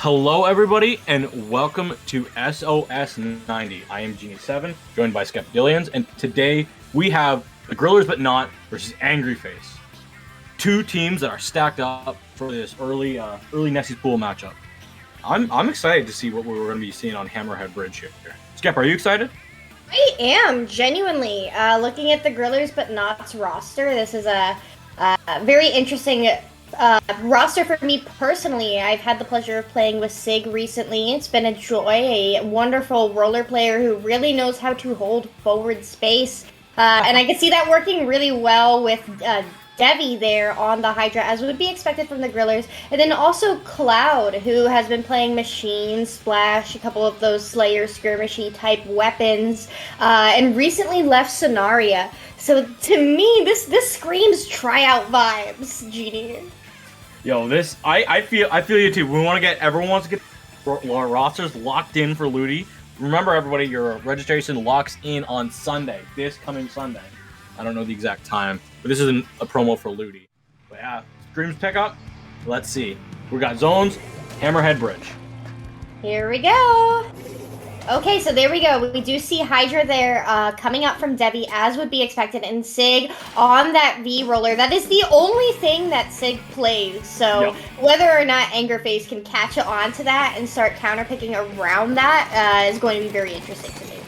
Hello, everybody, and welcome to SOS 90. I am Genie7, joined by Skeptilians, and today we have the Grillers But Not versus Angry Face. Two teams that are stacked up for this early Nessie's Pool matchup. I'm excited to see what we're going to be seeing on Hammerhead Bridge here. Skep, are you excited? I am, genuinely. Looking at the Grillers But Not's roster, this is a very interesting roster for me personally. I've had the pleasure of playing with Sig recently. It's been a joy, a wonderful roller player who really knows how to hold forward space. And I can see that working really well with Devi there on the Hydra, as would be expected from the Grillers. And then also Cloud, who has been playing Machine, Splash, a couple of those Slayer skirmishy type weapons, and recently left Sonaria. So to me, this screams tryout vibes, Genie. Yo, I feel you too. Everyone wants to get rosters locked in for Ludi. Remember, everybody, your registration locks in on Sunday, this coming Sunday. I don't know the exact time, but this isn't a promo for Ludi. But yeah, streams pick up. Let's see. We got zones, Hammerhead Bridge. Here we go. Okay, so there we go. We do see Hydra there coming up from Devi, as would be expected, and Sig on that V roller. That is the only thing that Sig plays. So whether or not Angerface can catch on to that and start counterpicking around that is going to be very interesting to me.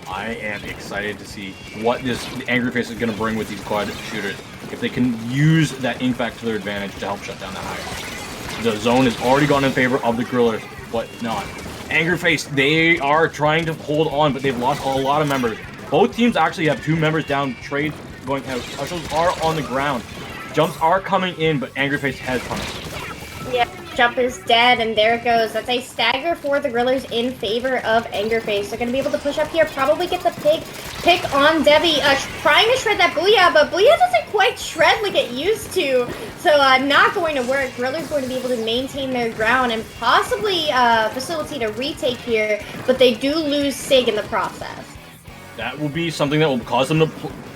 I am excited to see what this Angerface is going to bring with these quad shooters. If they can use that ink back to their advantage to help shut down that Hydra. The zone has already gone in favor of the Grillers, but not. Angerface, they are trying to hold on, but they've lost a lot of members. Both teams actually have two members down, trades going out. Specials are on the ground. Jumps are coming in, but Angerface has punished. Yeah, jump is dead, and there it goes. That's a stagger for the Grillers in favor of Angerface. They're going to be able to push up here, probably get the pick on Devi, trying to shred that Booyah, but Booyah doesn't quite shred like it used to, so not going to work. Grillers going to be able to maintain their ground and possibly facilitate a retake here, but they do lose Sig in the process. That will be something that will cause them to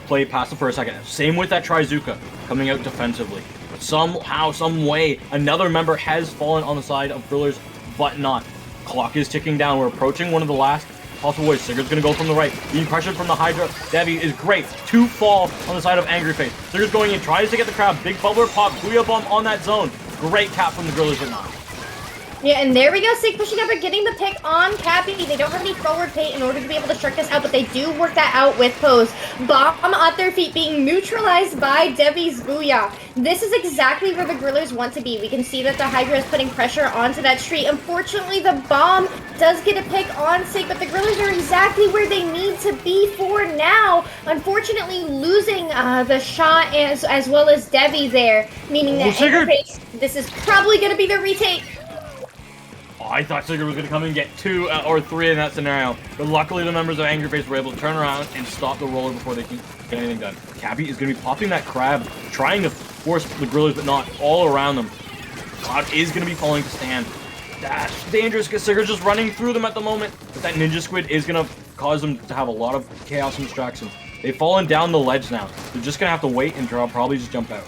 play passive for a second. Same with that Trizuka coming out defensively. But somehow, some way, another member has fallen on the side of Grillers, but not. Clock is ticking down. We're approaching one of the last possible ways. Sigurd's going to go from the right. Being pressured from the Hydra. Devi is great. Two fall on the side of Angryface. Sigurd's going in, tries to get the crowd. Big bubbler pop. Booyah bomb on that zone. Great cap from the Grillers, but not. Yeah, and there we go, Sig pushing up and getting the pick on Cappy. They don't have any forward pay in order to be able to strike this out, but they do work that out with pose. Bomb at their feet being neutralized by Devi's Booyah. This is exactly where the Grillers want to be. We can see that the Hydra is putting pressure onto that street. Unfortunately, the bomb does get a pick on Sig, but the Grillers are exactly where they need to be for now. Unfortunately, losing the shot as well as Devi there, meaning that this is probably going to be the retake. I thought Sigurd was going to come and get 2 or 3 in that scenario, but luckily the members of Angryface were able to turn around and stop the roller before they can get anything done. Cappy is going to be popping that crab, trying to force the Grillers, but not all around them. Cloud is going to be falling to stand. That's dangerous because Sigurd's just running through them at the moment, but that Ninja Squid is going to cause them to have a lot of chaos and distractions. They've fallen down the ledge now. They're just going to have to wait and probably just jump out.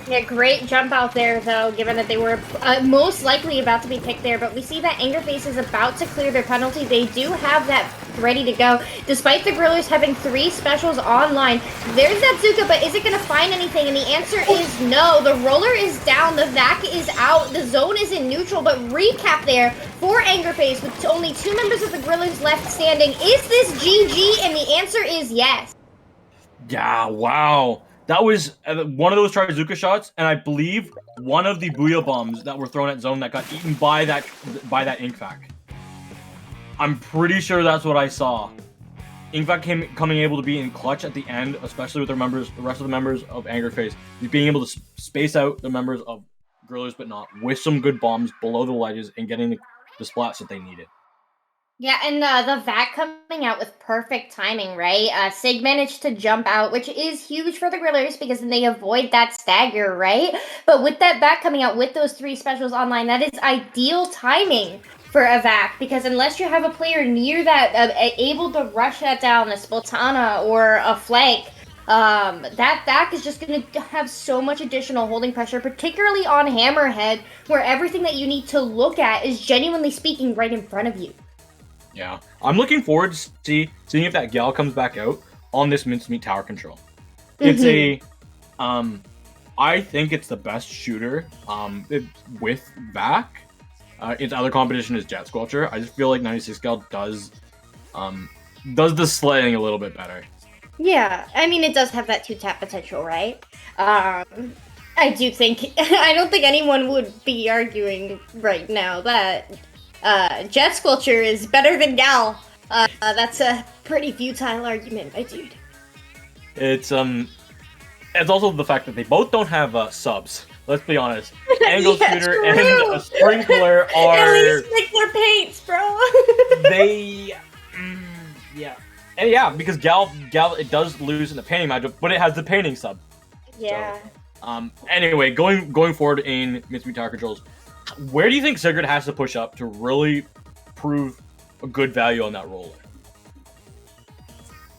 Yeah, great jump out there, though, given that they were most likely about to be picked there. But we see that Angerface is about to clear their penalty. They do have that ready to go. Despite the Grillers having 3 specials online, there's that Zuka, but is it going to find anything? And the answer is no. The roller is down. The vac is out. The zone is in neutral. But recap there for Angerface with only 2 members of the Grillers left standing. Is this GG? And the answer is yes. Yeah, wow. That was one of those Trizuka shots, and I believe one of the Booyah bombs that were thrown at zone that got eaten by that Inkvac. I'm pretty sure that's what I saw. Inkvac coming able to be in clutch at the end, especially with the rest of the members of Angerface, being able to space out the members of Grillers, but not with some good bombs below the ledges and getting the splats that they needed. Yeah, and the VAC coming out with perfect timing, right? Sig managed to jump out, which is huge for the Grillers because then they avoid that stagger, right? But with that VAC coming out with those 3 specials online, that is ideal timing for a VAC because unless you have a player near that able to rush that down, a Splatana or a flank, That back is just going to have so much additional holding pressure, particularly on Hammerhead, where everything that you need to look at is genuinely speaking right in front of you. Yeah, I'm looking forward to seeing if that gal comes back out on this mincemeat tower control. It's a, I think it's the best shooter with back. Its other competition is Jet Squelcher. I just feel like 96 gal does the slaying a little bit better. Yeah, I mean, it does have that 2-tap potential, right? I do think, I don't think anyone would be arguing right now that Jet Squelcher is better than Gal. That's a pretty futile argument, my dude. It's also the fact that they both don't have subs. Let's be honest. Angle Yeah, shooter true. and a sprinkler are. At least pick their paints, bro. They, yeah, and yeah, because Gal it does lose in the painting matchup, but it has the painting sub. Yeah. So, anyway, going forward in mincemeat tower controls, where do you think Sigurd has to push up to really prove a good value on that roller?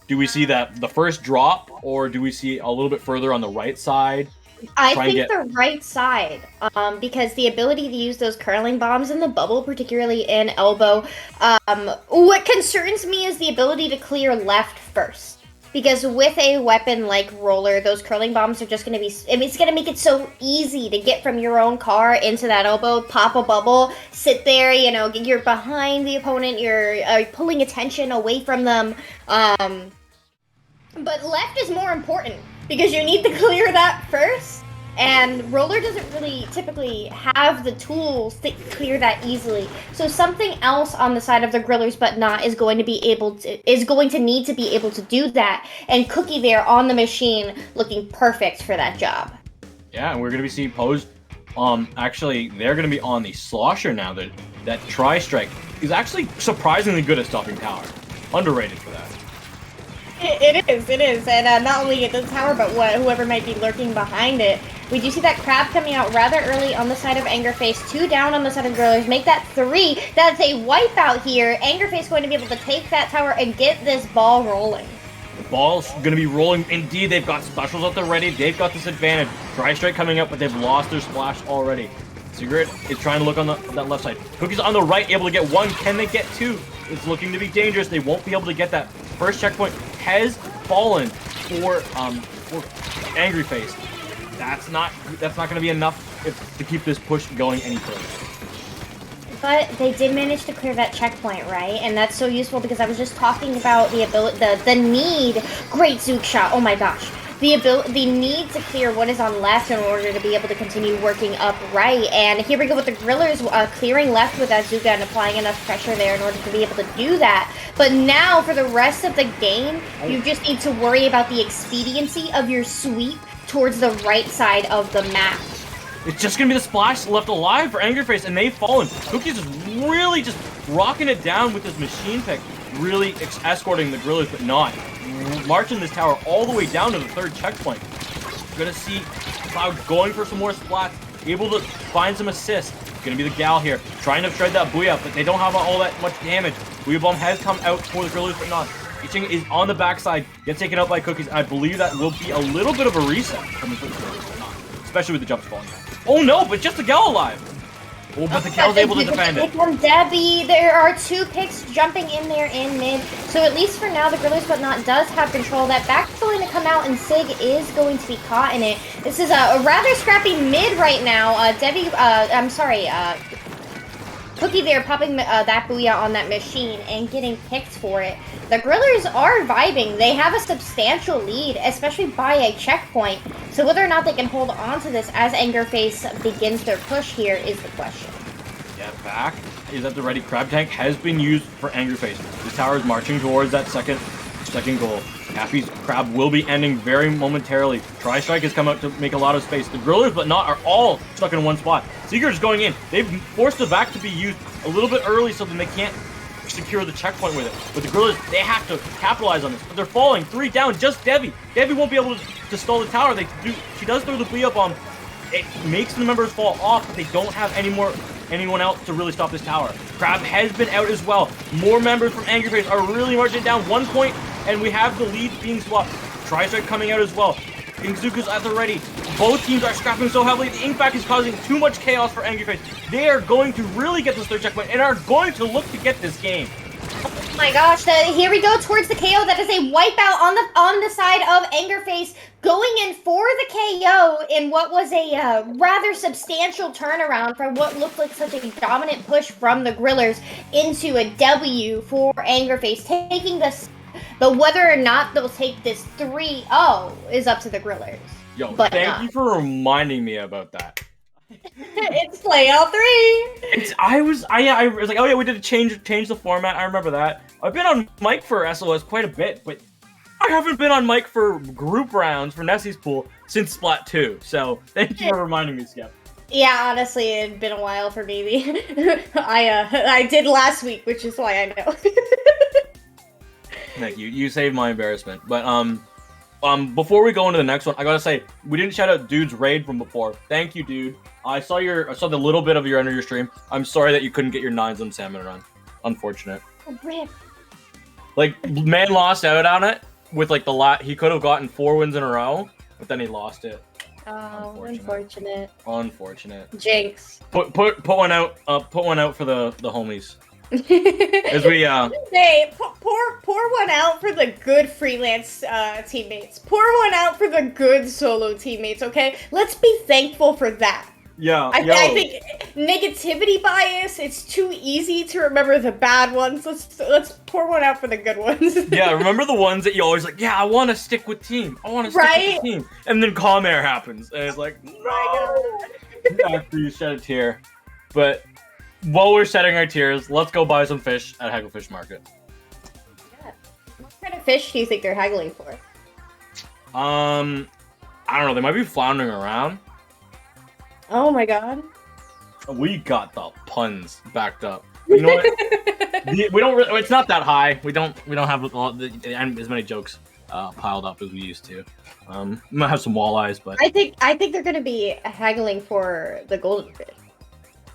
Do we see that the first drop, or do we see a little bit further on the right side? I think the right side, because the ability to use those curling bombs in the bubble, particularly in elbow, what concerns me is the ability to clear left first. Because with a weapon like roller, those curling bombs are just going to be, it's going to make it so easy to get from your own car into that elbow, pop a bubble, sit there, you know, you're behind the opponent, you're pulling attention away from them. But left is more important because you need to clear that first. And roller doesn't really typically have the tools to clear that easily. So something else on the side of the grillers but not is going to need to be able to do that. And Cookie there on the machine looking perfect for that job. Yeah, and we're gonna be seeing posed. Actually, they're gonna be on the Slosher now. That Tri-Strike is actually surprisingly good at stopping tower. Underrated for that. It is, and not only at the tower, but whoever might be lurking behind it. We do see that crab coming out rather early on the side of Angerface. 2 down on the side of Grillers. Make that 3. That's a wipeout here. Angerface going to be able to take that tower and get this ball rolling. The ball's gonna be rolling. Indeed, they've got specials out there ready. They've got this advantage. Tri-Strike coming up, but they've lost their splash already. Sigurd is trying to look on that left side. Cookie's on the right, able to get 1. Can they get 2? It's looking to be dangerous. They won't be able to get that. First checkpoint has fallen for Angry Face. That's not going to be enough to keep this push going any further. But they did manage to clear that checkpoint, right? And that's so useful because I was just talking about the ability, the need. Great Zook shot. Oh my gosh. The need to clear what is on left in order to be able to continue working up right. And here we go with the Grillers clearing left with Azuka and applying enough pressure there in order to be able to do that. But now for the rest of the game, you just need to worry about the expediency of your sweep towards the right side of the map. It's just going to be the splash left alive for Angerface, and they've fallen. Cookie's is really just rocking it down with his machine pick, really escorting the Grillers, but not. Marching this tower all the way down to the 3rd checkpoint. We're going to see Cloud going for some more splats, able to find some assists. Going to be the Gal here, trying to shred that Booyah, but they don't have all that much damage. Booyah Bomb has come out for the Grillers, but not. Iching is on the backside, gets taken out by Cookies. I believe that will be a little bit of a reset coming for the Grillers, but not. Especially with the jumps falling down. Oh no, but just the Gal alive! Oh, but the Gal's able to defend it. From Debbie, there are 2 picks jumping in there in mid. So at least for now, the Grillers but not does have control. That back's going to come out, and Sig is going to be caught in it. This is a rather scrappy mid right now. Cookie there popping that Booyah on that machine and getting picked for it. The Grillers are vibing. They have a substantial lead, especially by a checkpoint. So whether or not they can hold on to this as Angerface begins their push here is the question. Yeah, back is at the ready. Crab Tank has been used for Angerface. This tower is marching towards that second goal. Happy's Crab will be ending very momentarily. Tri-Strike has come out to make a lot of space. The Grillers, but not, are all stuck in one spot. Seeker's going in. They've forced the back to be used a little bit early so that they can't secure the checkpoint with it. But the Grillers, they have to capitalize on this. But they're falling. 3 down, just Debbie. Debbie won't be able to stall the tower. She does throw the Booyah Bomb. It makes the members fall off, but they don't have anyone else to really stop this tower. Crab has been out as well. More members from Angry Face are really marching down. 1 point, and we have the lead being swapped. Tri-Strike coming out as well. Inkzuka's at the ready. Both teams are scrapping so heavily. The Ink Back is causing too much chaos for Angry Face. They are going to really get this third checkpoint and are going to look to get this game. Oh my gosh, here we go towards the KO. That is a wipeout on the side of Angerface, going in for the KO in what was a rather substantial turnaround from what looked like such a dominant push from the Grillers into a W for Angerface, taking this. But whether or not they'll take this 3-0 is up to the Grillers. Yo, thank you for reminding me about that. It's playoff 3. I was like, oh yeah, we did change the format. I remember that. I've been on mic for SOS quite a bit, but I haven't been on mic for group rounds for Nessie's pool since Splat 2. So thank you for reminding me, Skep. Yeah, honestly, it'd been a while for me. I did last week, which is why I know. Thank you. You saved my embarrassment. But before we go into the next one, I gotta say we didn't shout out Dude's raid from before. Thank you, Dude. I saw the little bit of your end of your stream. I'm sorry that you couldn't get your 9s on Salmon Run. Unfortunate. Oh, rip. Like, man lost out on it with like he could have gotten 4 wins in a row, but then he lost it. Oh, unfortunate. Unfortunate. Jinx. Put one out. Put one out for the homies. As we Hey, pour one out for the good freelance teammates. Pour one out for the good solo teammates. Okay, let's be thankful for that. Yeah, I think negativity bias. It's too easy to remember the bad ones. Let's pour one out for the good ones. Yeah, remember the ones that you always like. Yeah, I want to stick with team. I want to stick with the team. And then Calm Air happens, and it's like no. After you shed a tear, but. While we're setting our tiers, let's go buy some fish at Hagglefish Market. Yeah. What kind of fish do you think they're haggling for? I don't know. They might be floundering around. Oh my god. We got the puns backed up. You know what? We don't. It's not that high. We don't have as many jokes piled up as we used to. We might have some walleyes, but I think they're gonna be haggling for the golden fish.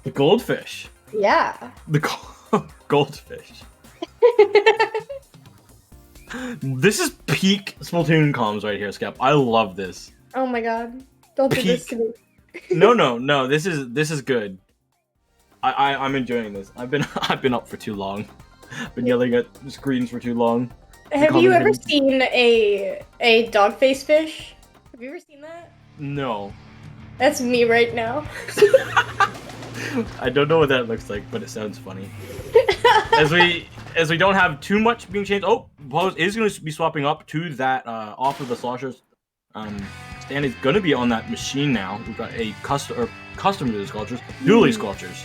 The goldfish. Yeah. The goldfish. This is peak Splatoon comms right here, Skep. I love this. Oh my god. Don't do this to me. No. This is good. I'm enjoying this. I've been up for too long. I've been yelling at screens for too long. Have you ever seen a dogface fish? Have you ever seen that? No. That's me right now. I don't know what that looks like, but it sounds funny. As we don't have too much being changed. Oh, Pose is going to be swapping up to that off of the sloshers. Stan is going to be on that machine now. We've got a custom to the sculptures, dually sculptures.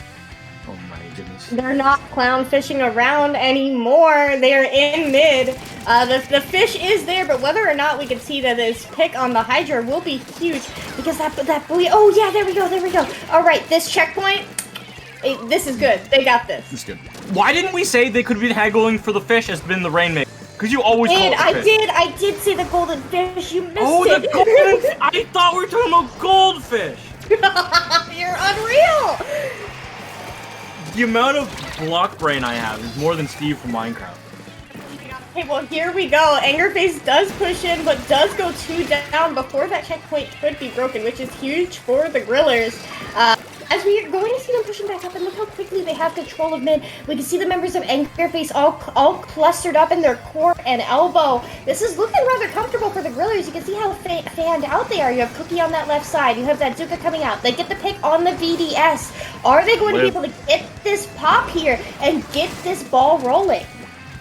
Oh my goodness. They're not clown fishing around anymore. They are in mid. The fish is there, but whether or not we can see that this pick on the Hydra will be huge because that buoy. Oh yeah, there we go. All right, this checkpoint. This is good. They got this. This is good. Why didn't we say they could be haggling for the fish as been the Rainmaker? Because you always call it the fish. I did say the golden fish. You missed it. Oh, the golden! I thought we were talking about goldfish. You're unreal. The amount of block brain I have is more than Steve from Minecraft. Okay, well, here we go. Angerface does push in, but does go 2 down before that checkpoint could be broken, which is huge for the Grillers. As we are going to see them pushing back up, and look how quickly they have control of mid. We can see the members of Angerface all clustered up in their core and elbow. This is looking rather comfortable for the Grillers. You can see how fanned out they are. You have Cookie on that left side. You have that Zuka coming out. They get the pick on the VDS. Are they going to be able to get this pop here and get this ball rolling?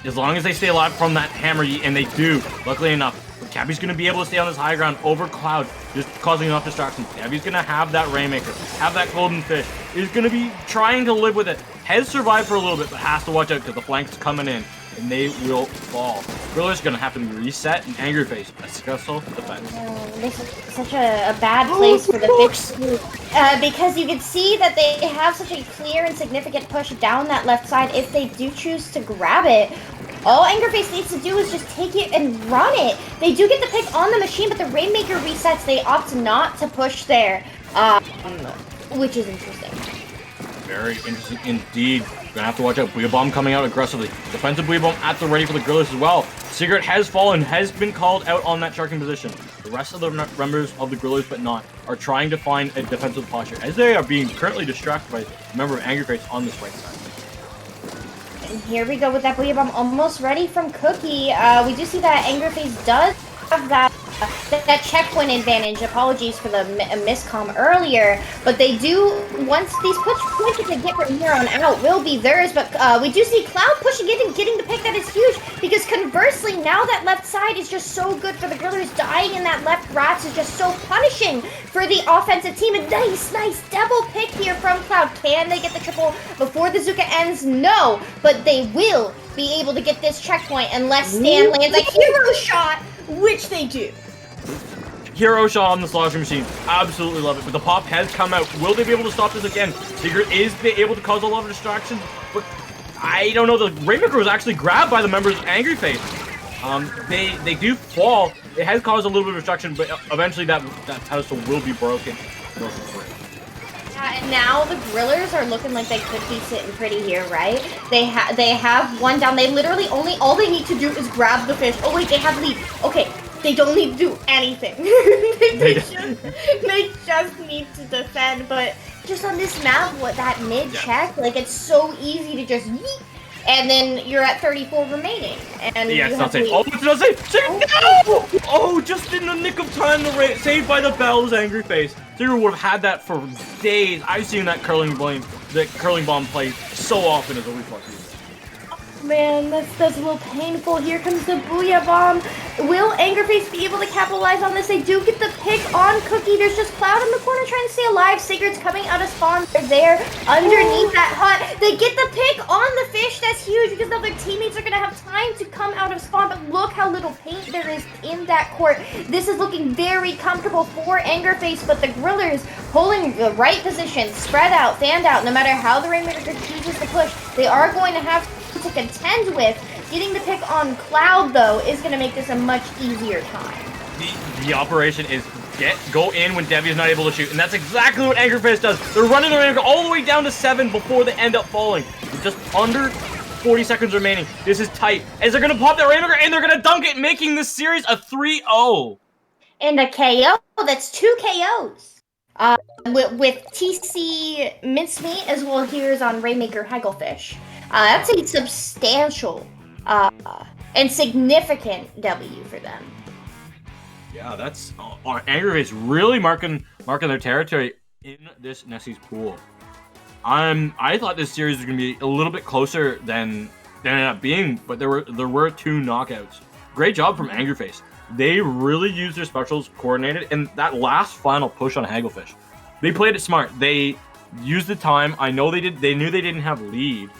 As long as they stay alive from that hammer, and they do, luckily enough. Cappy's going to be able to stay on this high ground over Cloud, just causing enough distraction. Cappy's going to have that Rainmaker, have that golden fish. He's going to be trying to live with it. Has survived for a little bit, but has to watch out because the flank's coming in, and they will fall. Griller's going to have to be reset, and Angry Face, a successful defense. This is such a bad place for the fish, because you can see that they have such a clear and significant push down that left side if they do choose to grab it. All Angerface needs to do is just take it and run it. They do get the pick on the machine, but the Rainmaker resets. They opt not to push there, which is interesting. Very interesting indeed. Gonna have to watch out. Booyah Bomb coming out aggressively. Defensive Booyah Bomb at the ready for the Grillers as well. Sigurd has fallen, has been called out on that sharking position. The rest of the members of the Grillers, but not, are trying to find a defensive posture as they are being currently distracted by a member of Angry Face on this right side. And here we go with that Booyah Bomb almost ready from Cookie. We do see that Angry Face does have that checkpoint advantage. Apologies for the miscomm earlier, but they do, once these push points that they get from here on out will be theirs, but we do see Cloud pushing it and getting the pick. That is huge, because conversely, now that left side is just so good for the Grillers. Dying in that left rats is just so punishing for the offensive team. A nice double pick here from Cloud. Can they get the triple before the Zuka ends? No, but they will be able to get this checkpoint unless Stan lands a hero shot, which they do. Hero shot on the sloshing machine. Absolutely love it. But the pop has come out. Will they be able to stop this again? Sigurd is able to cause a lot of distractions, but I don't know. The Rainmaker was actually grabbed by the members of Angry Face. They do fall. It has caused a little bit of distraction, but eventually that pedestal will be broken. Yeah, and now the Grillers are looking like they could be sitting pretty here, right? They have one down. They literally all they need to do is grab the fish. Oh wait, they have lead. Okay. They don't need to do anything. they just need to defend, but just on this map, what that mid check, like it's so easy to just yeet, and then you're at 34 remaining. And yeah, it's not safe. Oh, it's not safe. No! Oh, just in the nick of time, saved by the bells, Angry Face. Sigurd would have had that for days. I've seen that curling bomb play so often as a reflex. Man, that's a little painful. Here comes the Booyah Bomb. Will Angerface be able to capitalize on this? They do get the pick on Cookie. There's just Cloud in the corner trying to stay alive. Sigurd's coming out of spawn. They're there underneath that hut. They get the pick on the fish. That's huge because now their teammates are going to have time to come out of spawn. But look how little paint there is in that court. This is looking very comfortable for Angerface, but the Grillers holding the right position, spread out, fanned out. No matter how the Rainmaker chooses to push, they are going to have to contend with. Getting the pick on Cloud, though, is going to make this a much easier time. The operation is go in when Devi is not able to shoot, and that's exactly what Angerface does. They're running the Rainmaker all the way down to 7 before they end up falling. With just under 40 seconds remaining. This is tight, as they're going to pop that Rainmaker, and they're going to dunk it, making this series a 3-0. And a KO. That's 2 KOs. With TC Mincemeat, as well here's on Rainmaker Hagglefish. That's a substantial and significant W for them. Yeah, that's Angry Face really marking their territory in this Nessie's pool. I thought this series was gonna be a little bit closer than it ended up being, but there were 2 knockouts. Great job from Angry Face. They really used their specials coordinated, and that last final push on Hagglefish, they played it smart. They used the time. I know they did. They knew they didn't have lead,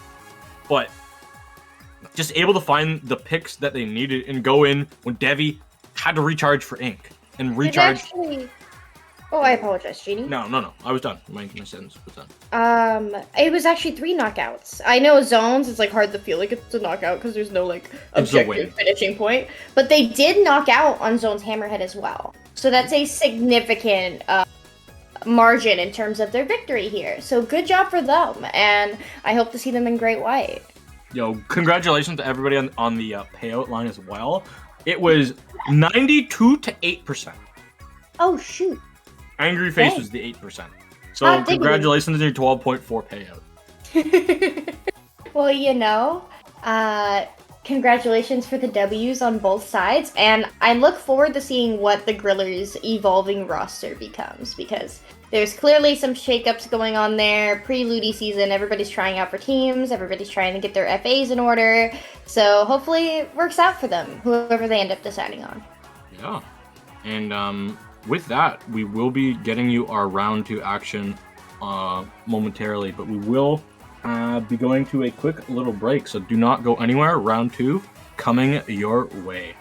but just able to find the picks that they needed and go in when Devi had to recharge for Ink and recharge. Oh, I apologize, Jeannie. No. I was done. My sentence was done. It was actually 3 knockouts. I know zones, it's like hard to feel like it's a knockout because there's no like objective finishing point. But they did knock out on zone's Hammerhead as well. So that's a significant margin in terms of their victory here. So good job for them, and I hope to see them in Great White. Yo, congratulations to everybody on the payout line as well. It was 92 to 8%. Oh shoot. Angry Face was the 8%. So congratulations on your 12.4 payout. Well, you know, congratulations for the W's on both sides, and I look forward to seeing what the Grillers' evolving roster becomes, because there's clearly some shakeups going on there. Pre-Ludi season, everybody's trying out for teams, everybody's trying to get their FAs in order, so hopefully it works out for them, whoever they end up deciding on. Yeah, and with that, we will be getting you our round 2 action momentarily, but we will be going to a quick little break, so do not go anywhere. Round 2 coming your way.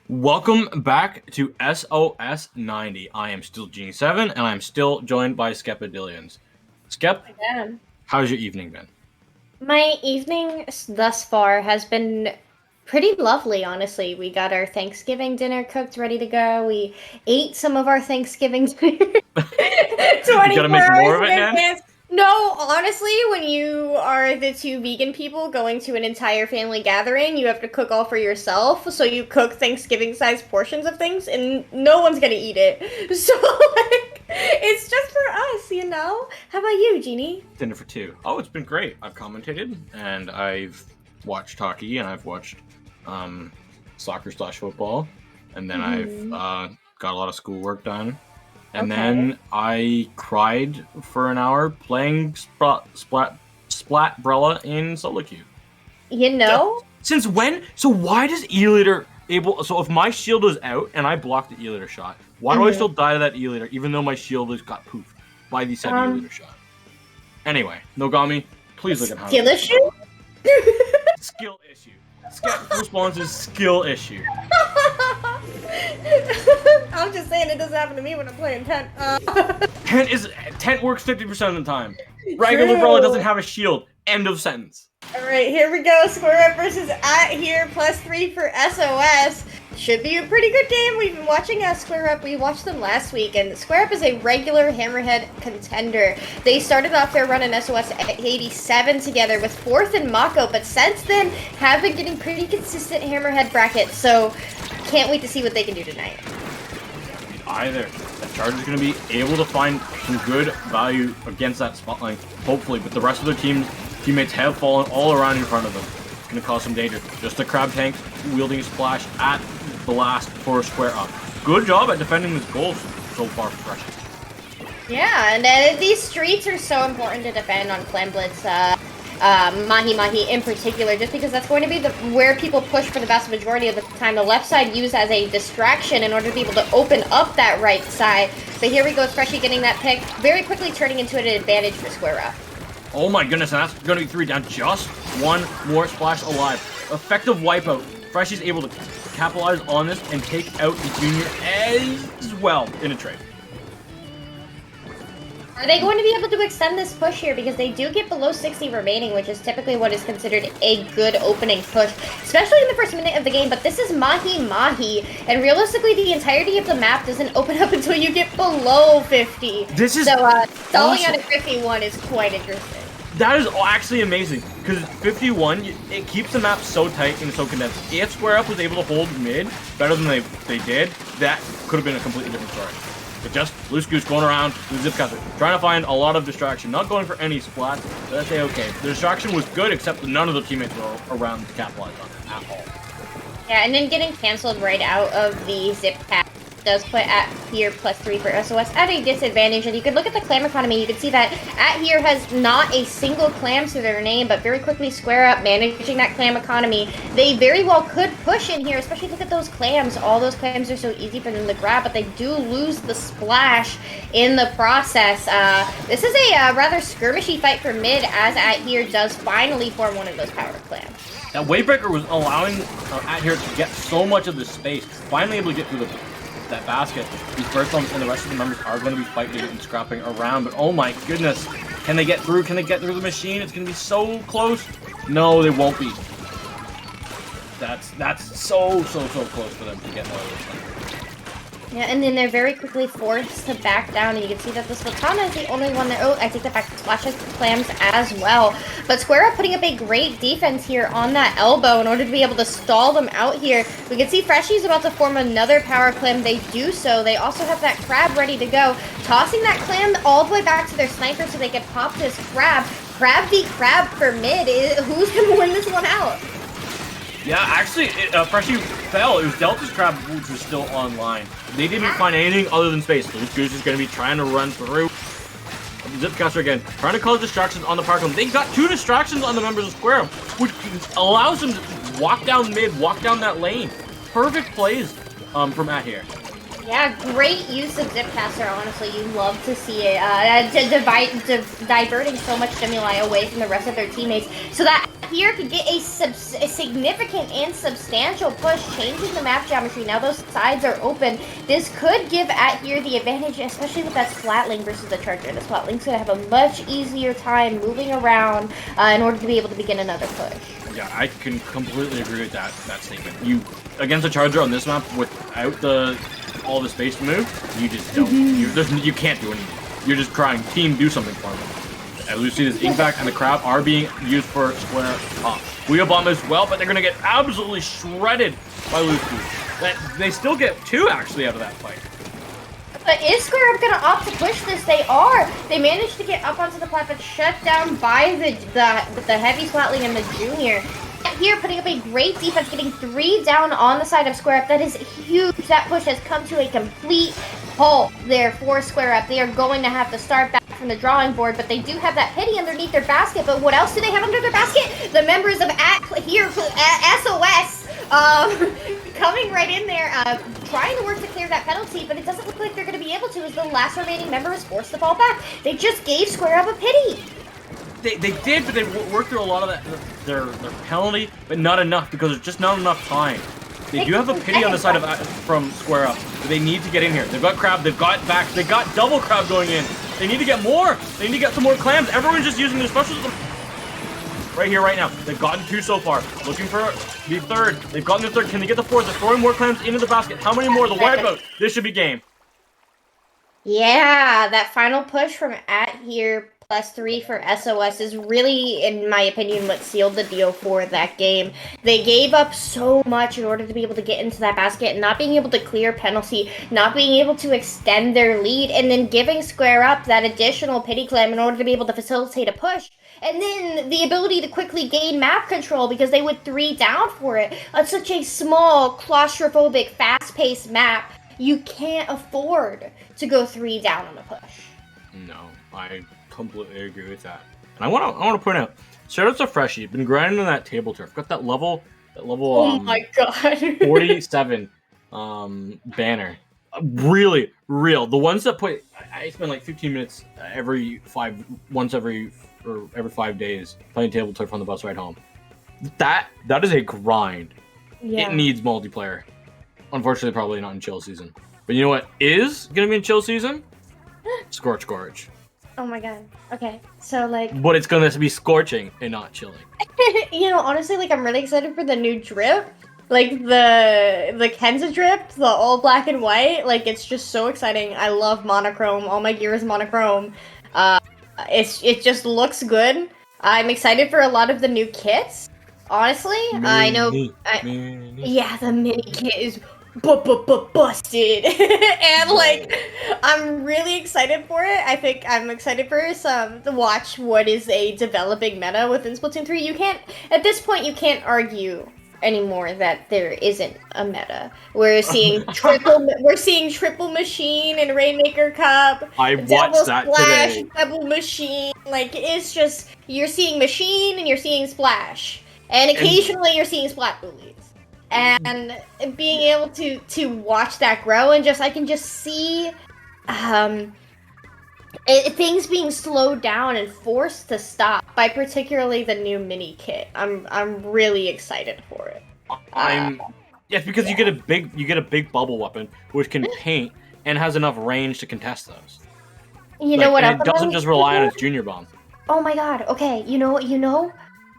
Welcome back to SOS 90. I am still Genie7, and I'm still joined by Skepadillions. Skep, how's your evening been? My evening thus far has been pretty lovely, honestly. We got our Thanksgiving dinner cooked, ready to go. We ate some of our Thanksgiving dinner. 24 You gotta make more of it, in man? advance. No, honestly, when you are the two vegan people going to an entire family gathering, you have to cook all for yourself. So you cook Thanksgiving-sized portions of things, and no one's gonna eat it. So, like, it's just for us, you know? How about you, Jeannie? Dinner for two. Oh, it's been great. I've commentated, and I've watched hockey, and I've watched soccer/football, and then I've got a lot of schoolwork done. And then I cried for an hour playing Splatbrella in solo queue. You know? Since when? So why does E-Liter able... So if my shield is out and I block the E-Liter shot, why do I still die to that E-Liter even though my shield has got poofed by the said E-Liter shot? Anyway, Nogami, please look at how... Skill issue? Skill issue. Skep response is skill issue. I'm just saying it doesn't happen to me when I'm playing Tent. Tent works 50% of the time. Regular Brawler doesn't have a shield. End of sentence. Alright, here we go. Square Up versus At Here, +3 for SOS. Should be a pretty good game. We've been watching Square Up. We watched them last week, and Square Up is a regular Hammerhead contender. They started off their run in SOS at 87 together with 4th and Mako, but since then have been getting pretty consistent Hammerhead brackets, so can't wait to see what they can do tonight. Either. The Charger's going to be able to find some good value against that spotlight, hopefully, but the rest of their teammates have fallen all around in front of them. It's going to cause some danger. Just a crab tank wielding a splash at the last for Square Up. Good job at defending this goal so far for Freshies. Yeah, and these streets are so important to defend on Flamblitz. Mahi in particular, just because that's going to be where people push for the vast majority of the time. The left side used as a distraction in order to be able to open up that right side. But here we go, Freshie getting that pick, very quickly turning into an advantage for Square Up. Oh my goodness, and that's going to be 3 down. Just one more splash alive. Effective wipeout. Freshie's able to capitalize on this and take out the junior as well in a trade. Are they going to be able to extend this push here? Because they do get below 60 remaining, which is typically what is considered a good opening push, especially in the first minute of the game. But this is Mahi, and realistically, the entirety of the map doesn't open up until you get below 50. This is so stalling awesome. Out of 51 is quite interesting. That is actually amazing, because 51, it keeps the map so tight and so condensed. If Square Up was able to hold mid better than they did, that could have been a completely different story. But just loose goose going around with Zip Cutter, trying to find a lot of distraction, not going for any splats. But that's okay. The distraction was good, except none of the teammates were around to capitalize on it at all. Yeah, and then getting canceled right out of the Zip Pack does put At Here +3 for SOS at a disadvantage. And you could look at the clam economy. You can see that At Here has not a single clam to their name, but very quickly Square Up managing that clam economy. They very well could push in here, especially look at those clams. All those clams are so easy for them to grab, but they do lose the splash in the process. This is a rather skirmishy fight for mid, as At Here does finally form one of those power clams. That Wavebreaker was allowing At Here to get so much of the space, finally able to get through that basket. These first ones and the rest of the members are going to be fighting and scrapping around, but oh my goodness, can they get through? Can they get through the machine? It's going to be so close. No, they won't be. That's so close for them to get all this time. Yeah, and then they're very quickly forced to back down, and you can see that the Sultana is the only one that... Oh, I take that back. Splash has the clams as well. But Square Up putting up a great defense here on that elbow in order to be able to stall them out here. We can see Freshie's about to form another power clam. They do so. They also have that crab ready to go. Tossing that clam all the way back to their sniper so they can pop this crab. Crab v crab for mid. Who's going to win this one out? Yeah, actually, Freshie fell. It was Delta's crab, which was still online. They didn't find anything other than space. Loose Goose is going to be trying to run through. Zipcaster again, trying to cause distractions on the Parkland. They got 2 distractions on the members of Square Up, which allows them to walk down mid, walk down that lane. Perfect plays from At Here. Yeah, great use of Zipcaster, honestly. You love to see it. Diverting so much stimuli away from the rest of their teammates so that here could get a significant and substantial push, changing the map geometry. Now those sides are open. This could give at here the advantage, especially with that Splatling versus the Charger. The Splatling's going to have a much easier time moving around in order to be able to begin another push. Yeah, I can completely agree with that statement. You, against a Charger on this map, without all the space to move, you just don't. You can't do anything. You're just crying, team, do something for me. And Lucy's Inkback and the Crab are being used for square up. Wheel Bomb as well, but they're going to get absolutely shredded by Lucy. They still get 2, actually, out of that fight. But is Square Up going to opt to push this? They are. They managed to get up onto the platform, shut down by the heavy Splatling and the Junior. Here, putting up a great defense, getting 3 down on the side of Square Up. That is huge. That push has come to a complete halt there for Square Up. They are going to have to start back from the drawing board, but they do have that pity underneath their basket. But what else do they have under their basket? The members of SOS coming right in there, trying to work to clear that penalty, but it doesn't look like they're going to be able to as the last remaining member is forced to fall back. They just gave Square Up a pity. They did, but they worked through a lot of their penalty, but not enough because there's just not enough time. They do have a pity on the side of from Square Up, but they need to get in here. They've got Crab, they've got Vax, they got double Crab going in. They need to get more. They need to get some more clams. Everyone's just using their specials right here, right now. They've gotten 2 so far. Looking for the 3rd. They've gotten the 3rd. Can they get the 4th? They're throwing more clams into the basket. How many more? The wipeout. This should be game. Yeah, that final push from here. +3 for SOS is really, in my opinion, what sealed the deal for that game. They gave up so much in order to be able to get into that basket, not being able to clear penalty, not being able to extend their lead, and then giving Square Up that additional pity clam in order to be able to facilitate a push. And then the ability to quickly gain map control because they would 3 down for it. On such a small, claustrophobic, fast-paced map, you can't afford to go 3 down on a push. No, I completely agree with that. And I want to point out, shout out to Freshie, been grinding on that table turf. Got that level oh my god. 47 banner. Really real. The ones that play, I spend like 15 minutes every 5 days playing table turf on the bus ride home. That is a grind. Yeah. It needs multiplayer. Unfortunately, probably not in chill season. But you know what is gonna be in chill season? Scorch Gorge. Oh my god. Okay. So like But it's gonna be scorching and not chilling. you know, honestly, like I'm really excited for the new drip. Like the Kenza drip, the all black and white. Like it's just so exciting. I love monochrome. All my gear is monochrome. It just looks good. I'm excited for a lot of the new kits. Honestly, I know. Yeah, the mini kit is busted, and like I'm really excited for it. I think I'm excited for to watch what is a developing meta within Splatoon 3. You can't at this point you can't argue anymore that there isn't a meta. We're seeing triple machine and Rainmaker Cup. I watched that Splash, today. Double machine. Like it's just you're seeing machine and you're seeing splash, and occasionally you're seeing splat bullies. And being able to watch that grow and I can just see things being slowed down and forced to stop by particularly the new mini kit. I'm really excited for it. Yes, because you get a big bubble weapon which can paint and has enough range to contest those. You know what? And it doesn't just rely on its junior bomb. Oh my god. Okay, you know.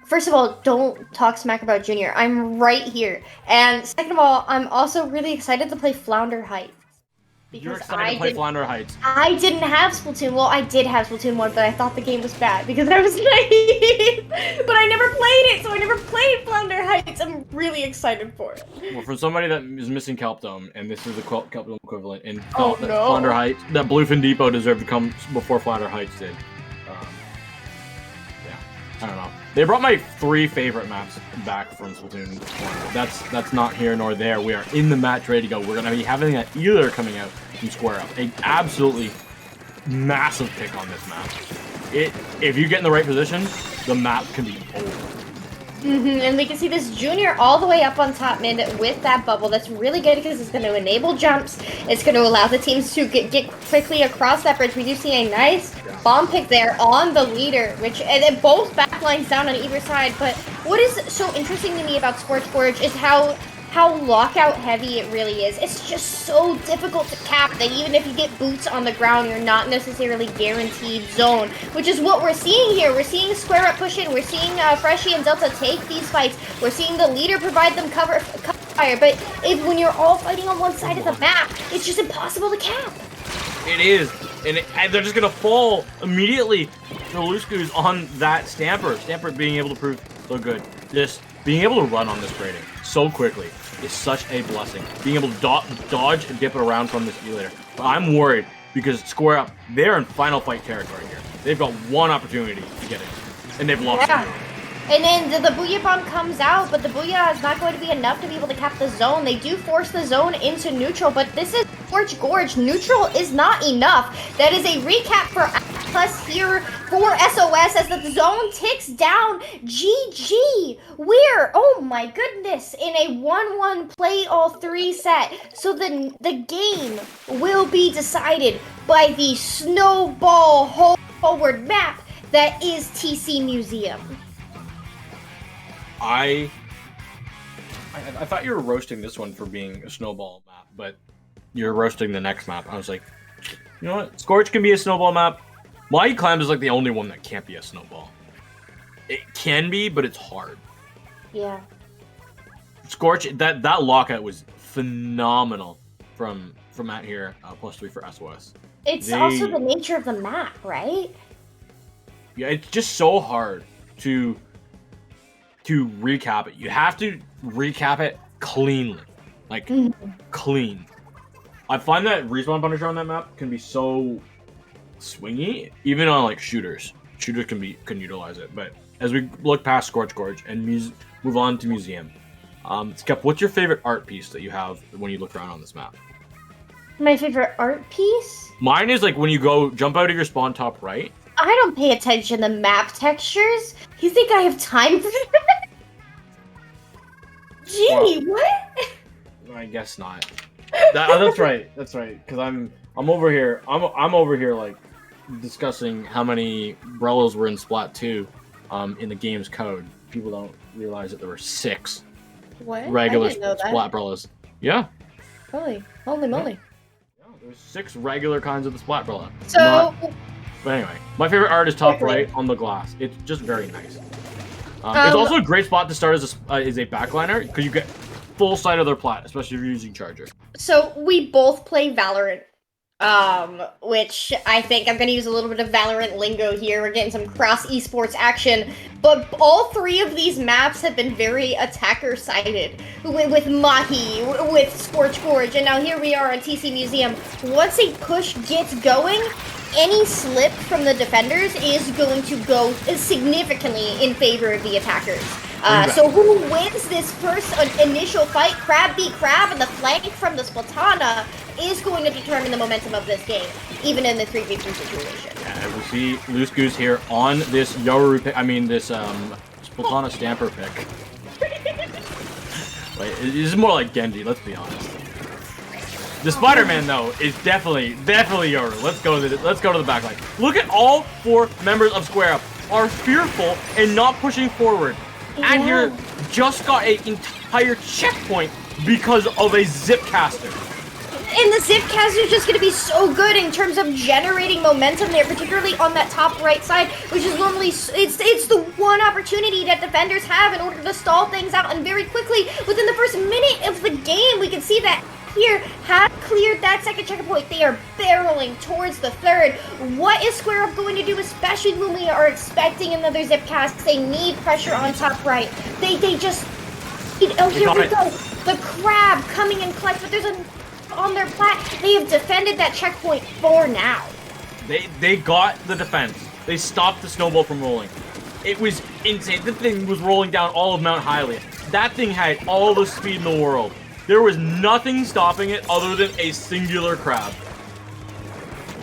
First of all, don't talk smack about Junior. I'm right here. And second of all, I'm also really excited to play Flounder Heights. You're excited to play Flounder Heights. I didn't have Splatoon. Well, I did have Splatoon 1, but I thought the game was bad because I was naive. But I never played it, so I never played Flounder Heights. I'm really excited for it. Well, for somebody that is missing Kelp Dome, and this is the Kelp Dome equivalent, and Oh, felt that no. Flounder Heights, that Bluefin Depot deserved to come before Flounder Heights did. I don't know. They brought my 3 favorite maps back from Splatoon 1. That's not here nor there. We are in the match ready to go. We're going to be having that Either coming out from Square Up. An absolutely massive pick on this map. If you get in the right position, the map can be over. And we can see this Junior all the way up on top mid with that bubble. That's really good because it's going to enable jumps. It's going to allow the teams to get quickly across that bridge. We do see a nice bomb pick there on the leader, which and then both backlines down on either side. But what is so interesting to me about Scorch Gorge is how lockout heavy it really is. It's just so difficult to cap that even if you get boots on the ground, you're not necessarily guaranteed zone, which is what we're seeing here. We're seeing Square Up push in. We're seeing Freshie and Delta take these fights. We're seeing the leader provide them cover fire. But when you're all fighting on one side of the map, it's just impossible to cap. It is. And they're just going to fall immediately to Loose Goose on that Stamper. Stamper being able to prove so good. Just being able to run on this grading so quickly is such a blessing. Being able to dodge and dip it around from this E-later. But I'm worried because Square Up, they're in final fight territory here. They've got one opportunity to get it, and they've lost it. And then the Booyah Bomb comes out, but the Booyah is not going to be enough to be able to cap the zone. They do force the zone into neutral, but this is Scorch Gorge. Neutral is not enough. That is a recap for Plus here for SOS as the zone ticks down. GG. We're, oh my goodness, in a 1-1 play all 3 set. So the game will be decided by the snowball hold forward map that is TC Museum. I thought you were roasting this one for being a snowball map, but you're roasting the next map. I was like, you know what? Scorch can be a snowball map. My Clam is like the only one that can't be a snowball. It can be, but it's hard. Yeah. Scorch, that lockout was phenomenal from Matt here, +3 for SOS. It's also the nature of the map, right? Yeah, it's just so hard to recap it. You have to recap it cleanly. Like, clean. I find that respawn punisher on that map can be so swingy, even on like shooters. Shooters can utilize it. But as we look past Scorch Gorge and move on to Museum, Skep, what's your favorite art piece that you have when you look around on this map? My favorite art piece? Mine is like when you go jump out of your spawn top right. I don't pay attention to map textures. You think I have time for that? Gee, what? I guess not. That's right. That's right. Because I'm over here. I'm over here like discussing how many Brellos were in Splat 2 in the game's code. People don't realize that there were 6 regular Splat Brellos. Yeah. Holy moly. Yeah, there's 6 regular kinds of the Splat Brella. So. But anyway, my favorite art is top right on the glass. It's just very nice. It's also a great spot to start as a backliner because you get full sight of their plat, especially if you're using Charger. So we both play Valorant, which I think I'm going to use a little bit of Valorant lingo here. We're getting some cross esports action, but all 3 of these maps have been very attacker-sided with Mahi, with Scorch Gorge, and now here we are on TC Museum. Once a push gets going, any slip from the defenders is going to go significantly in favor of the attackers. So who wins this first initial fight, Crab beat Crab, and the flank from the Splatana is going to determine the momentum of this game, even in the 3v3 situation. Yeah, we see Loose Goose here on this Yoru pick, this Splatana Stamper pick. Wait, it's more like Genji, let's be honest. The Spider-Man though is definitely Yoru. Let's go to the back line. Look at all 4 members of Square Up are fearful and not pushing forward. Yeah. And here just got an entire checkpoint because of a zip caster. And the zip caster is just going to be so good in terms of generating momentum there, particularly on that top right side, which is normally it's the one opportunity that defenders have in order to stall things out. And very quickly, within the first minute of the game, we can see that here have cleared that second checkpoint. They are barreling towards the third. What is Square Up going to do, especially when we are expecting another zip cast? They need pressure on top right. They just... Oh, here we go. The Crab coming in clutch, but there's on their plat. They have defended that checkpoint for now. They got the defense. They stopped the snowball from rolling. It was insane. The thing was rolling down all of Mount Hylia. That thing had all the speed in the world. There was nothing stopping it other than a singular Crab.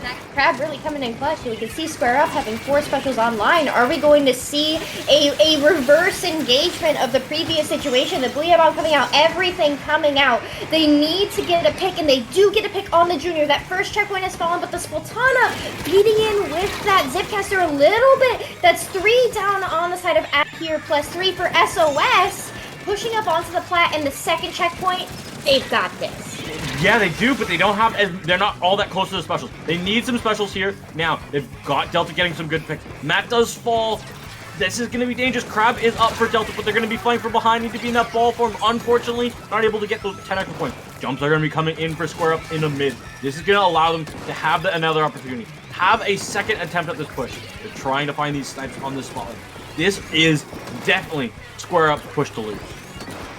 That crab really coming in clutch. We can see Square Up having 4 specials online. Are we going to see a reverse engagement of the previous situation? The Booyah Bomb coming out, everything coming out. They need to get a pick, and they do get a pick on the Junior. That first checkpoint has fallen, but the Splatana feeding in with that Zipcaster a little bit. That's 3 down on the side of At here, plus 3 for SOS. Pushing up onto the plat, and the second checkpoint, they've got this. Yeah, they do, but they don't have they're not all that close to the specials. They need some specials here. Now, they've got Delta getting some good picks. Matt does fall. This is going to be dangerous. Crab is up for Delta, but they're going to be flying from behind. Need to be in that ball form. Unfortunately, not able to get those 10 extra points. Jumps are going to be coming in for Square Up in the mid. This is going to allow them to have another opportunity. Have a second attempt at this push. They're trying to find these snipes on this spotlight. This is definitely Square Up's push to lose.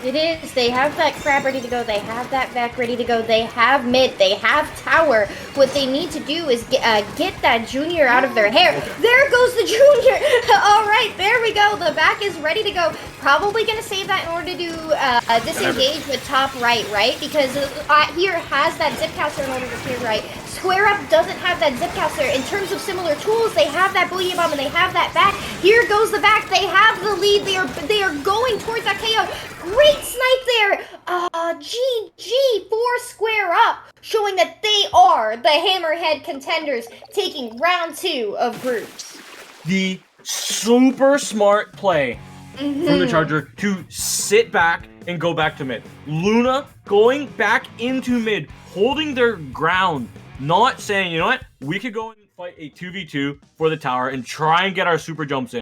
It is. They have that crab ready to go. They have that back ready to go. They have mid. They have tower. What they need to do is get that Junior out of their hair. Okay. There goes the Junior. All right, there we go. The back is ready to go. Probably going to save that in order to disengage with top right? Because here has that Zipcaster in order to clear right. Square Up doesn't have that Zipcaster. In terms of similar tools, they have that Booyah Bomb and they have that back. Here goes the back. They have the lead. They are going towards that KO. Great snipe there. GG for Square Up, showing that they are the Hammerhead contenders, taking round 2 of groups. The super smart play from the Charger to sit back and go back to mid. Luna going back into mid, holding their ground, not saying, you know what, we could go and fight a 2v2 for the tower and try and get our super jumps in.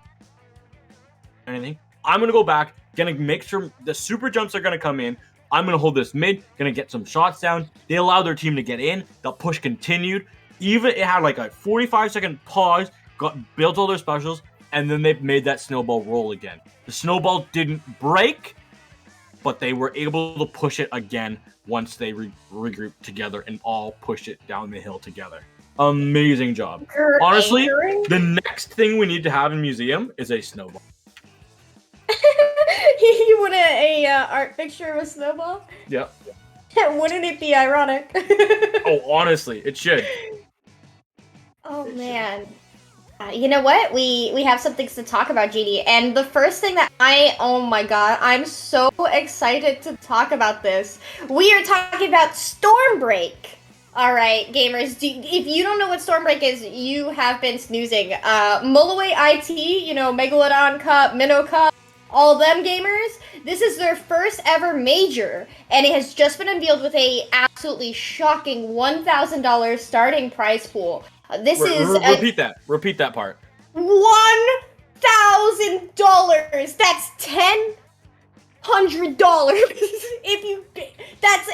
Anything. I'm going to go back, going to make sure the super jumps are going to come in. I'm going to hold this mid, going to get some shots down. They allowed their team to get in. The push continued. Even it had like a 45-second pause, built all their specials, and then they made that snowball roll again. The snowball didn't break, but they were able to push it again once they regrouped together and all pushed it down the hill together. Amazing job. Honestly, the next thing we need to have in museum is a snowball. You want a art picture of a snowball? Yep. Wouldn't it be ironic? Oh, honestly, it should. Oh, man. You know what? We have some things to talk about, GD. And the first thing that oh my god, I'm so excited to talk about this. We are talking about Stormbreak. All right, gamers, if you don't know what Stormbreak is, you have been snoozing. Mulloway IT, you know, Megalodon Cup, Minnow Cup, all them gamers, this is their first ever major, and it has just been unveiled with a absolutely shocking $1,000 starting prize pool. This is repeat that part. $1,000. That's $1,000. That's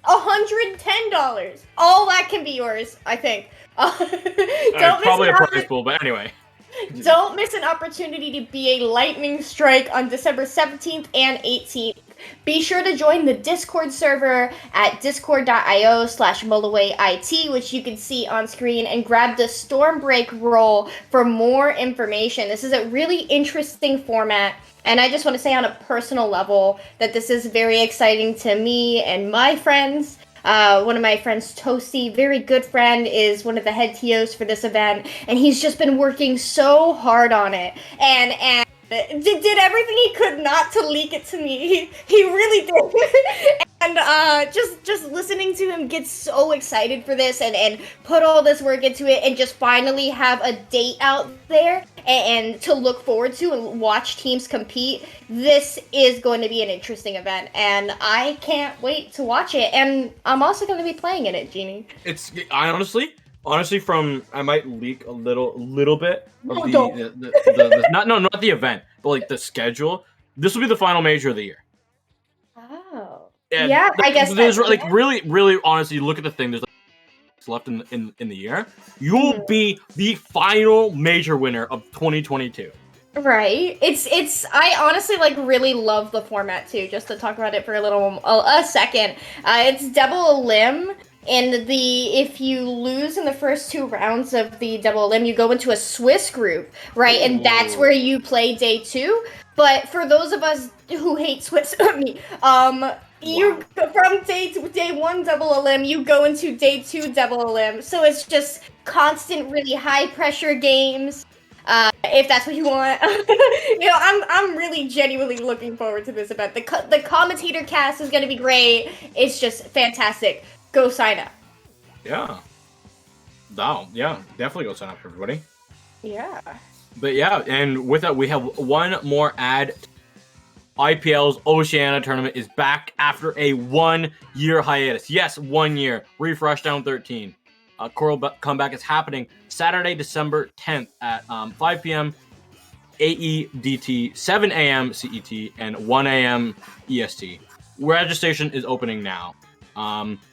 $110. All that can be yours, I think. Probably a prize pool, but anyway. Don't miss an opportunity to be a lightning strike on December 17th and 18th. Be sure to join the Discord server at discord.io/MullowayIT, which you can see on screen, and grab the Stormbreak roll for more information. This is a really interesting format, and I just want to say on a personal level that this is very exciting to me and my friends. One of my friends, Toasty, very good friend, is one of the head TOs for this event, and he's just been working so hard on it, and did everything he could not to leak it to me. He really did. And just listening to him get so excited for this and put all this work into it and just finally have a date out there and to look forward to and watch teams compete, this is going to be an interesting event, and I can't wait to watch it. And I'm also going to be playing in it, Jeannie. I honestly, I might leak a little bit of not the event, but like the schedule. This will be the final major of the year. Oh. And yeah, I guess there's like really honestly, you look at the thing. There's like left in the year. You'll be the final major winner of 2022. Right. It's I honestly like really love the format too. Just to talk about it for a second. It's double elim. And if you lose in the first 2 rounds of the double elim, you go into a Swiss group, right? And that's where you play day 2. But for those of us who hate Swiss, You from day one double elim, you go into day 2 double elim. So it's just constant, really high pressure games. If that's what you want, I'm really genuinely looking forward to this event. The commentator cast is gonna be great. It's just fantastic. Go sign up. Yeah. No, yeah, definitely go sign up, everybody. Yeah. But yeah, and with that, we have one more ad. IPL's Oceania tournament is back after a 1-year hiatus. Yes, 1 year. Refresh down 13. Coral Comeback is happening Saturday, December 10th at 5 p.m. AEDT, 7 a.m. CET, and 1 a.m. EST. Registration is opening now.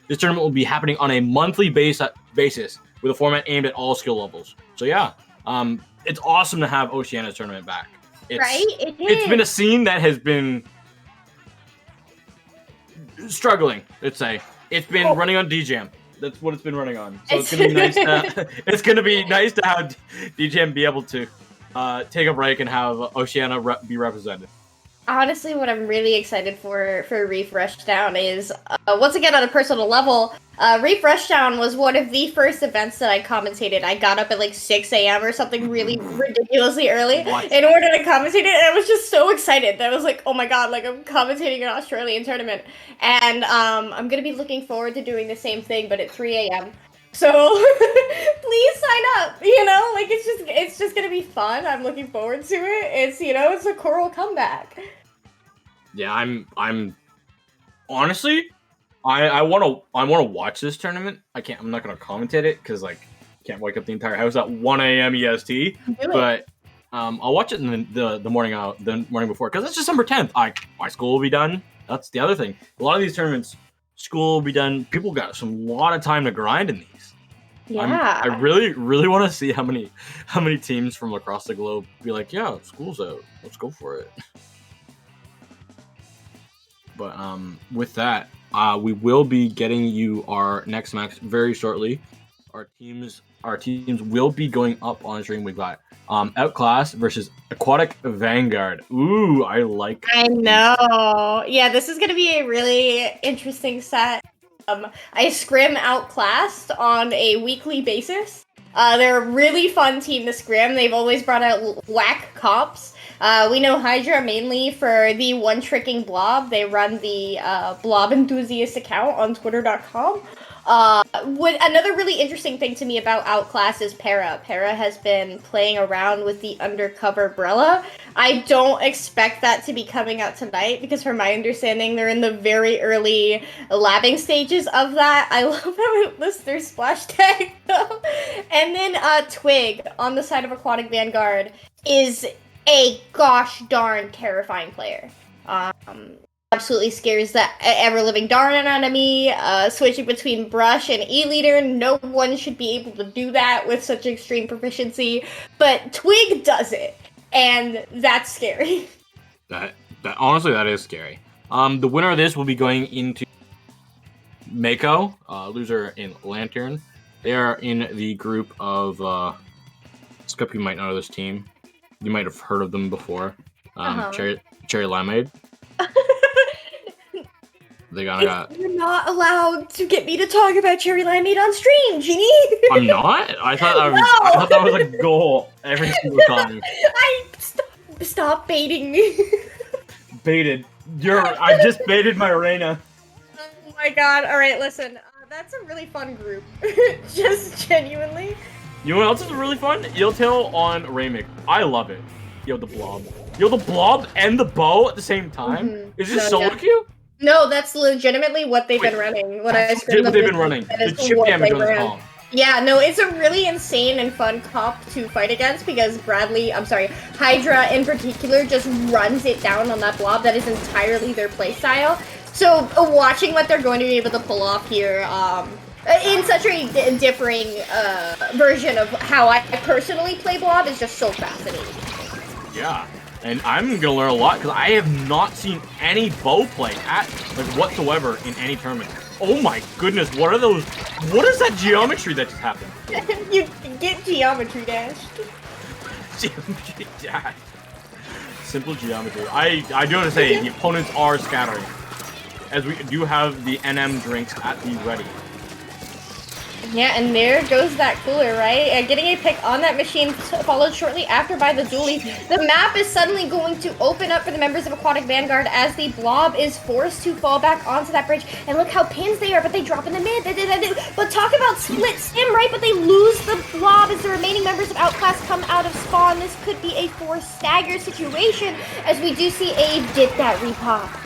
This tournament will be happening on a monthly basis with a format aimed at all skill levels. So yeah, it's awesome to have Oceania's tournament back. It's been a scene that has been struggling, let's say. It's been running on DJam. That's what it's been running on. So it's gonna be nice to have DJam be able to take a break and have Oceania be represented. Honestly, what I'm really excited for Refresh Down is, once again, on a personal level, Refresh Down was one of the first events that I commentated. I got up at like 6 a.m. or something really ridiculously early in order to commentate it, and I was just so excited that I was like, oh my god, like I'm commentating an Australian tournament. And I'm going to be looking forward to doing the same thing, but at 3 a.m. So please sign up, like it's just going to be fun. I'm looking forward to it. It's a Coral Comeback. Yeah, I'm honestly, I want to watch this tournament. I'm not gonna commentate it because like can't wake up the entire house at 1 a.m. EST. But I'll watch it in the morning before because it's December 10th. My school will be done. That's the other thing. A lot of these tournaments, school will be done. People got lot of time to grind in these. Yeah, I really want to see how many teams from across the globe be like, yeah, school's out. Let's go for it. But with that, we will be getting you our next match very shortly. Our teams will be going up on stream. We've got Outclassed versus Aquatic Vanguard. Ooh, I know. Yeah, this is gonna be a really interesting set. I scrim Outclassed on a weekly basis. They're a really fun team to scrim. They've always brought out whack comps. We know Hydra mainly for the one-tricking blob. They run the blob enthusiast account on twitter.com. Another really interesting thing to me about Outclass is Para. Para has been playing around with the undercover Brella. I don't expect that to be coming out tonight because from my understanding, they're in the very early labbing stages of that. I love how it lists their splash tag though. And then Twig on the side of Aquatic Vanguard is a gosh darn terrifying player. Absolutely scares the ever-living darn out of me. Switching between Brush and E-Leader, no one should be able to do that with such extreme proficiency, but Twig does it, and that's scary. That honestly, that is scary. The winner of this will be going into Mako, loser in Lantern. They are in the group of Scup, you might know this team. You might have heard of them before. Cherry Limeade. You're not allowed to get me to talk about Cherry Limeade on stream, Genie. I'm not? I thought that was a goal every single time. Stop baiting me. Baited. I just baited my Reina. Oh my god. Alright, listen. That's a really fun group. Just genuinely. You know what else is really fun? Yelltail on Raymic. I love it. The blob. The blob and the bow at the same time? Mm-hmm. Is this solo queue? No, that's legitimately what they've been running. What they've been running. The chip damage on this comp. Yeah, no, it's a really insane and fun comp to fight against because Hydra in particular just runs it down on that blob. That is entirely their playstyle. So watching what they're going to be able to pull off here, in such a differing version of how I personally play blob is just so fascinating. Yeah. And I'm gonna learn a lot because I have not seen any bow play whatsoever in any tournament. Oh my goodness, what are those? What is that geometry that just happened? You get geometry dashed. Geometry dashed. Simple geometry. I do want to say the opponents are scattering. as we do have the NM drinks at the ready. Yeah, and there goes that cooler, right? Getting a pick on that machine, followed shortly after by the dualies. The map is suddenly going to open up for the members of Aquatic Vanguard as the blob is forced to fall back onto that bridge. And look how pins they are, but they drop in the mid. But talk about split sim, right? But they lose the blob as the remaining members of Outclassed come out of spawn. This could be a forced stagger situation as we do see Abe get that repop.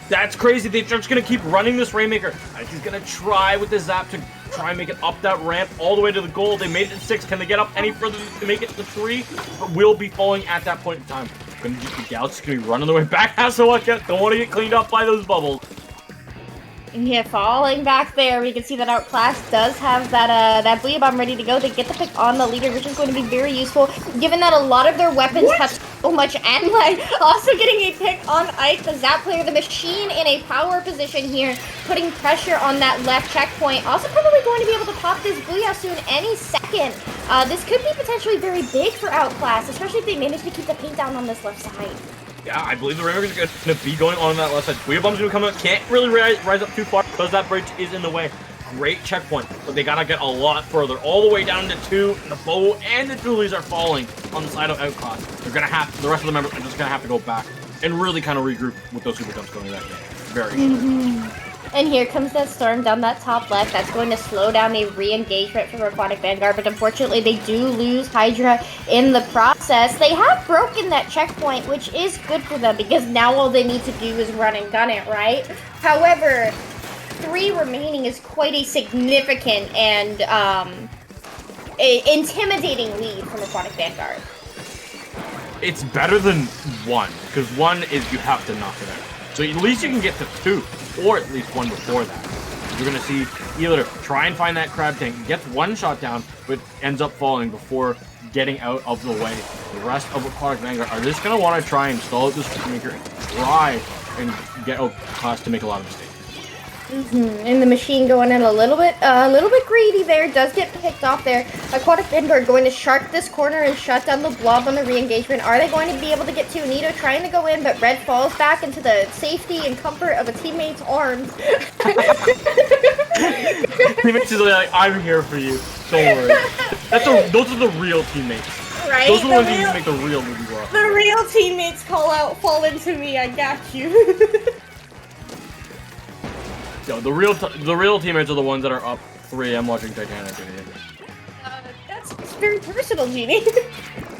That's crazy. They're just going to keep running this Rainmaker. He's going to try with the zap to try and make it up that ramp all the way to the goal. They made it to 6. Can they get up any further to make it to 3? But will be falling at that point in time. The Galaxy's going to be running their way back. Don't want to get cleaned up by those bubbles. Yeah, falling back there, we can see that Outclassed does have that Booyah Bomb ready to go. They get the pick on the leader, which is going to be very useful, given that a lot of their weapons touch so much. And like, also getting a pick on Ike, the Zap player, the machine in a power position here, putting pressure on that left checkpoint. Also probably going to be able to pop this Booyah soon any second. This could be potentially very big for Outclassed, especially if they manage to keep the paint down on this left side. Yeah, I believe the Rainmaker's going to be going on that left side. Booyah Bomb's going to come out. Can't really rise up too far because that bridge is in the way. Great checkpoint, but they got to get a lot further. All the way down to 2. The bow and the dualies are falling on the side of Outclassed. They're going to have, the rest of the members are just going to have to go back and really kind of regroup with those super jumps going that game. Very And here comes that storm down that top left. That's going to slow down a re-engagement for Aquatic Vanguard, but unfortunately they do lose Hydra in the process. They have broken that checkpoint, which is good for them because now all they need to do is run and gun it, right? However, 3 remaining is quite a significant and intimidating lead from Aquatic Vanguard. It's better than 1, because 1 is you have to knock it out. So at least you can get to 2, or at least 1 before that. You're going to see either try and find that crab tank, gets 1 shot down, but ends up falling before getting out of the way. The rest of Aquatic Vanguard are just going to want to try and stall out this Maker and try and get Outclassed to make a lot of mistakes. And the machine going in a little bit greedy there, does get picked off there. Aquatic Vanguard going to shark this corner and shut down the blob on the re-engagement. Are they going to be able to get to Nito trying to go in, but Red falls back into the safety and comfort of a teammate's arms. Teammates is like, I'm here for you. Don't worry. Those are the real teammates. Right? Those are the ones who make the real movie go. The real teammates call out, fall into me, I got you. Yo, the real teammates are the ones that are up 3. I'm watching Titanic. That's very personal, Genie.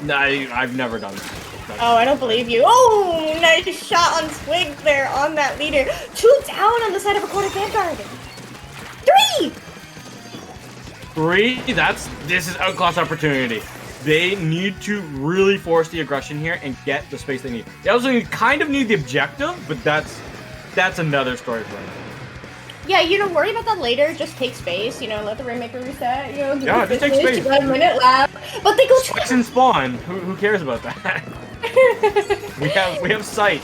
Nah, I've never done that. Oh, I don't believe you. Oh, nice shot on Twig there on that leader. 2 down on the side of Aquatic Vanguard. 3! 3? This is Outclassed opportunity. They need to really force the aggression here and get the space they need. They also kind of need the objective, but that's another story for them. Yeah, worry about that later. Just take space, let the Rainmaker reset, Yeah, just take space. 1 minute left. But they go Spikes and spawn. Who cares about that? we have sight.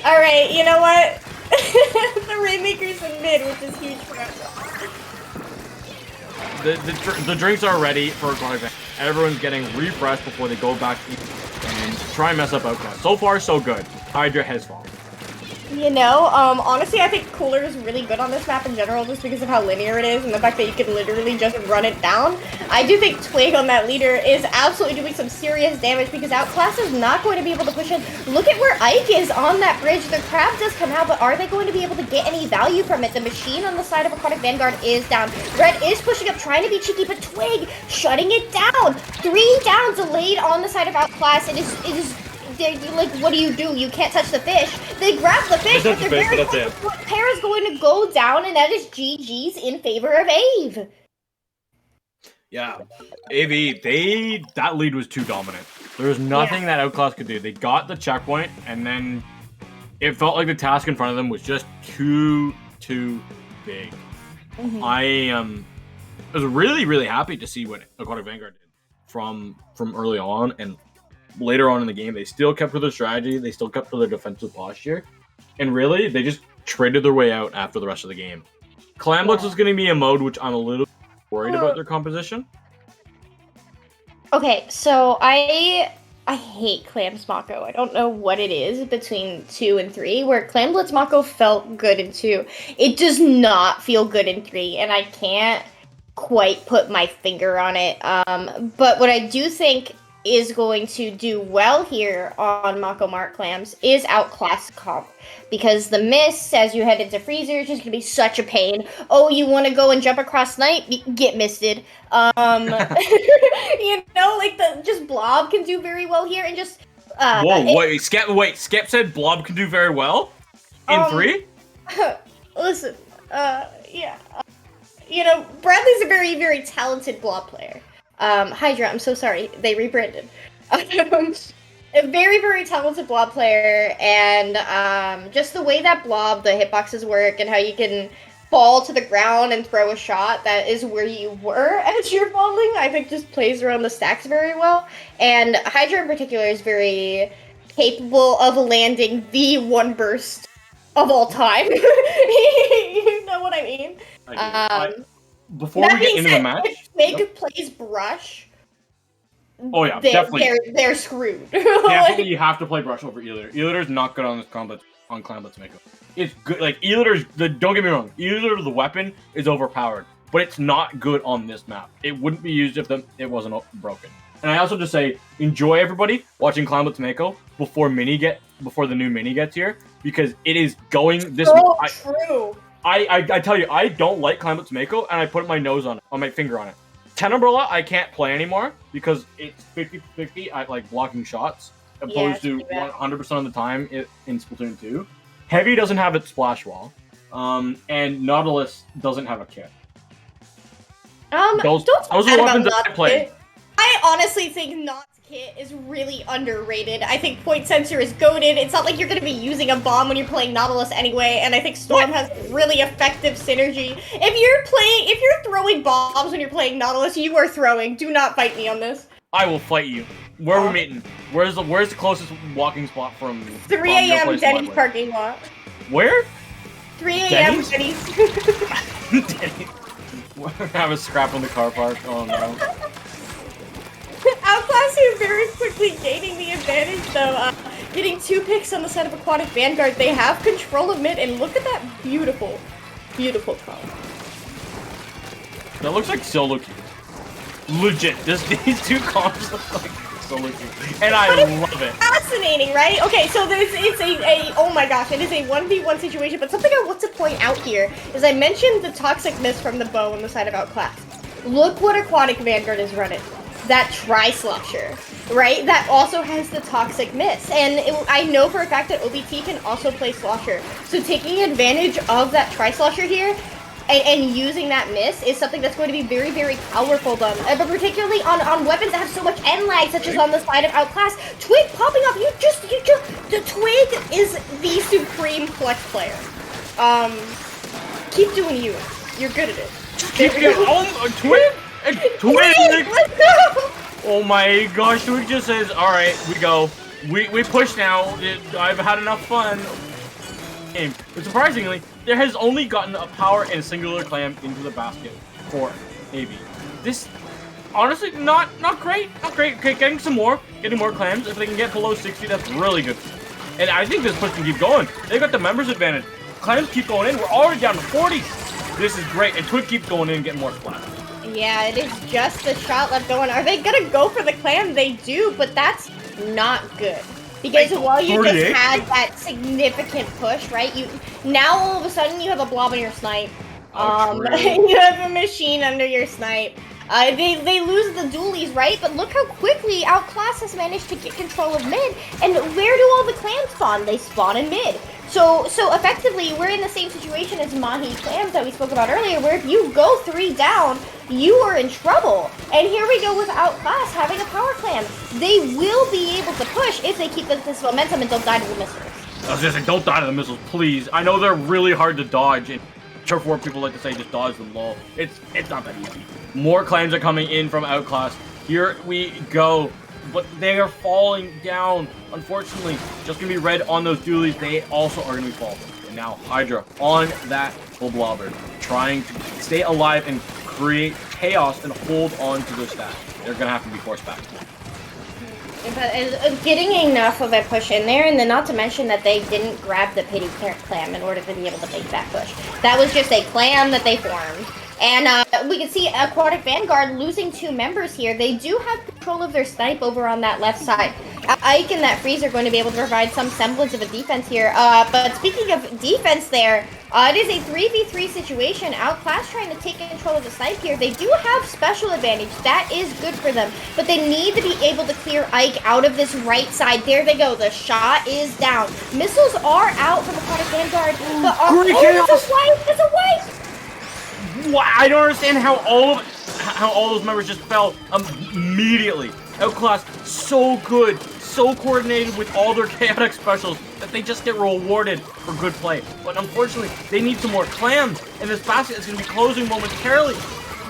Alright, you know what? The Rainmaker's in mid, which is huge for us. The drinks are ready for Aquatic. Everyone's getting refreshed before they go back and try and mess up Outclassed. So far, so good. Hydra has fallen. Honestly, I think Cooler is really good on this map in general just because of how linear it is and the fact that you can literally just run it down. I do think Twig on that leader is absolutely doing some serious damage because Outclassed is not going to be able to push in. Look at where Ike is on that bridge. The crab does come out, but are they going to be able to get any value from it? The machine on the side of Aquatic Vanguard is down. Red is pushing up, trying to be cheeky, but Twig shutting it down. 3 down, delayed on the side of Outclassed. It is like, what do? You can't touch the fish. They grab the fish, but they're very quick. Pair is going to go down, and that is GG's in favor of Ave. Yeah, AV, that lead was too dominant. There was nothing that Outclassed could do. They got the checkpoint, and then it felt like the task in front of them was just too big. I was really, really happy to see what Aquatic Vanguard did from early on, and later on in the game, they still kept to their strategy. They still kept to their defensive posture. And really, they just traded their way out after the rest of the game. Clamblitz is going to be a mode which I'm a little worried about their composition. Okay, so I I hate Clams Mako. I don't know what it is between 2 and 3, where Clam Blitz Mako felt good in 2. It does not feel good in 3, and I can't quite put my finger on it. But what I do think is going to do well here on Mako Mark Clams is Outclassed comp. Because the miss, as you head into Freezer, is just going to be such a pain. Oh, you want to go and jump across Night? Get misted. You know, like, just Blob can do very well here, and just... Whoa, wait, Skep said Blob can do very well? In 3? Listen, yeah. You know, Bradley's a very, very talented Blob player. Hydra, I'm so sorry, they rebranded. A very, very talented Blob player, and just the way that Blob, the hitboxes work, and how you can fall to the ground and throw a shot that is where you were as you're falling, I think just plays around the stacks very well. And Hydra in particular is very capable of landing the one burst of all time. You know what I mean? I do. Before we get into the match... If Twig plays Brush... Oh yeah, definitely. They're screwed. Definitely, you have to play Brush over Eulator. Eulator's not good on this combat on Clam Blitz Mako. It's good. Like Eulator's don't get me wrong. Eulator, the weapon, is overpowered, but it's not good on this map. It wouldn't be used if it wasn't broken. And I also just say, enjoy everybody watching Clam Blitz Mako before the new mini gets here, because it is going this. So true. I tell you, I don't like Clam Blitz Mako, and I put my nose on it, on my finger on it. 10 Umbrella, I can't play anymore because it's 50-50 at like blocking shots, opposed to 100% of the time in Splatoon 2. Heavy doesn't have its splash wall, and Nautilus doesn't have a kit. Those are weapons that I play. I honestly think Not's kit is really underrated. I think Point Sensor is goated. It's not like you're going to be using a bomb when you're playing Nautilus anyway, and I think Storm has really effective synergy. If you're throwing bombs when you're playing Nautilus, you are throwing. Do not fight me on this. I will fight you. Where are we meeting? Where's the closest walking spot from 3 a.m. Denny's parking lot. Where? 3 a.m. Denny's. Denny's. Have a scrap on the car park. Oh no. Outclassed is very quickly gaining the advantage, though. Getting 2 picks on the side of Aquatic Vanguard. They have control of mid, and look at that beautiful, beautiful comp. That looks like solo queue. Legit, these two comps look like solo queue, and I love it. Fascinating, right? Okay, so it's a oh my gosh, it is a 1v1 situation. But something I want to point out here is I mentioned the toxic miss from the bow on the side of Outclassed. Look what Aquatic Vanguard is running. That Tri-Slosher, right? That also has the Toxic Miss. And I know for a fact that OBT can also play Slosher. So taking advantage of that Tri-Slosher here and using that miss is something that's going to be very, very powerful, but particularly on weapons that have so much end lag, such as on the side of Outclassed. Twig popping up, the Twig is the supreme flex player. Keep doing you. You're good at it. Keep doing Twig? Twig! Let's go! Oh my gosh, Twig just says, alright, we go. We push now. I've had enough fun. And surprisingly, there has only gotten a power and a singular clam into the basket for AV. This, honestly, not great. Not great. Okay, getting more clams. If they can get below 60, that's really good. And I think this push can keep going. They've got the members advantage. Clams keep going in. We're already down to 40. This is great. And Twig keeps going in and getting more splash. Yeah, it is just a shot left going. Are they gonna go for the clam? They do, but that's not good. Because while you just had that significant push, right? Now all of a sudden you have a blob on your snipe. You have a machine under your snipe. They lose the dualies, right? But look how quickly Outclassed has managed to get control of mid. And where do all the clams spawn? They spawn in mid. So effectively, we're in the same situation as Mahi Clams that we spoke about earlier, where if you go 3 down, you are in trouble. And here we go with Outclassed having a power clam. They will be able to push if they keep this momentum and don't die to the missiles. I was just saying, don't die to the missiles, please. I know they're really hard to dodge, and turf war people like to say just dodge them low. It's not that easy. More clams are coming in from Outclassed. Here we go. But they are falling down. Unfortunately, just gonna be red on those dualies. They also are gonna be falling. And now Hydra on that full blobber, trying to stay alive and create chaos and hold on to their stats. They're gonna have to be forced back. But getting enough of a push in there, and then not to mention that they didn't grab the pity clam in order to be able to make that push. That was just a clam that they formed. And we can see Aquatic Vanguard losing 2 members here. They do have control of their snipe over on that left side. Ike and that Freeze are going to be able to provide some semblance of a defense here. But speaking of defense there, it is a 3v3 situation. Outclassed trying to take control of the snipe here. They do have special advantage. That is good for them. But they need to be able to clear Ike out of this right side. There they go. The shot is down. Missiles are out from Aquatic Vanguard. But it's a wipe! It's a wipe! I don't understand how all those members just fell immediately. Outclassed, so good, so coordinated with all their chaotic specials that they just get rewarded for good play. But unfortunately, they need some more clams, and this basket is going to be closing momentarily.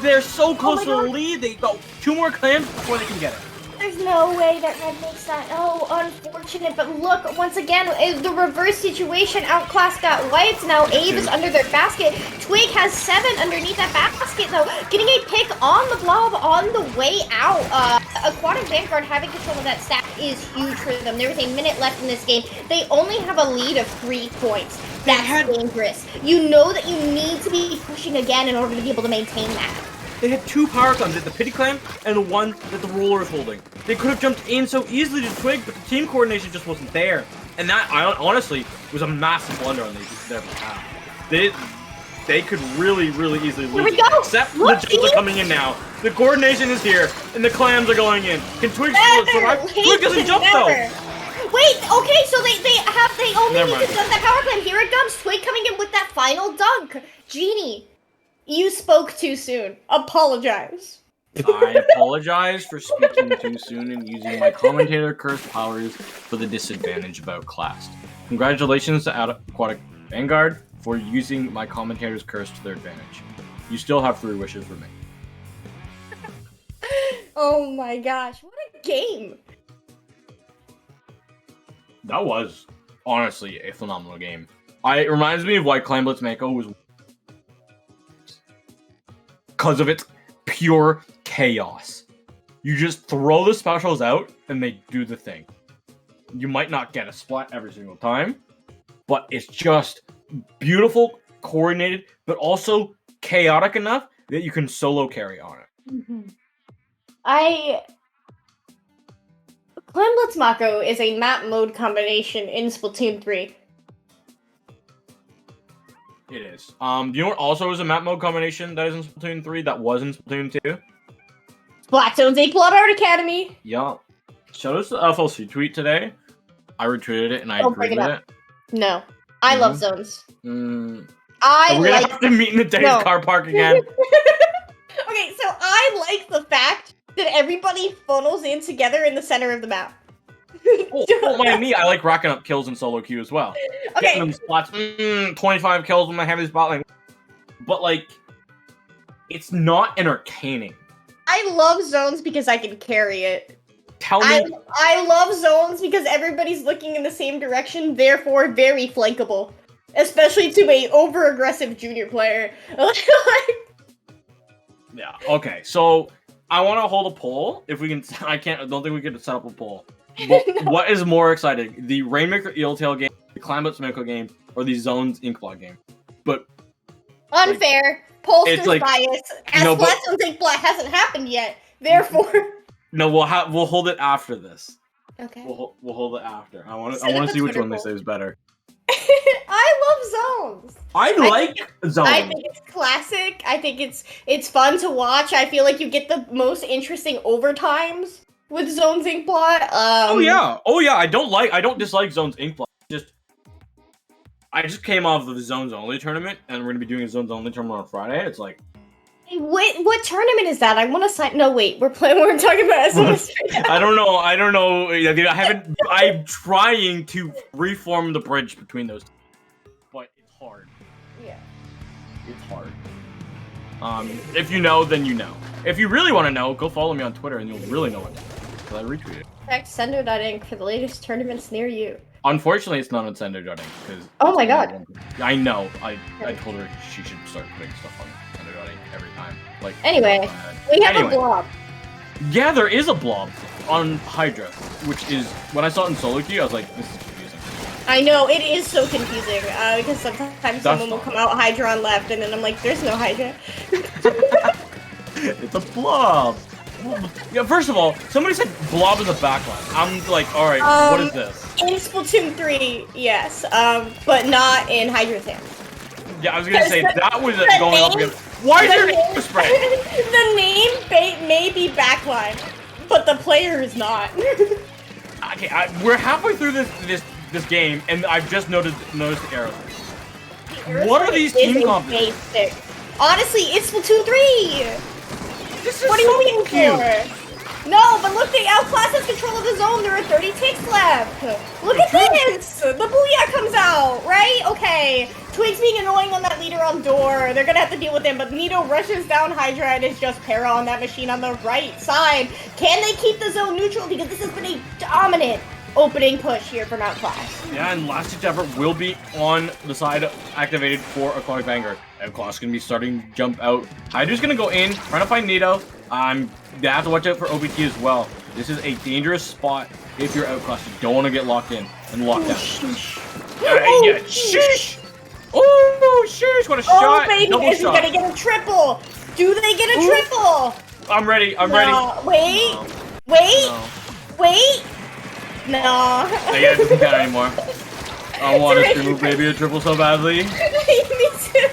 They're so close to the lead. They got 2 more clams before they can get it. There's no way that Red makes that. Oh, unfortunate. But look, once again, the reverse situation. Outclassed got wiped. Now Abe is under their basket. Twig has 7 underneath that basket, though. Getting a pick on the blob on the way out. Aquatic Vanguard having control of that stack is huge for them. There is a minute left in this game. They only have a lead of 3 points. That's dangerous. You know that you need to be pushing again in order to be able to maintain that. They had 2 power clams, the pity clam and the one that the roller is holding. They could have jumped in so easily to Twig, but the team coordination just wasn't there. And that, honestly, was a massive blunder on their behalf. They could really, really easily lose. Here we go! Except the jumps are coming in now. The coordination is here, and the clams are going in. Can Twig survive? Twig doesn't jump, though! Wait, okay, so they only need to dunk that power clam. Here it comes, Twig coming in with that final dunk. Genie, you spoke too soon. Apologize. I apologize for speaking too soon and using my commentator curse powers for the disadvantage of Outclassed. Congratulations to Aquatic Vanguard for using my commentator's curse to their advantage. You still have 3 wishes for me. Oh my gosh, what a game! That was, honestly, a phenomenal game. It reminds me of why Clan Blitz Mako was... because of its pure chaos. You just throw the specials out, and they do the thing. You might not get a splat every single time, but it's just beautiful, coordinated, but also chaotic enough that you can solo carry on it. Mm-hmm. Clan Blitz Mako is a map mode combination in Splatoon 3. It is. Do you know what also is a map mode combination that is in Splatoon 3 that was in Splatoon 2? Blackstone's Blood Art Academy! Yeah. Shout out to the FLC tweet today. I retweeted it and I agreed with it. No. I love zones. We're gonna have to meet in the Dave's car park again. Okay, so I like the fact that everybody funnels in together in the center of the map. Don't mind me, I like racking up kills in solo queue as well. Okay. Getting them spots, 25 kills when I have these spotlight. But like, it's not entertaining. I love zones because I can carry it. Tell me. I love zones because everybody's looking in the same direction, therefore very flankable. Especially to a over-aggressive junior player. Yeah, okay, so I want to hold a poll. If we can, I don't think we can set up a poll. But no. What is more exciting? The Rainmaker Eeltail game, the Clan Blitz Mako game, or the Zones Inkblot game? But unfair. Pollster's bias. As Splatoon's Inkblot hasn't happened yet. Therefore. No, we'll hold it after this. Okay. We'll hold it after. I want to see which one they say is better. I love zones. I like zones. I think it's classic. I think it's fun to watch. I feel like you get the most interesting overtimes with Zones Inkblot. Oh yeah. I don't dislike Zones Inkblot. I just came off of the Zones Only tournament, and we're gonna be doing a Zones Only tournament on Friday. It's like, what tournament is that? I want to sign. No, wait. We're talking about SMS right now. I don't know. I haven't. I'm trying to reform the bridge between those two, but it's hard. Yeah. It's hard. If you know, then you know. If you really want to know, go follow me on Twitter, and you'll really know what to do. Because I retweeted. Check Sendo.ink for the latest tournaments near you. Unfortunately, it's not on Sendo.ink because. Oh my god. I know. I told her she should start putting stuff on Sendo.ink every time. Like. Anyway, we have a blob. Yeah, there is a blob on Hydra, which is, when I saw it in solo queue, I was like, this is confusing. I know, it is so confusing, because sometimes someone will come out Hydra on left, and then I'm like, there's no Hydra. It's a blob. Yeah, first of all, somebody said blob in the backline. I'm like, alright, what is this? In Splatoon 3, yes, but not in Hydra's hands. Yeah, I was gonna say, that was going up against... Why is there an air spray? The name may be backline, but the player is not. Okay, we're halfway through this game, and I've just noticed the arrows. What are these team competitions? Honestly, it's Splatoon 3! This is what are you waiting for? No, but look, the Outclassed has control of the zone. There are 30 ticks left. Look at this! The Booyah comes out, right? Okay. Twig's being annoying on that leader on door. They're gonna have to deal with him, but Nito rushes down Hydra and it's just Para on that machine on the right side. Can they keep the zone neutral? Because this has been a dominant opening push here from Outclassed. Yeah, and last ditch effort will be on the side activated for Aquatic Vanguard. Outclassed gonna be starting to jump out. Hydra's gonna go in, trying to find Nito. They have to watch out for OBT as well. This is a dangerous spot if you're Outclassed. You don't want to get locked in and locked down. Yeah, shush! Oh, shush! What a shot! Oh, baby, Double is he shot. gonna get a triple? Do they get a triple? I'm ready. I'm ready. Wait, No. wait, No. wait. No. Yeah, it doesn't count anymore. I want to remove maybe a triple so badly. Me too.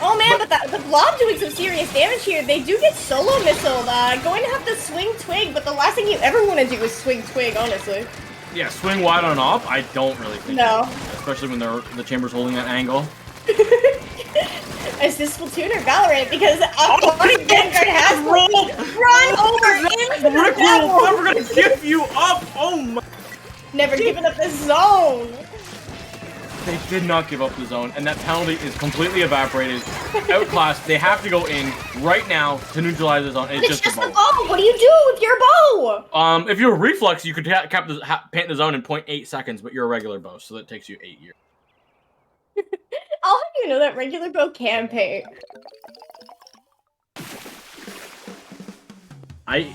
Oh man, but the blob doing some serious damage here. They do get solo missiled. Going to have to swing Twig, but the last thing you ever want to do is swing Twig, honestly. Yeah, swing wide on off. I don't really think. No. Especially when the chamber's holding that angle. Is this Splatoon or Valorant? Because Aquatic Vanguard has run over into the Rick will never gonna give you up. Oh my! Never giving up the zone. They did not give up the zone, and that penalty is completely evaporated. Outclassed, they have to go in right now to neutralize the zone. It's just a bow. What do you do with your bow? If you're a reflex, you could paint the zone in 0.8 seconds, but you're a regular bow, so that takes you 8 years. I'll have you know that regular bow can paint. I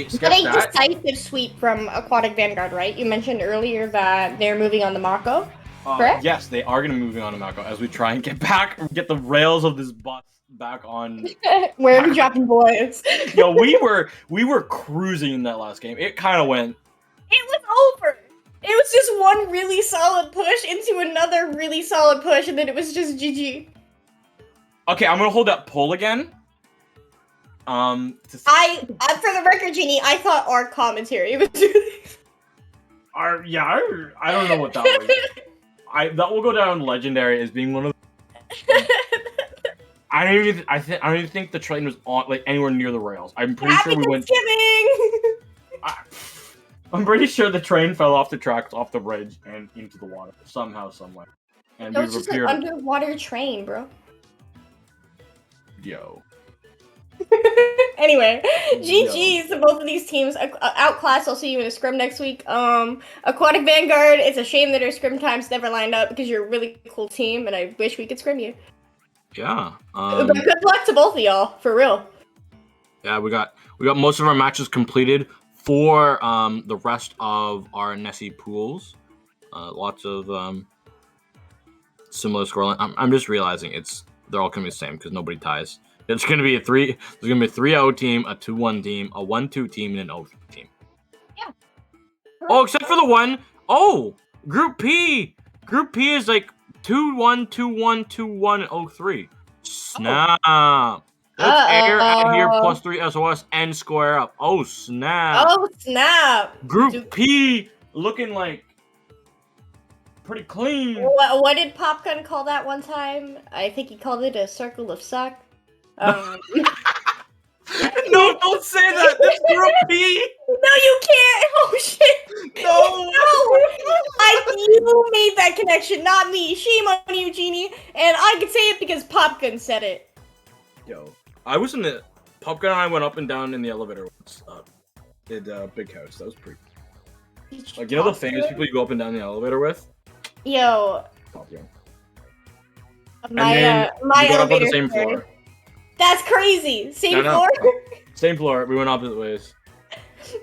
skipped But a that. decisive sweep from Aquatic Vanguard, right? You mentioned earlier that they're moving on the Mako. Correct? Yes, they are going to be moving on to Mako as we try and get the rails of this bus back on. Where are we dropping boys? Yo, we were cruising in that last game. It kind of went. It was over. It was just one really solid push into another really solid push, and then it was just GG. Okay, I'm gonna hold that pull again. For the record, Jeannie, I thought our commentary was really. I don't know what that was. That will go down legendary as being one of. I don't even think the train was on like anywhere near the rails. I'm pretty sure we went. I'm pretty sure the train fell off the tracks, off the bridge, and into the water somehow, somewhere. And It was just an underwater train, bro. Yo. Anyway, GG's to both of these teams. Outclassed, I'll see you in a scrim next week. Aquatic Vanguard, it's a shame that our scrim times never lined up because you're a really cool team, and I wish we could scrim you. Yeah. But good luck to both of y'all, for real. Yeah, we got most of our matches completed for the rest of our Nessie pools. Lots of similar scoreline. I'm just realizing they're all gonna be the same because nobody ties. There's gonna be a 3-0 team, a 2-1 team, a 1-2 team, and an 0-3 team. Yeah. Oh, except for the one. Oh, Group P. Group P is like 2-1, 2-1, 2-1, 0-3. Snap. Let's air out here +3 SOS and square up. Oh snap. Oh snap. Group P looking like pretty clean. What did Popgun call that one time? I think he called it a circle of suck. No, don't say that. That's Group P. No, you can't. Oh shit. No. You made that connection, not me. Shame on you, Genie. And I can say it because Popgun said it. Yo, I was in the Popgun and I went up and down in the elevator once. Did Big House. That was pretty. Like, you know the famous people you go up and down the elevator with? Yo. Popgun. My we got up on the elevator same story. floor. That's crazy. Same No. floor? Same floor. We went opposite ways.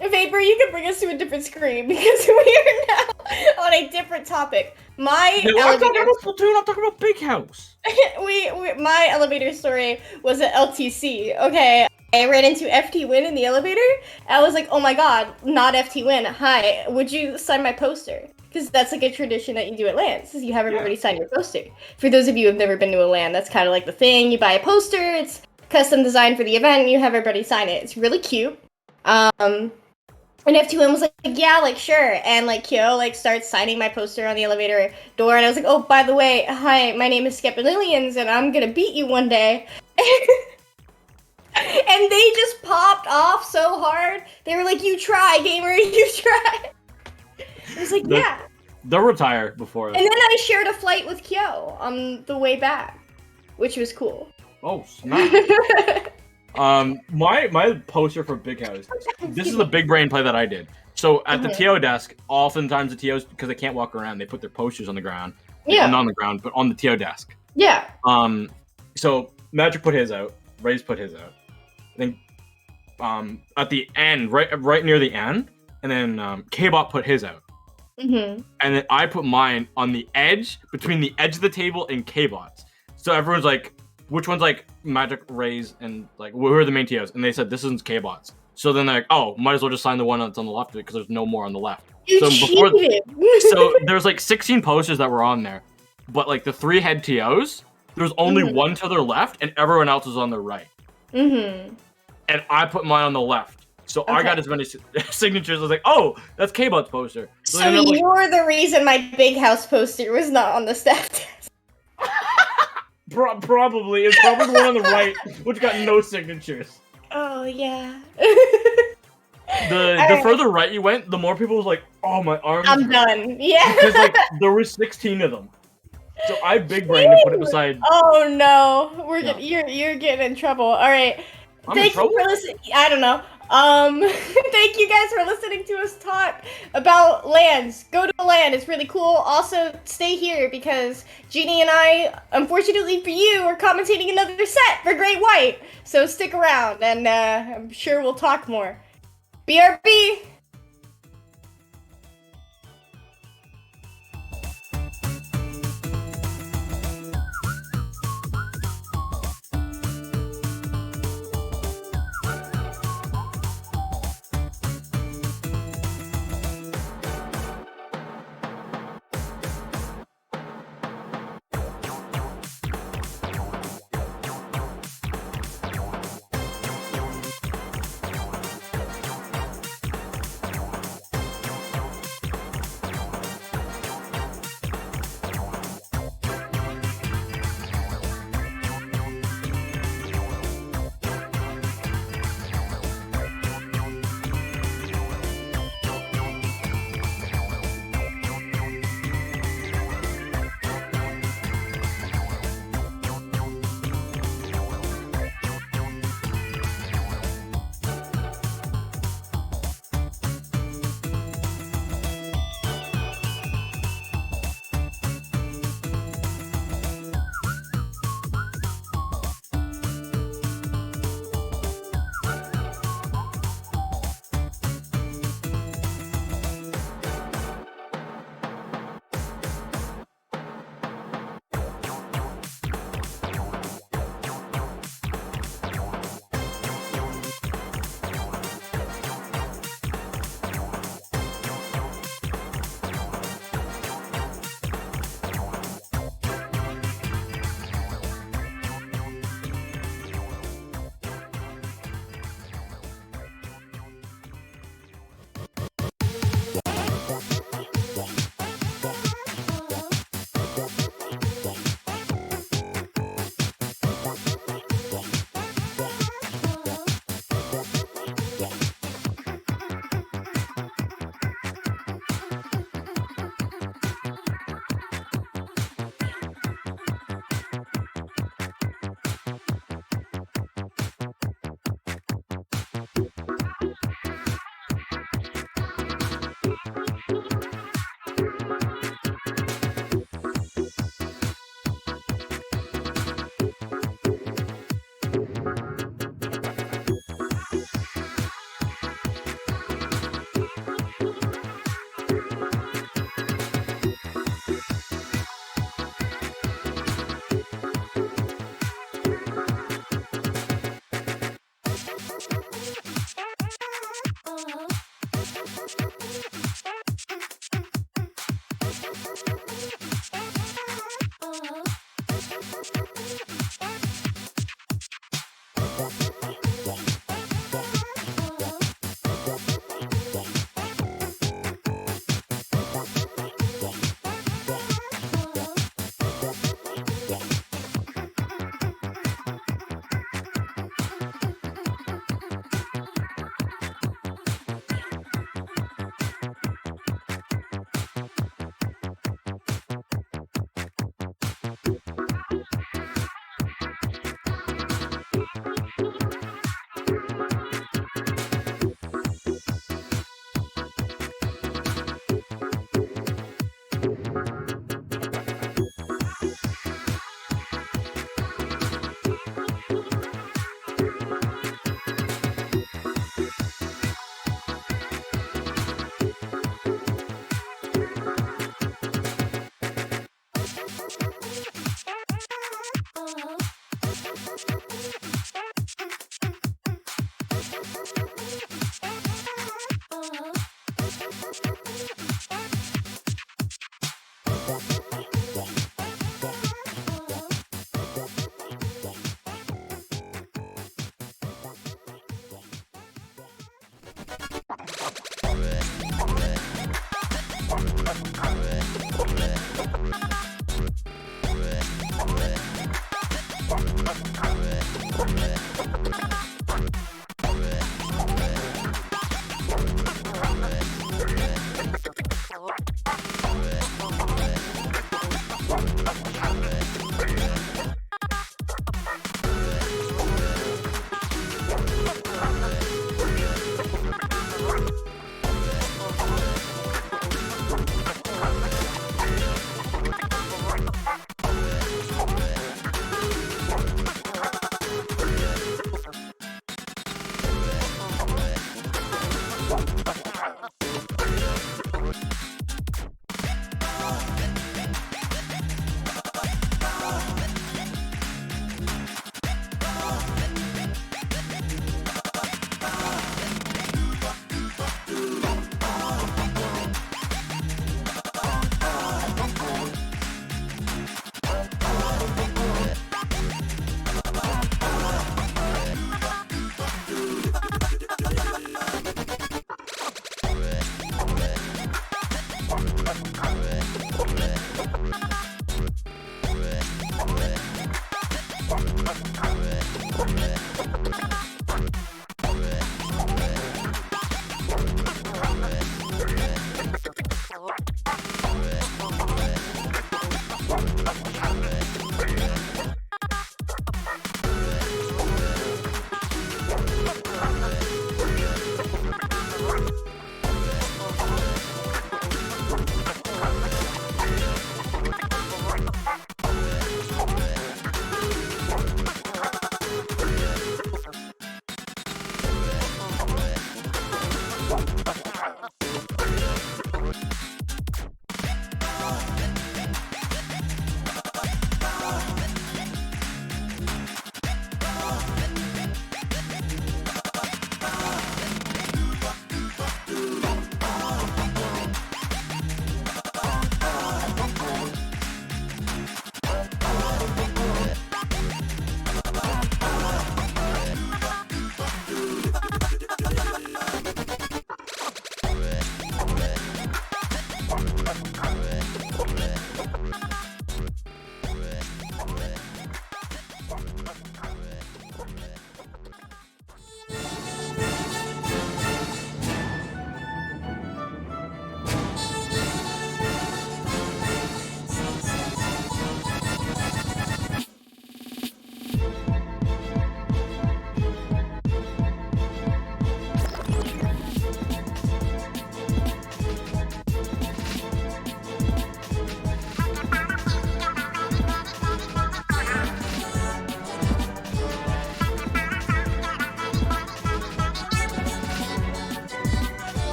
Vapor, you can bring us to a different screen because we are now on a different topic. My I'm elevator. talking about Splatoon. I'm talking about Big House. My elevator story was at LTC. Okay, I ran into FT Win in the elevator. I was like, oh my god, not FT Win. Hi, would you sign my poster? Because that's like a tradition that you do at LANs, is you have everybody sign your poster. For those of you who have never been to a LAN, that's kind of like the thing. You buy a poster, it's custom designed for the event, and you have everybody sign it. It's really cute. And FT1 was like, yeah, like, sure. And, like, Kyo, like, starts signing my poster on the elevator door. And I was like, oh, by the way, hi, my name is Skepalillions, and I'm gonna beat you one day. And they just popped off so hard. They were like, you try, gamer, you try. I was like, yeah. They'll retire before. And then I shared a flight with Kyo on the way back, which was cool. Oh, snap. My poster for Big House. This is the big brain play that I did. So at the TO desk, oftentimes the TOs, because they can't walk around, they put their posters on the ground. Yeah. Not on the ground, but on the TO desk. Yeah. So Magic put his out. Ray's put his out. I think at the end, right near the end, and then K-Bot put his out. Mm-hmm. And then I put mine on the edge, between the edge of the table and K-Bot's. So everyone's like, which one's like Magic, Rays, and like who are the main TOs? And they said this isn't K-Bot's. So then they're like, oh, might as well just sign the one that's on the left of it because there's no more on the left. You cheated. So there's like 16 posters that were on there, but like the 3 head TOs, there's only one to their left, and everyone else is on their right. Mm-hmm. And I put mine on the left. So I got as many signatures. I was like, oh, that's K-Bot's poster. So you're the reason my Big House poster was not on the staff desk. Probably. It's probably the one on the right, which got no signatures. Oh, yeah. The further right you went, the more people was like, oh, my arms. I'm done. Yeah. Because like there were 16 of them. So I big brained to put it beside. Oh no, you're getting in trouble. All right. Thank you for listening. I don't know. Thank you guys for listening to us talk about LANs. Go to a LAN, it's really cool. Also, stay here because Jeannie and I, unfortunately for you, are commentating another set for Great White. So stick around, and I'm sure we'll talk more. BRB!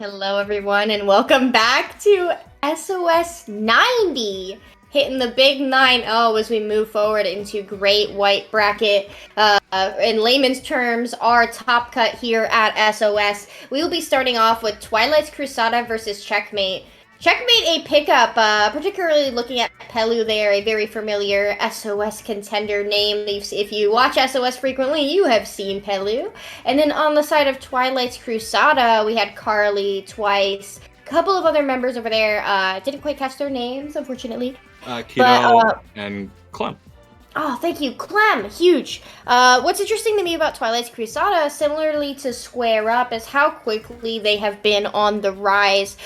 Hello, everyone, and welcome back to SOS 90. Hitting the big 9-0 as we move forward into Great White Bracket. In layman's terms, our top cut here at SOS. We will be starting off with Twilight's Cruzada versus Checkmate. Checkmate a pickup, particularly looking at Pelu there, a very familiar SOS contender name. If you watch SOS frequently, you have seen Pelu. And then on the side of Twilight's Cruzada, we had Carly, Twice, a couple of other members over there. Didn't quite catch their names, unfortunately. Keto and Clem. Oh, thank you. Clem, huge. What's interesting to me about Twilight's Cruzada, similarly to Square Up, is how quickly they have been on the rise.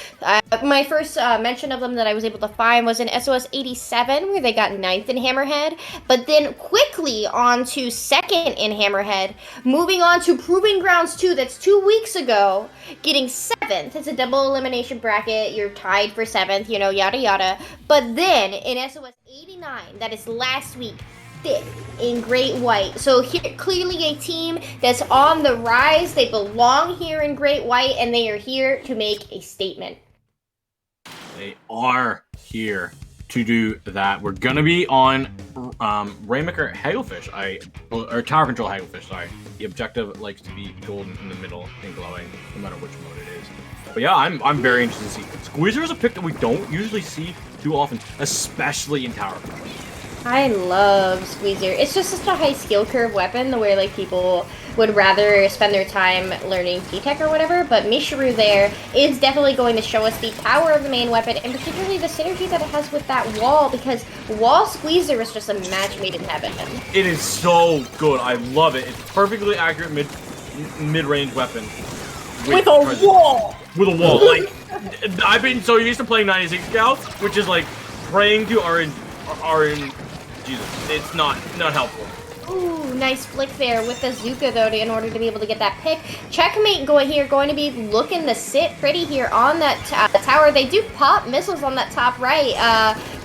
My first mention of them that I was able to find was in SOS 87, where they got 9th in Hammerhead, but then quickly on to 2nd in Hammerhead, moving on to Proving Grounds 2, that's 2 weeks ago, getting 7th. It's a double elimination bracket, you're tied for 7th, you know, yada yada. But then, in SOS 89, that is last week, 5th in Great White. So here, clearly a team that's on the rise. They belong here in Great White, and they are here to make a statement. They are here to do that. We're gonna be on Rainmaker Hagelfish, or Tower Control Hagelfish, sorry. The objective likes to be golden in the middle and glowing, no matter which mode it is. But yeah, I'm very interested to see. Squeezer is a pick that we don't usually see too often, especially in Tower Control. I love Squeezer. It's just such a high skill curve weapon, the way like people would rather spend their time learning P-Tech or whatever, but Mishru there is definitely going to show us the power of the main weapon, and particularly the synergy that it has with that wall, because wall Squeezer is just a match made in heaven. It is so good. I love it. It's perfectly accurate mid-range weapon. With a wall! With a wall. Like, I've been so used to playing 96 Scouts, which is like praying to RNG. Jesus, it's not helpful. Ooh, nice flick there with the Zuka, though, in order to be able to get that pick. Checkmate going to be looking to sit pretty here on that tower. They do pop missiles on that top right.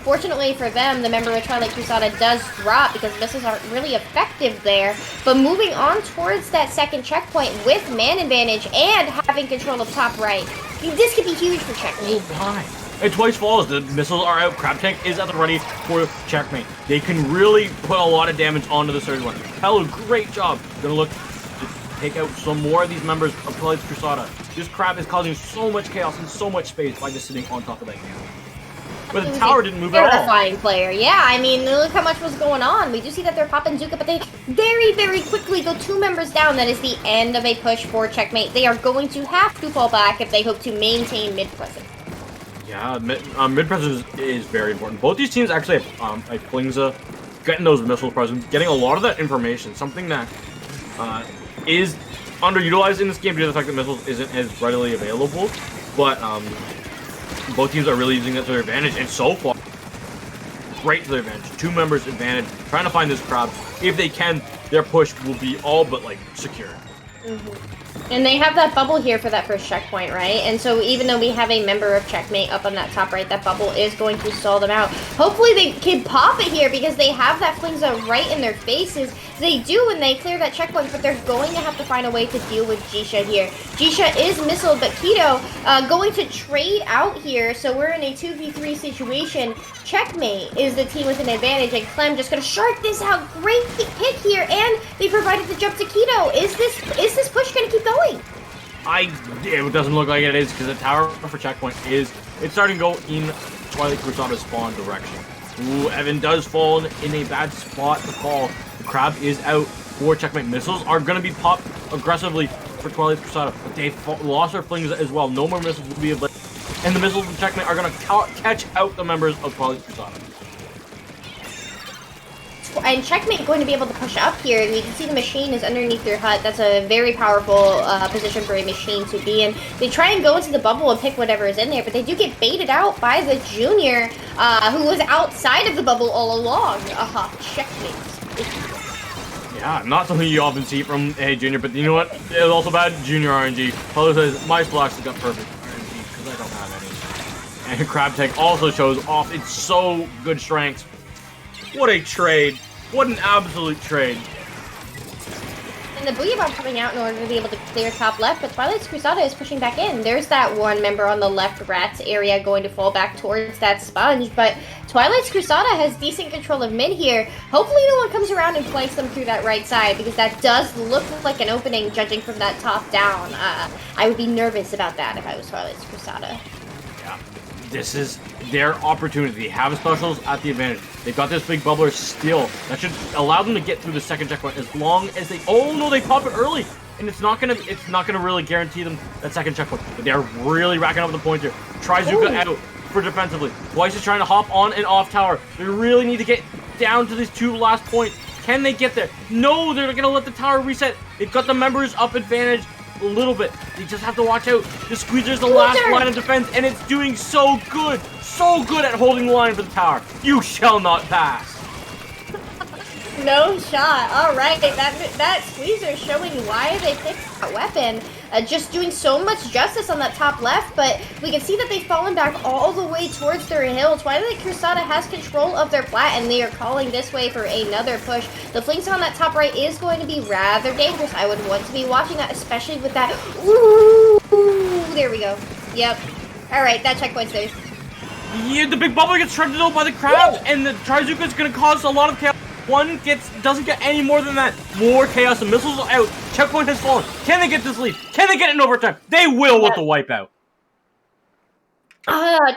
Fortunately for them, the member of Twilight Cruzada does drop because missiles aren't really effective there. But moving on towards that second checkpoint with man advantage and having control of top right, this could be huge for Checkmate. Oh, why? And Twice falls, the missiles are out, Crab Tank is at the ready for Checkmate. They can really put a lot of damage onto the third one. Hello, great job. Gonna look to take out some more of these members of Twilight's Cruzada. This Crab is causing so much chaos and so much space by just sitting on top of that cannon. But the tower didn't move at all. Terrifying player, yeah. I mean, look how much was going on. We do see that they're popping Zuka, but they very, very quickly go 2 members down. That is the end of a push for Checkmate. They are going to have to fall back if they hope to maintain mid-presence. Yeah, mid-presence is very important. Both these teams actually have like Flingza, getting those missile presence, getting a lot of that information, something that is underutilized in this game due to the fact that missiles isn't as readily available. But both teams are really using that to their advantage, and so far, great to their advantage. 2 members advantage, trying to find this crowd. If they can, their push will be all but like secure. And they have that bubble here for that first checkpoint, right? And so even though we have a member of Checkmate up on that top right, that bubble is going to stall them out. Hopefully they can pop it here because they have that Flingza right in their faces. They do when they clear that checkpoint, but they're going to have to find a way to deal with Jisha here. Jisha is missiled, but Keto going to trade out here. So we're in a 2v3 situation. Checkmate is the team with an advantage, and Clem just going to shark this out. Great pick here, and they provided the jump to Keto. Is this push going to keep going? It doesn't look like it is, because the tower for checkpoint it's starting to go in Twilight Cruzada's spawn direction. Ooh, Evan does fall in a bad spot to fall. The Crab is out for Checkmate. Missiles are going to be popped aggressively for Twilight Cruzada, but they've lost their flings as well. No more missiles will be able to, and the missiles from Checkmate are going to catch out the members of Twilight Cruzada. And Checkmate going to be able to push up here, and you can see the machine is underneath their hut. That's a very powerful position for a machine to be in. They try and go into the bubble and pick whatever is in there, but they do get baited out by the junior, who was outside of the bubble all along. Checkmate. Yeah, not something you often see from a junior, but you know what? It was also bad junior RNG. Paulo says, my splocks has got perfect RNG, because I don't have any. And Crab Tank also shows off its so good strengths. What a trade. What an absolute trade. the Booyah Bomb coming out in order to be able to clear top left, but Twilight's Cruzada is pushing back in. There's that one member on the left Rats area going to fall back towards that sponge, but Twilight's Cruzada has decent control of mid here. Hopefully no one comes around and flanks them through that right side, because that does look like an opening, judging from that top down. I would be nervous about that if I was Twilight's Cruzada. Yeah, this is their opportunity. They have specials at the advantage. They've got this big bubbler still. That should allow them to get through the second checkpoint as long as they... Oh no, they pop it early! And it's not gonna really guarantee them that second checkpoint. But they're really racking up the points here. Trizuka out for defensively. Twice is trying to hop on and off tower. They really need to get down to these two last points. Can they get there? No, they're gonna let the tower reset. They've got the members up advantage a little bit. They just have to watch out. The Squeezer's the last line of defense, and it's doing so good at holding the line for the tower. You shall not pass. No shot. All right, that Squeezer showing why they picked that weapon. Just doing so much justice on that top left, but we can see that they've fallen back all the way towards their hill. Twilight Cruzada has control of their plat, and they are calling this way for another push. The flanks on that top right is going to be rather dangerous. I would want to be watching that, especially with that. Ooh, there we go. Yep. All right, that checkpoint's there. Yeah, the big bubble gets shredded out by the crowd, and the Trizuka is going to cause a lot of chaos. One doesn't get any more than that. More chaos. The missiles are out. Checkpoint has fallen. Can they get this lead? Can they get it in overtime? They will with the wipeout.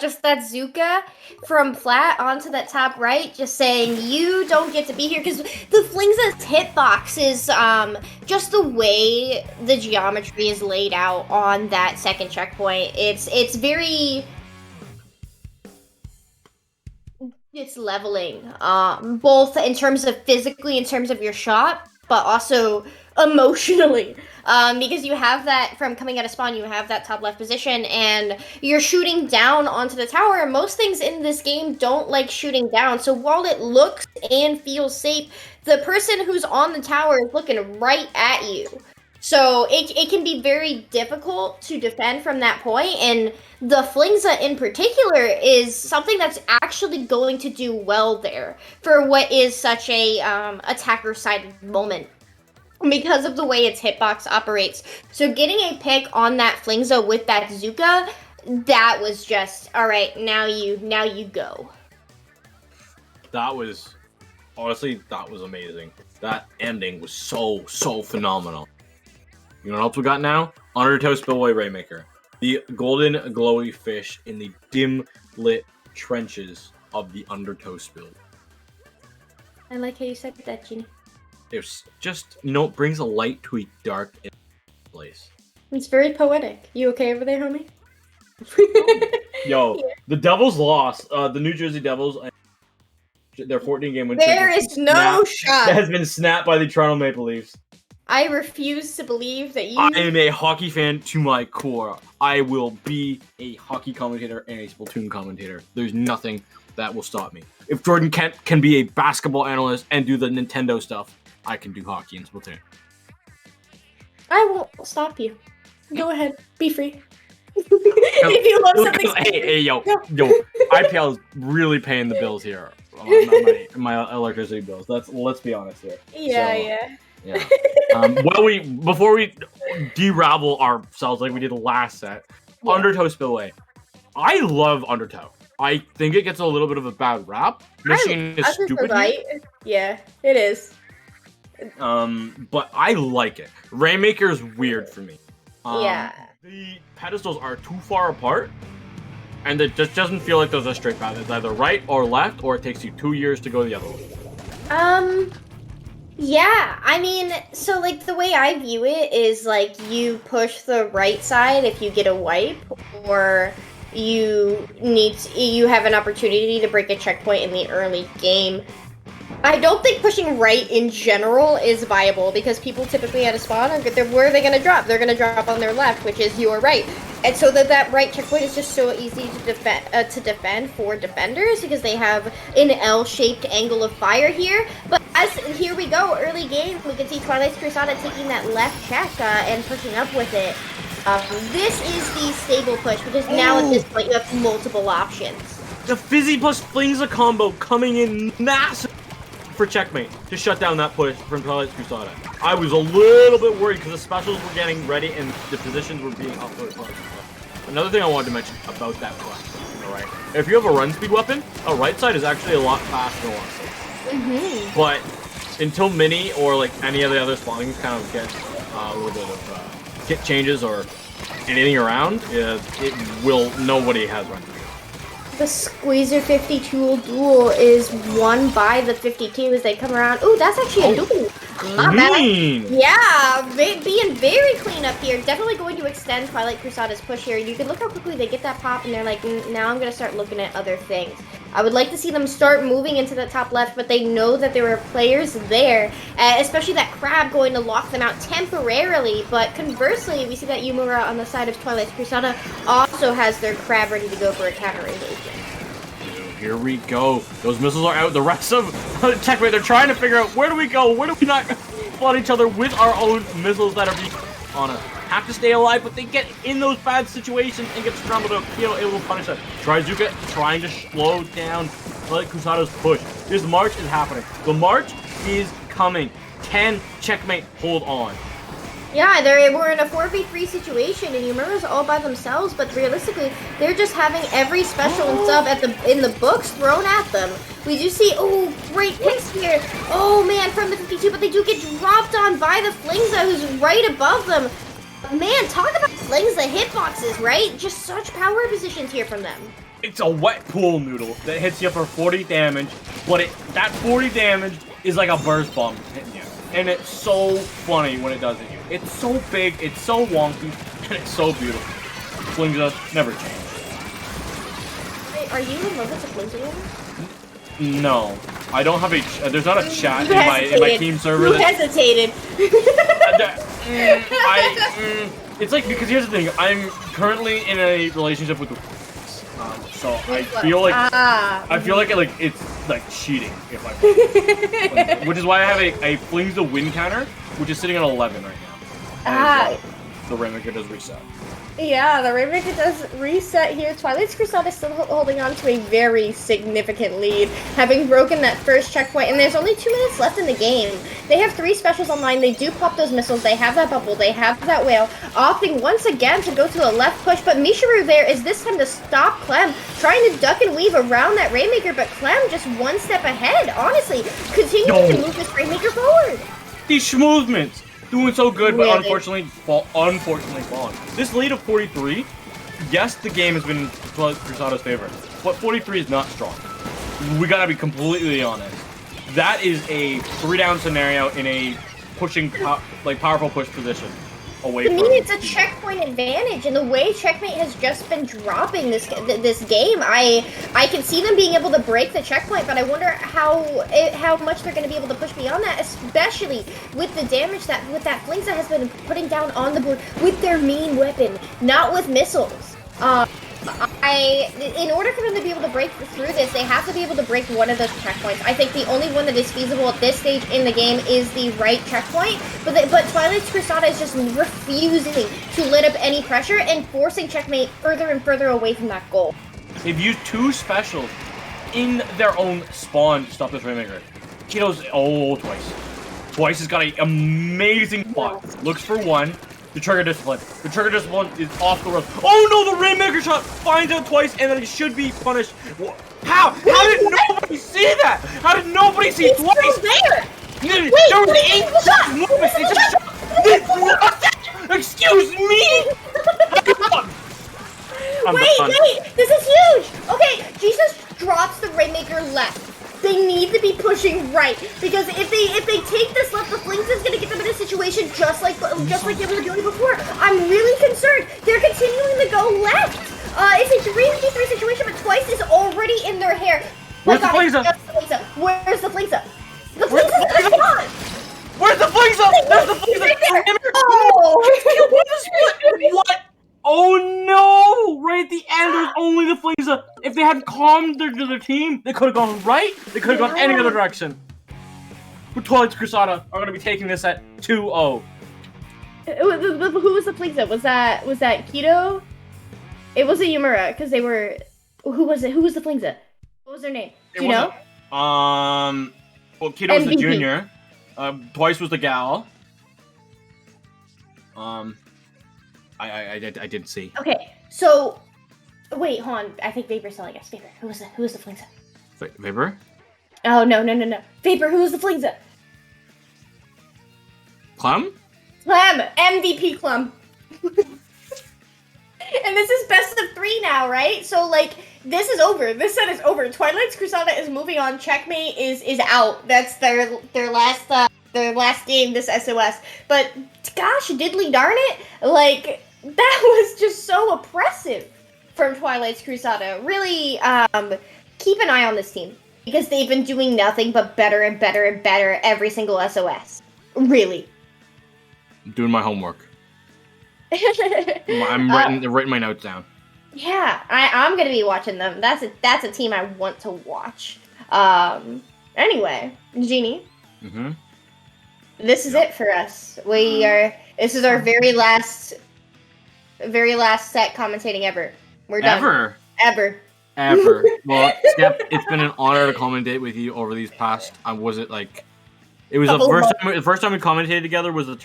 Just that Zuka from flat onto that top right, just saying you don't get to be here, because the Flings' hitbox is just the way the geometry is laid out on that second checkpoint. It's very... It's leveling, both in terms of physically, in terms of your shot, but also emotionally, because you have that from coming out of spawn, you have that top left position, and you're shooting down onto the tower, and most things in this game don't like shooting down, so while it looks and feels safe, the person who's on the tower is looking right at you. So it can be very difficult to defend from that point, and the Flingza in particular is something that's actually going to do well there for what is such a attacker-sided moment because of the way its hitbox operates. So getting a pick on that Flingza with that Zuka, that was just, all right, now you go. That was, honestly, that was amazing. That ending was so phenomenal. You know what else we got now? Undertow Spillway Rainmaker. The golden glowy fish in the dim lit trenches of the Undertow Spill. I like how you said that, Genie. It's just, you know, it brings a light to a dark place. It's very poetic. You okay over there, homie? Yo, the Devils lost. The New Jersey Devils, their 14-game win. There is no shot. That has been snapped by the Toronto Maple Leafs. I refuse to believe that you... I am a hockey fan to my core. I will be a hockey commentator and a Splatoon commentator. There's nothing that will stop me. If Jordan Kent can be a basketball analyst and do the Nintendo stuff, I can do hockey and Splatoon. I won't stop you. Go ahead. Be free. If you love something... Hey, yo. IPL is really paying the bills here. my electricity bills. Let's be honest here. Yeah. Before we de-ravel ourselves like we did the last set, Undertow Spillway. I love Undertow. I think it gets a little bit of a bad rap. Michigan is stupid. Right. Yeah, it is. But I like it. Rainmaker is weird for me. Yeah. The pedestals are too far apart, and it just doesn't feel like there's a straight path. It's either right or left, or it takes you 2 years to go the other way. Yeah, I mean, so, like, the way I view it is, like, you push the right side if you get a wipe, or you have an opportunity to break a checkpoint in the early game. I don't think pushing right in general is viable, because people typically at a spawn, where are they going to drop? They're going to drop on their left, which is your right. And so that right checkpoint is just so easy to defend for defenders, because they have an L-shaped angle of fire here. But here we go, early game, we can see Twilight's Cruzada taking that left check and pushing up with it. This is the stable push, because now at this point you have multiple options. The Fizzy plus Flingza combo coming in massive for Checkmate to shut down that push from Twilight's Cruzada. I was a little bit worried because the specials were getting ready and the positions were being uploaded. Another thing I wanted to mention about that weapon, all right? If you have a run speed weapon, a right side is actually a lot faster than left side. But until mini or like any of the other spawnings kind of get a little bit of kit changes or anything around, nobody has run speed. The Squeezer 52 duel is won by the 52 as they come around. Ooh, that's actually a duel. Clean. Yeah, being very clean up here. Definitely going to extend Twilight Cruzada's push here. You can look how quickly they get that pop, and they're like, now I'm going to start looking at other things. I would like to see them start moving into the top left, but they know that there are players there, especially that crab going to lock them out temporarily. But conversely, we see that Yumura on the side of Twilight Cruzada also has their crab ready to go for a counter evasion. Here we go. Those missiles are out. The rest of Checkmate, they're trying to figure out where do we go? Where do we not flood each other with our own missiles that are being on us? Have to stay alive, but they get in those bad situations and get scrambled out. Kyo able to punish them. Trizuka trying to slow down Cruzada's push. This march is happening. The march is coming. Can Checkmate hold on? Yeah, we're in a 4v3 situation, and Yumura's all by themselves, but realistically, they're just having every special and sub in the books thrown at them. We do see, oh, great picks here. Oh, man, from the 52, but they do get dropped on by the Flingza, who's right above them. Man, talk about Flingza hitboxes, right? Just such power positions here from them. It's a wet pool noodle that hits you for 40 damage, but that 40 damage is like a burst bomb hitting you. And it's so funny when it does hit you. It's so big, it's so wonky, and it's so beautiful. Flingza never change. Wait, are you in love with the Flingza one? No. I don't have there's not a chat in my team server. You hesitated. It's like, because here's the thing, I'm currently in a relationship with the so I feel like it's like cheating if I which is why I have a Flingza win counter, which is sitting at 11 right now. The Rainmaker does reset. Yeah, the Rainmaker does reset here. Twilight's Crusade is still holding on to a very significant lead, having broken that first checkpoint, and there's only 2 minutes left in the game. They have 3 specials online. They do pop those missiles. They have that bubble. They have that whale, opting once again to go to the left push, but Mishuru there is this time to stop Clem, trying to duck and weave around that Rainmaker, but Clem just one step ahead, honestly, continuing to move this Rainmaker forward. These movements! Doing so good, but Really? unfortunately falling. This lead of 43, yes, the game has been Cruzada's favor, but 43 is not strong. We gotta be completely honest. That is a 3-down scenario in a pushing, powerful push position away To from. me, it's a checkpoint advantage, and the way Checkmate has just been dropping this game, I can see them being able to break the checkpoint, but I wonder how much they're going to be able to push beyond that, especially with the damage that Flingza has been putting down on the board with their main weapon, not with missiles. In order for them to be able to break through this, they have to be able to break one of those checkpoints. I think the only one that is feasible at this stage in the game is the right checkpoint, but Twilight's Cruzada is just refusing to let up any pressure and forcing Checkmate further and further away from that goal. They've used 2 specials in their own spawn to stop this Rainmaker. Kiddo's, twice. Twice has got an amazing spot. Looks for 1. The trigger discipline. The trigger discipline is off the road. Oh no, the Rainmaker shot finds out twice and then it should be punished. How? How did nobody see that? How did nobody see It's twice? still there! There was 8 movements. It just shot. Excuse me? Wait, this is huge! Okay, Jesus drops the Rainmaker left. They need to be pushing right, because if they take this left, the Flingza's gonna get them in a situation just like they were doing before. I'm really concerned. They're continuing to go left. It's a 3v3 situation, but Twice is already in their hair. Where's the Flingza? Where's the Flingza? The Flingza's gone! Where's the Flingza? There's the Flingza! Oh! What? Oh no! Right at the end, there's only the Flingza. If they hadn't calmed their team, they could have gone right. They could have gone any other direction. But Twilight's Cruzada are going to be taking this at 2-0. Who was the Flingza? Was that Keto? It wasn't Yumura, because they were... Who was it? Who was the Flingza? What was their name? Do you know? Well, Keto was the junior. Twice was the gal. I did see. Okay, so wait, hold on. I think Vapor's telling us. Vapor, who was the Flingza? Vapor? Oh no. Vapor, who was the Flingza? Clem? Clem, MVP Clem. And this is best of 3 now, right? So like this is over. This set is over. Twilight's Cruzada is moving on. Checkmate is out. That's their last game this SOS. But gosh, diddly darn it, like that was just so oppressive from Twilight's Cruzada. Really, keep an eye on this team because they've been doing nothing but better and better and better every single SOS. Really. I'm doing my homework. I'm writing my notes down. Yeah, I'm gonna be watching them. That's a team I want to watch. Anyway, Genie. Mm-hmm. This is it for us. This is our very last set commentating ever. We're done. Ever. Well, Skep, it's been an honor to commentate with you over these past. It was the first time we commentated together was the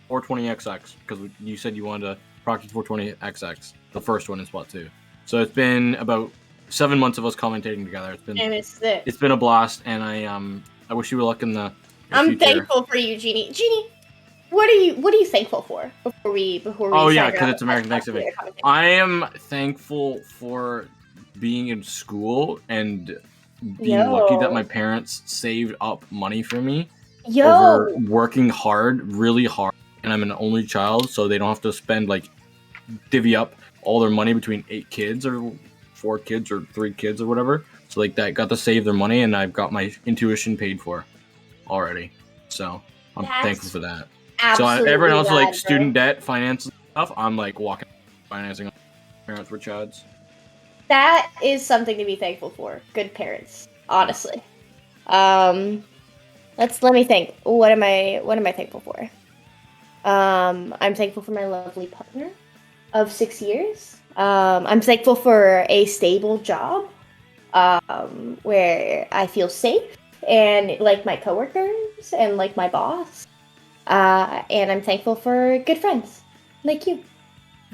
420XX because you said you wanted to practice 420XX, the first one in Splatoon. So it's been about 7 months of us commentating together. It's been a blast, and I wish you luck in the. I'm thankful for you, Genie. Genie, what are you thankful for before we? Oh yeah, because it's American Thanksgiving. I am thankful for being in school and being lucky that my parents saved up money for me. Over working really hard, and I'm an only child, so they don't have to spend divvy up all their money between 8 kids or 4 kids or 3 kids or whatever. So that got to save their money, and I've got my intuition paid for already. So I'm thankful for that. So everyone else student debt, finance stuff, I'm walking financing parents were chads. That is something to be thankful for. Good parents, honestly. Let me think. What am I thankful for? I'm thankful for my lovely partner of 6 years. I'm thankful for a stable job, where I feel safe and like my coworkers and like my boss. And I'm thankful for good friends like you.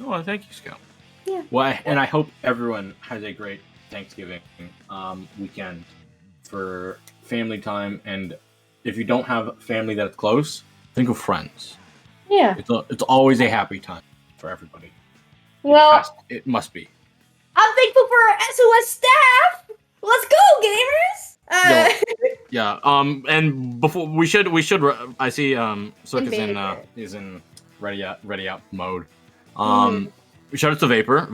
Oh, thank you, Scout. Yeah. Well, and I hope everyone has a great Thanksgiving weekend for family time. And if you don't have family that's close, think of friends. Yeah. It's always a happy time for everybody. Well, it must be. I'm thankful for our SOS staff. Let's go, gamers! Yeah. And before we should. I see. Sook is in ready out mode. Shout out to Vapor,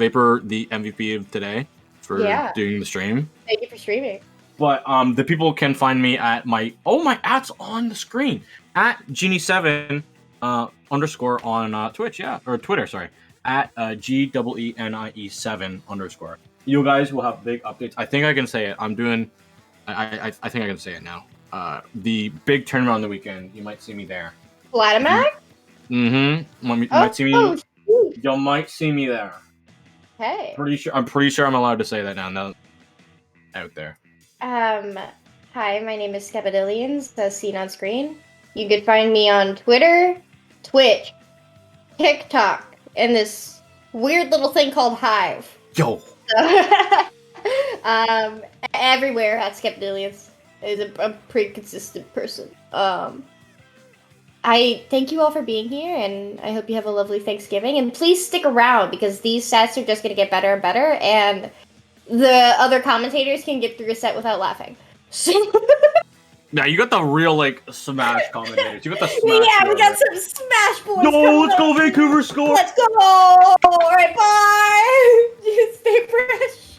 the MVP of today, for doing the stream. Thank you for streaming. But the people can find me at my @'s on the screen at Genie7 _ on Twitch, or Twitter, sorry, at GEENIE7 _. You guys will have big updates. I think I can say it. I think I can say it now. The big tournament on the weekend. You might see me there. Vladimir? Mm-hmm. You might see me. You might see me there. Hey. I'm pretty sure I'm allowed to say that now. Out there. Hi, my name is Skepidillions, as seen on screen. You can find me on Twitter, Twitch, TikTok, and this weird little thing called Hive. Yo. Everywhere at Skepidillions is a pretty consistent person. I thank you all for being here, and I hope you have a lovely Thanksgiving. And please stick around, because these sets are just going to get better and better, and the other commentators can get through a set without laughing. Yeah, you got the real, Smash commentators. You got the Smash we got some Smash boys. No, let's go Vancouver score! Let's go! Alright, bye! Stay fresh.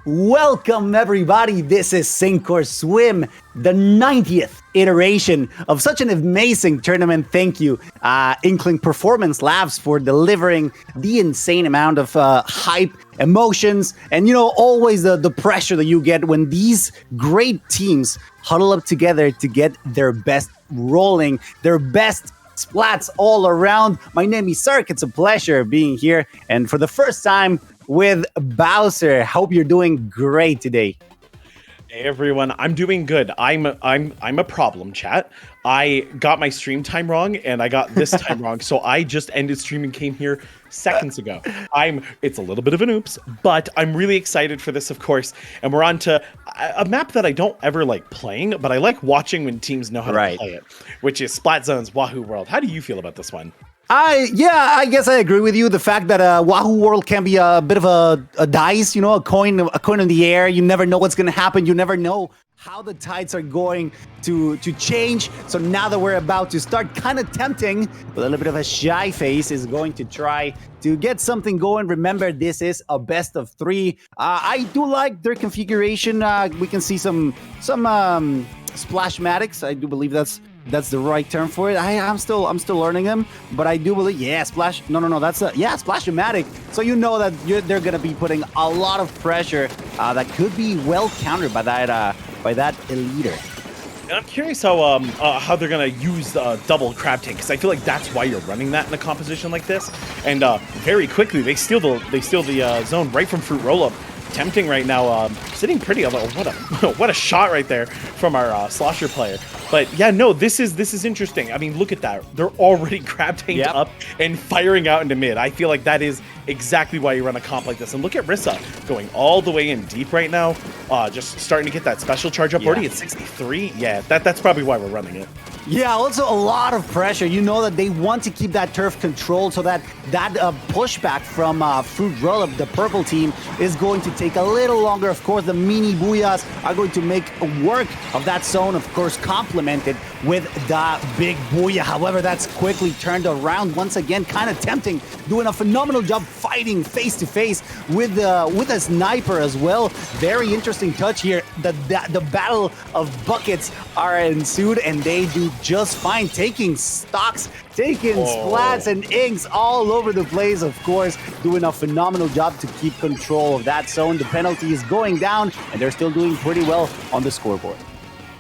Welcome, everybody. This is Sink or Swim, the 90th iteration of such an amazing tournament. Thank you, Inkling Performance Labs, for delivering the insane amount of hype, emotions, and, always the pressure that you get when these great teams huddle up together to get their best rolling, their best splats all around. My name is Sark. It's a pleasure being here. And for the first time, with Bowser. Hope you're doing great today. Hey everyone, I'm doing good. I'm a problem, chat. I got my stream time wrong and I got this time wrong, so I just ended streaming, came here seconds ago. It's a little bit of an oops, but I'm really excited for this, of course. And we're on to a map that I don't ever like playing, but I like watching when teams know how to play it, which is Splat Zone's Wahoo World. How do you feel about this one? I guess I agree with you. The fact that Wahoo World can be a bit of a dice, a coin in the air. You never know what's going to happen. You never know how the tides are going to change. So now that we're about to start, kind of tempting, with a little bit of a shy face, is going to try to get something going. Remember, this is a best of 3. I do like their configuration. We can see some splashmatics. I do believe that's the right term for it. I'm still learning them, but I do believe, splash. No, that's splash-o-matic. So you know that they're gonna be putting a lot of pressure that could be well countered by that eliter. And I'm curious how they're gonna use double crab tank, because I feel like that's why you're running that in a composition like this. And very quickly they steal the zone right from Fruit Rollup. Tempting right now, sitting pretty. What a shot right there from our Slosher player. But yeah, no, this is interesting. I mean, look at that. They're already crab tanked up and firing out into mid. I feel like that is exactly why you run a comp like this. And look at Rissa going all the way in deep right now, just starting to get that special charge up already at 63. Yeah, that's probably why we're running it. Yeah, also a lot of pressure. You know that they want to keep that turf controlled, so that pushback from Fruit Rollup, the purple team, is going to take a little longer. Of course, the mini booyahs are going to make work of that zone, of course, complemented with the big booyah. However, that's quickly turned around once again, kind of tempting, doing a phenomenal job fighting face to face with a sniper as well. Very interesting touch here. The battle of buckets are ensued, and they do just fine, taking stocks, taking splats and inks all over the place, of course, doing a phenomenal job to keep control of that zone. The penalty is going down, and they're still doing pretty well on the scoreboard.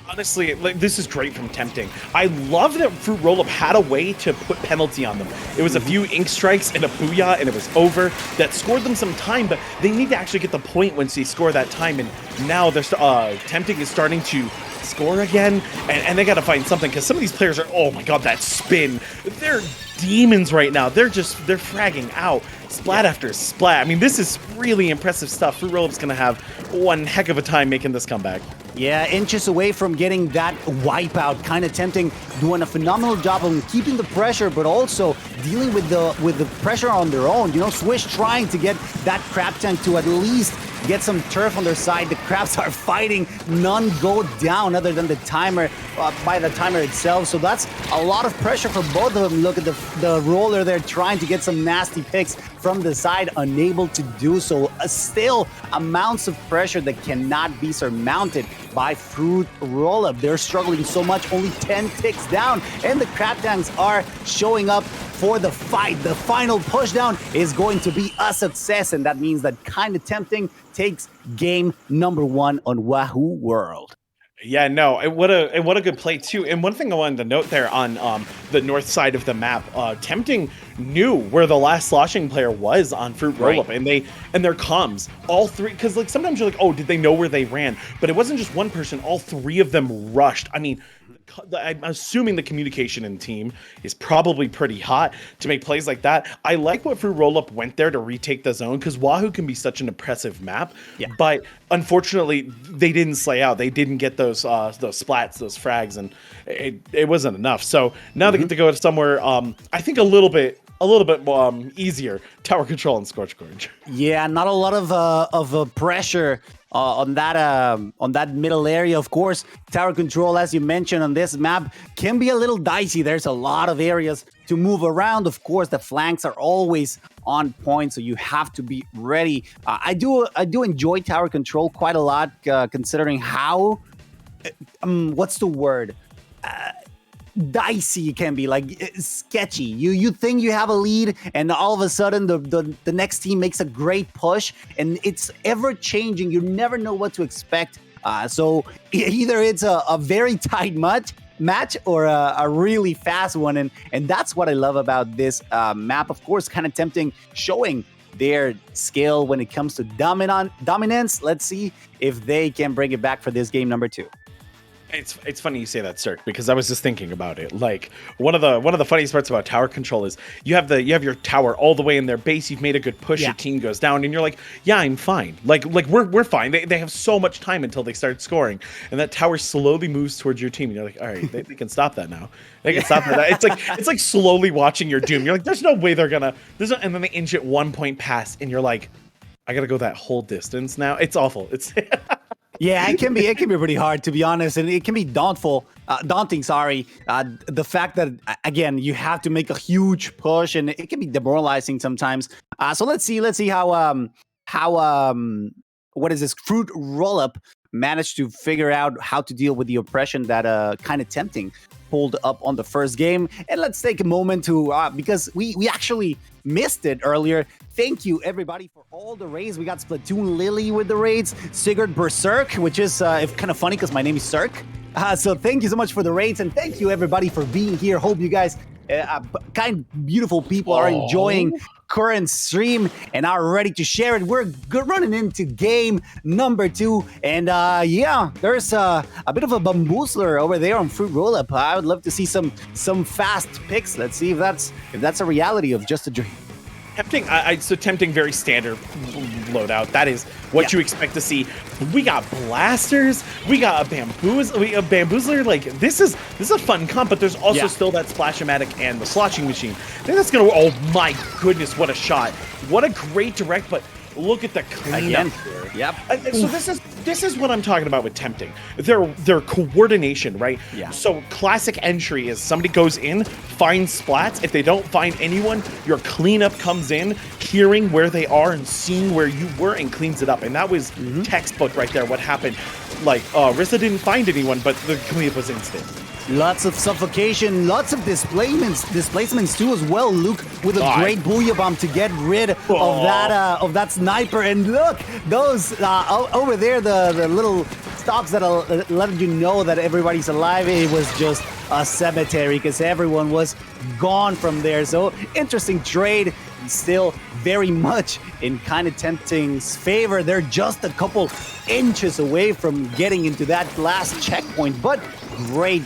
Honestly, this is great from Tempting. I love that Fruit Rollup had a way to put penalty on them. It was a few ink strikes and a booyah, and it was over. That scored them some time, but they need to actually get the point once they score that time, and now they're Tempting is starting to score again, and they got to find something, because some of these players are, oh my god, that spin. They're demons right now. They're fragging out splat after splat. I mean, this is really impressive stuff. Fruit Rollup's going to have one heck of a time making this comeback. Yeah, inches away from getting that wipeout. Kind of Tempting, doing a phenomenal job on keeping the pressure, but also dealing with the pressure on their own. Swish trying to get that crab tank to at least get some turf on their side. The crabs are fighting. None go down other than the timer, by the timer itself. So that's a lot of pressure for both of them. Look at the roller there trying to get some nasty picks from the side, unable to do so. Still amounts of pressure that cannot be surmounted by Fruit Rollup. They're struggling so much, only 10 ticks down, and the crab tanks are showing up for the fight. The final pushdown is going to be a success, and that means that Kind of Tempting takes game number 1 on Wahoo World. Yeah, no, what a good play too. And one thing I wanted to note there on the north side of the map, Tempting knew where the last sloshing player was on Fruit Rollup, and their comms, all three, because like sometimes you're like, oh, did they know where they ran? But it wasn't just one person; all three of them rushed. I mean, I'm assuming the communication in the team is probably pretty hot to make plays like that. I like what Fruit Rollup went there to retake the zone, because Wahoo can be such an impressive map. Yeah. But unfortunately, they didn't slay out. They didn't get those splats, those frags, and it wasn't enough. So now they get to go somewhere, I think a little bit easier, tower control and Scorch Gorge. Yeah, not a lot of pressure on that middle area. Of course, tower control, as you mentioned, on this map can be a little dicey. There's a lot of areas to move around. Of course, the flanks are always on point, so you have to be ready. I do enjoy tower control quite a lot, considering how what's the word? Dicey it can be, like sketchy. You think you have a lead, and all of a sudden the next team makes a great push, and it's ever changing. You never know what to expect. So either it's a very tight match or a really fast one, and that's what I love about this map. Of course, kind of tempting, showing their skill when it comes to dominance. Let's see if they can bring it back for this game number 2. It's funny you say that, Cirque, because I was just thinking about it. Like one of the funniest parts about tower control is you have your tower all the way in their base. You've made a good push. Yeah. Your team goes down, and you're like, yeah, I'm fine. Like we're fine. They have so much time until they start scoring, and that tower slowly moves towards your team, and you're like, all right, they can stop that now. They can stop that. It's like slowly watching your doom. You're like, there's no way they're gonna. And then they inch it 1 point past, and you're like, I gotta go that whole distance now. It's awful. It's. Yeah, it can be pretty hard, to be honest, and it can be daunting. Sorry, the fact that again you have to make a huge push, and it can be demoralizing sometimes. So let's see how what is this Fruit rollup managed to figure out how to deal with the oppression that kind of tempting pulled up on the first game. And let's take a moment to because we actually missed it earlier. Thank you, everybody, for all the raids. We got Splatoon Lily with the raids, Sigurd Berserk, which is kind of funny because my name is Cirque. So thank you so much for the raids, and thank you, everybody, for being here. Hope you guys, beautiful people, are enjoying current stream and are ready to share it. We're running into game number 2, and yeah, there's a bit of a bamboozler over there on Fruit Rollup. I would love to see some fast picks. Let's see if that's a reality of just a dream. Tempting, so tempting, very standard loadout. That is what you expect to see. We got blasters, we got a bamboozler. Like this is a fun comp, but there's also still that splash-o-matic and the sloshing machine. I think that's gonna. Oh my goodness, what a shot! What a great direct, but look at the cleanup here. Yep. So this is what I'm talking about with tempting. Their coordination, right? Yeah. So classic entry is somebody goes in, finds splats. If they don't find anyone, your cleanup comes in, hearing where they are and seeing where you were, and cleans it up. And that was textbook right there. What happened? Like Rissa didn't find anyone, but the cleanup was instant. Lots of suffocation, lots of displacements too as well. Luke with a great booyah bomb to get rid of that sniper. And look, those over there, the little stops that'll let you know that everybody's alive. It was just a cemetery because everyone was gone from there. So interesting trade. Still very much in kind of tempting's favor. They're just a couple inches away from getting into that last checkpoint, but great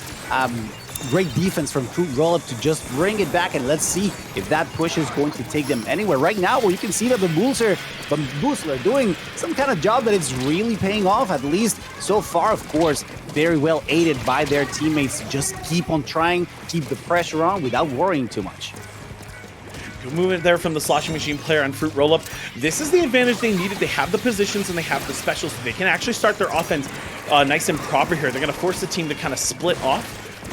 defense from Fruit Rollup to just bring it back, and let's see if that push is going to take them anywhere. Right now, well, you can see that the Bamboozler doing some kind of job that it's really paying off, at least so far, of course. Very well aided by their teammates to just keep on trying, keep the pressure on without worrying too much. Movement there from the sloshing machine player on Fruit Rollup. This is the advantage they needed. They have the positions and they have the specials. They can actually start their offense nice and proper here. They're going to force the team to kind of split off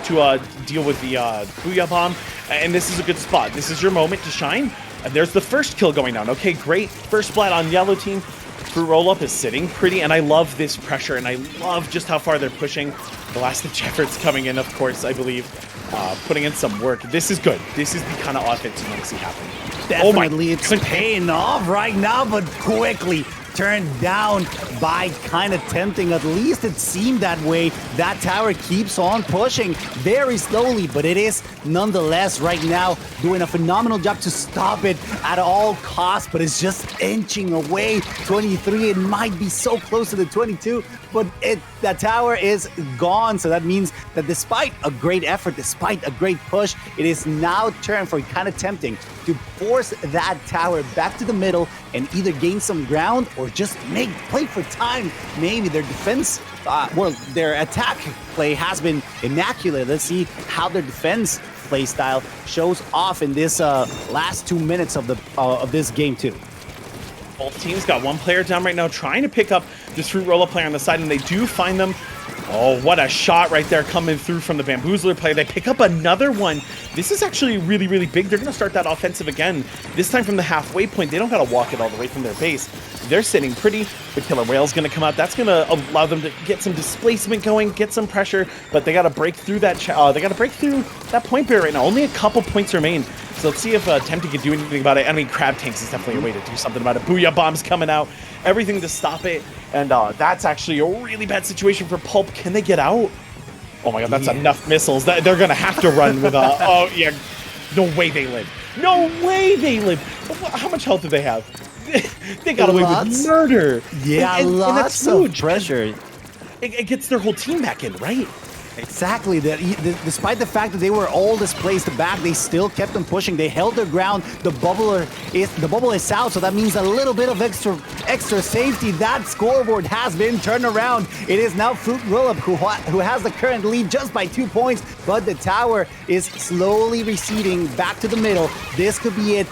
to deal with the booyah bomb. And this is a good spot. This is your moment to shine. And there's the first kill going down. Okay, great. First splat on yellow team. Fruit Rollup is sitting pretty, and I love this pressure, and I love just how far they're pushing. The last-ditch efforts coming in, of course, I believe. Putting in some work. This is good. This is the kind of offense you want to see happen. Definitely, it's paying off right now, but quickly turned down by kind of tempting. At least it seemed that way. That tower keeps on pushing very slowly, but it is nonetheless right now doing a phenomenal job to stop it at all costs, but it's just inching away. 23, it might be so close to the 22, but that tower is gone. So that means that despite a great effort, despite a great push, it is now turn for kind of tempting to force that tower back to the middle and either gain some ground or just play for time. Maybe their defense, their attack play has been immaculate. Let's see how their defense play style shows off in this last 2 minutes of this game too. Both teams got one player down right now trying to pick up this Fruit Rollup player on the side, and they do find them Oh, what a shot right there coming through from the Bamboozler player. They pick up another one. This is actually really, really big. They're going to start that offensive again. This time from the halfway point. They don't got to walk it all the way from their base. They're sitting pretty. The Killer Whale's going to come out. That's going to allow them to get some displacement going, get some pressure, but they got to break through that. They got to break through that point barrier right now. Only a couple points remain. So let's see if Tempting can do anything about it. I mean, Crab Tanks is definitely a way to do something about it. Booyah Bombs coming out. Everything to stop it. And that's actually a really bad situation for Pulp. Can they get out? Oh my god, that's enough missiles. They're going to have to run with oh, yeah. No way they live. No way they live. How much health do they have? They got away with murder. Yeah, and lots that's of huge. pressure. It gets their whole team back in, right? Exactly. Despite the fact that they were all displaced back, they still kept them pushing. They held their ground. The bubble is out, so that means a little bit of extra safety. That scoreboard has been turned around. It is now Fruit Rollup who has the current lead just by 2 points, but the tower is slowly receding back to the middle. This could be it.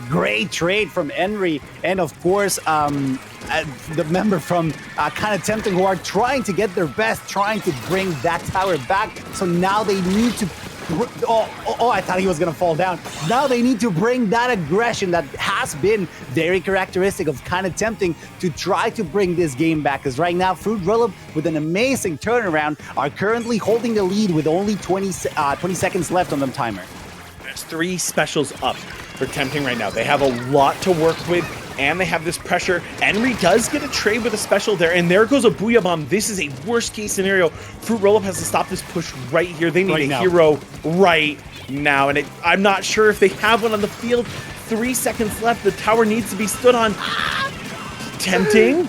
Great trade from Henry, and of course, the member from Kind of Tempting, who are trying to get their best, trying to bring that tower back. So now they need to... I thought he was going to fall down. Now they need to bring that aggression that has been very characteristic of Kind of Tempting to try to bring this game back. Because right now, Fruit Rollup, with an amazing turnaround, are currently holding the lead with only 20 seconds left on the timer. There's 3 specials up for Tempting right now. They have a lot to work with, and they have this pressure. Henry does get a trade with a special there, and there goes a Booyah Bomb. This is a worst-case scenario. Fruit Rollup has to stop this push right here. They need a hero right now, and I'm not sure if they have one on the field. 3 seconds left. The tower needs to be stood on. Tempting.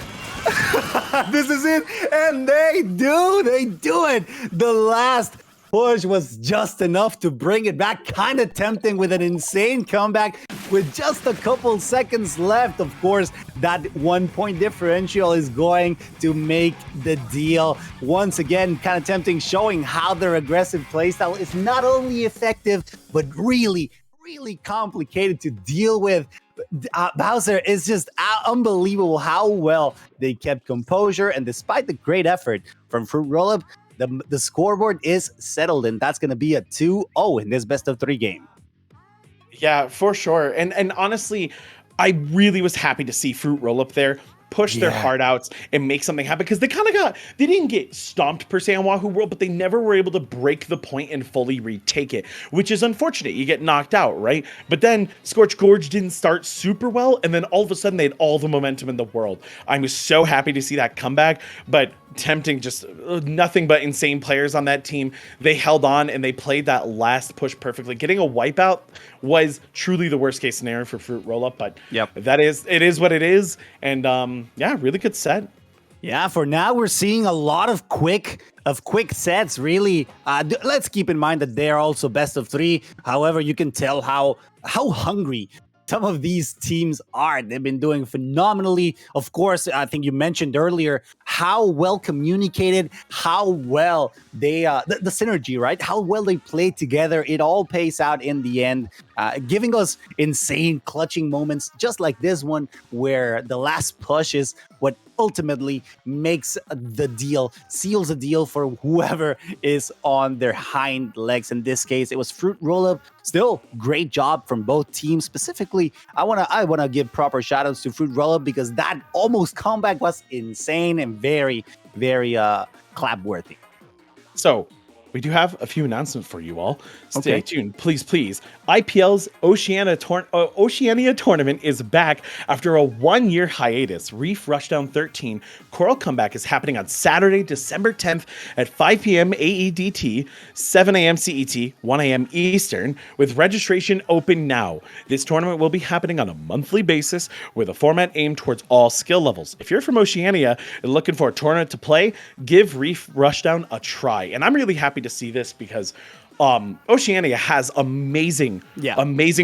This is it, and they do it. The last push was just enough to bring it back. Kind of Tempting with an insane comeback with just a couple seconds left. Of course, that 1 point differential is going to make the deal. Once again, Kind of Tempting showing how their aggressive playstyle is not only effective, but really, really complicated to deal with. Bowser is just unbelievable how well they kept composure, and despite the great effort from Fruit Rollup, the scoreboard is settled, and that's going to be a 2-0 in this best-of-3 game. Yeah, for sure. And honestly, I really was happy to see Fruit Rollup there push their heart outs and make something happen, because they didn't get stomped per se on Wahoo World, but they never were able to break the point and fully retake it, which is unfortunate. You get knocked out, right? But then Scorch Gorge didn't start super well, and then all of a sudden they had all the momentum in the world. I was so happy to see that comeback, but Tempting, just nothing but insane players on that team. They held on and they played that last push perfectly. Getting a wipeout was truly the worst case scenario for Fruit Rollup, but it is what it is. And really good set. Yeah, for now we're seeing a lot of quick sets. Really, let's keep in mind that they're also best of 3. However, you can tell how hungry some of these teams are. They've been doing phenomenally. Of course, I think you mentioned earlier how well communicated, how well they, the synergy, right? How well they play together. It all pays out in the end, giving us insane clutching moments, just like this one, where the last push is what ultimately makes the deal, seals the deal for whoever is on their hind legs. In this case, it was Fruit Rollup. Still, great job from both teams. Specifically, I wanna give proper shout outs to Fruit Rollup, because that almost comeback was insane and very, very clap worthy. So we do have a few announcements for you all. Stay tuned, please. IPL's Oceania tournament is back after a 1-year hiatus. Reef Rushdown 13 Coral Comeback is happening on Saturday, December 10th at 5 p.m. AEDT, 7 a.m. CET, 1 a.m. Eastern, with registration open now. This tournament will be happening on a monthly basis with a format aimed towards all skill levels. If you're from Oceania and looking for a tournament to play, give Reef Rushdown a try. And I'm really happy to see this, because Oceania has amazing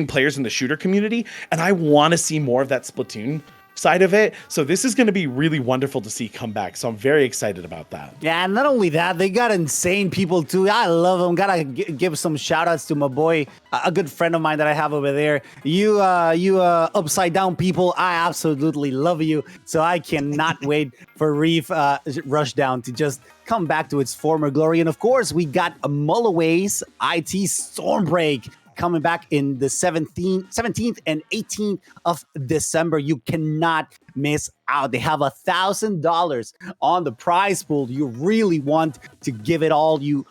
players in the shooter community, and I want to see more of that Splatoon side of it. So this is going to be really wonderful to see come back. So I'm very excited about that. Yeah, and not only that, they got insane people too. I love them. Gotta give some shout outs to my boy, a good friend of mine that I have over there. You upside down people, I absolutely love you. So I cannot wait for Reef Rushdown to just come back to its former glory. And of course, we got a Mulloway's IT Stormbreak coming back in the 17th and 18th of December. You cannot miss out. They have $1,000 on the prize pool. You really want to give it all you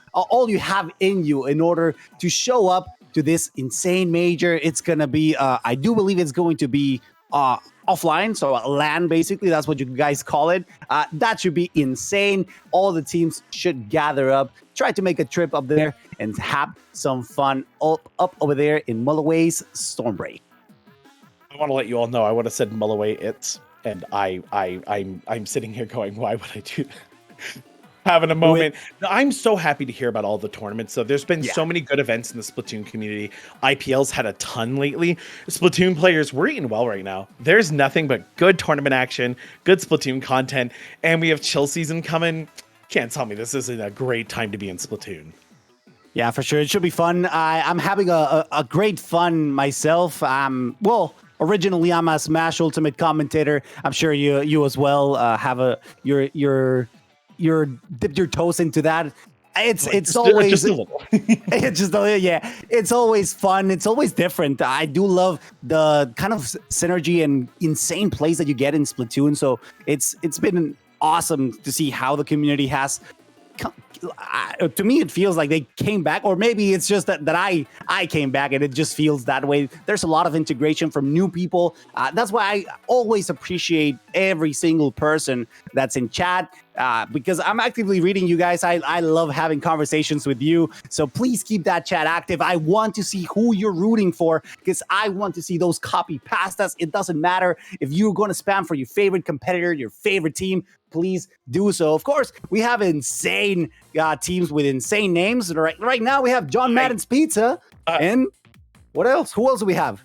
have in you in order to show up to this insane major. It's gonna be, I do believe it's going to be offline, so LAN basically. That's what you guys call it. That should be insane. All the teams should gather up, try to make a trip up there, and have some fun up over there in Mulloway's Stormbreak. I want to let you all know I would have said Mulloway it's, and I'm sitting here going, why would I do that? Having a moment. I'm so happy to hear about all the tournaments. So there's been so many good events in the Splatoon community. IPL's had a ton lately. Splatoon players, we're eating well right now. There's nothing but good tournament action, good Splatoon content, and we have chill season coming. Can't tell me this isn't a great time to be in Splatoon. Yeah, for sure. It should be fun. I'm having a great fun myself. Originally I'm a Smash Ultimate commentator. I'm sure you as well have you're dipped your toes into that. It's always just a little. It's always fun. It's always different. I do love the kind of synergy and insane plays that you get in Splatoon. So it's been awesome to see how the community has. To me, it feels like they came back, or maybe it's just that I came back and it just feels that way. There's a lot of integration from new people. That's why I always appreciate every single person that's in chat, because I'm actively reading you guys. I love having conversations with you. So please keep that chat active. I want to see who you're rooting for, because I want to see those copy pastas. It doesn't matter if you're going to spam for your favorite competitor, your favorite team. Please do so. Of course, we have insane teams with insane names. Right now, we have John Madden's Pizza. And what else? Who else do we have?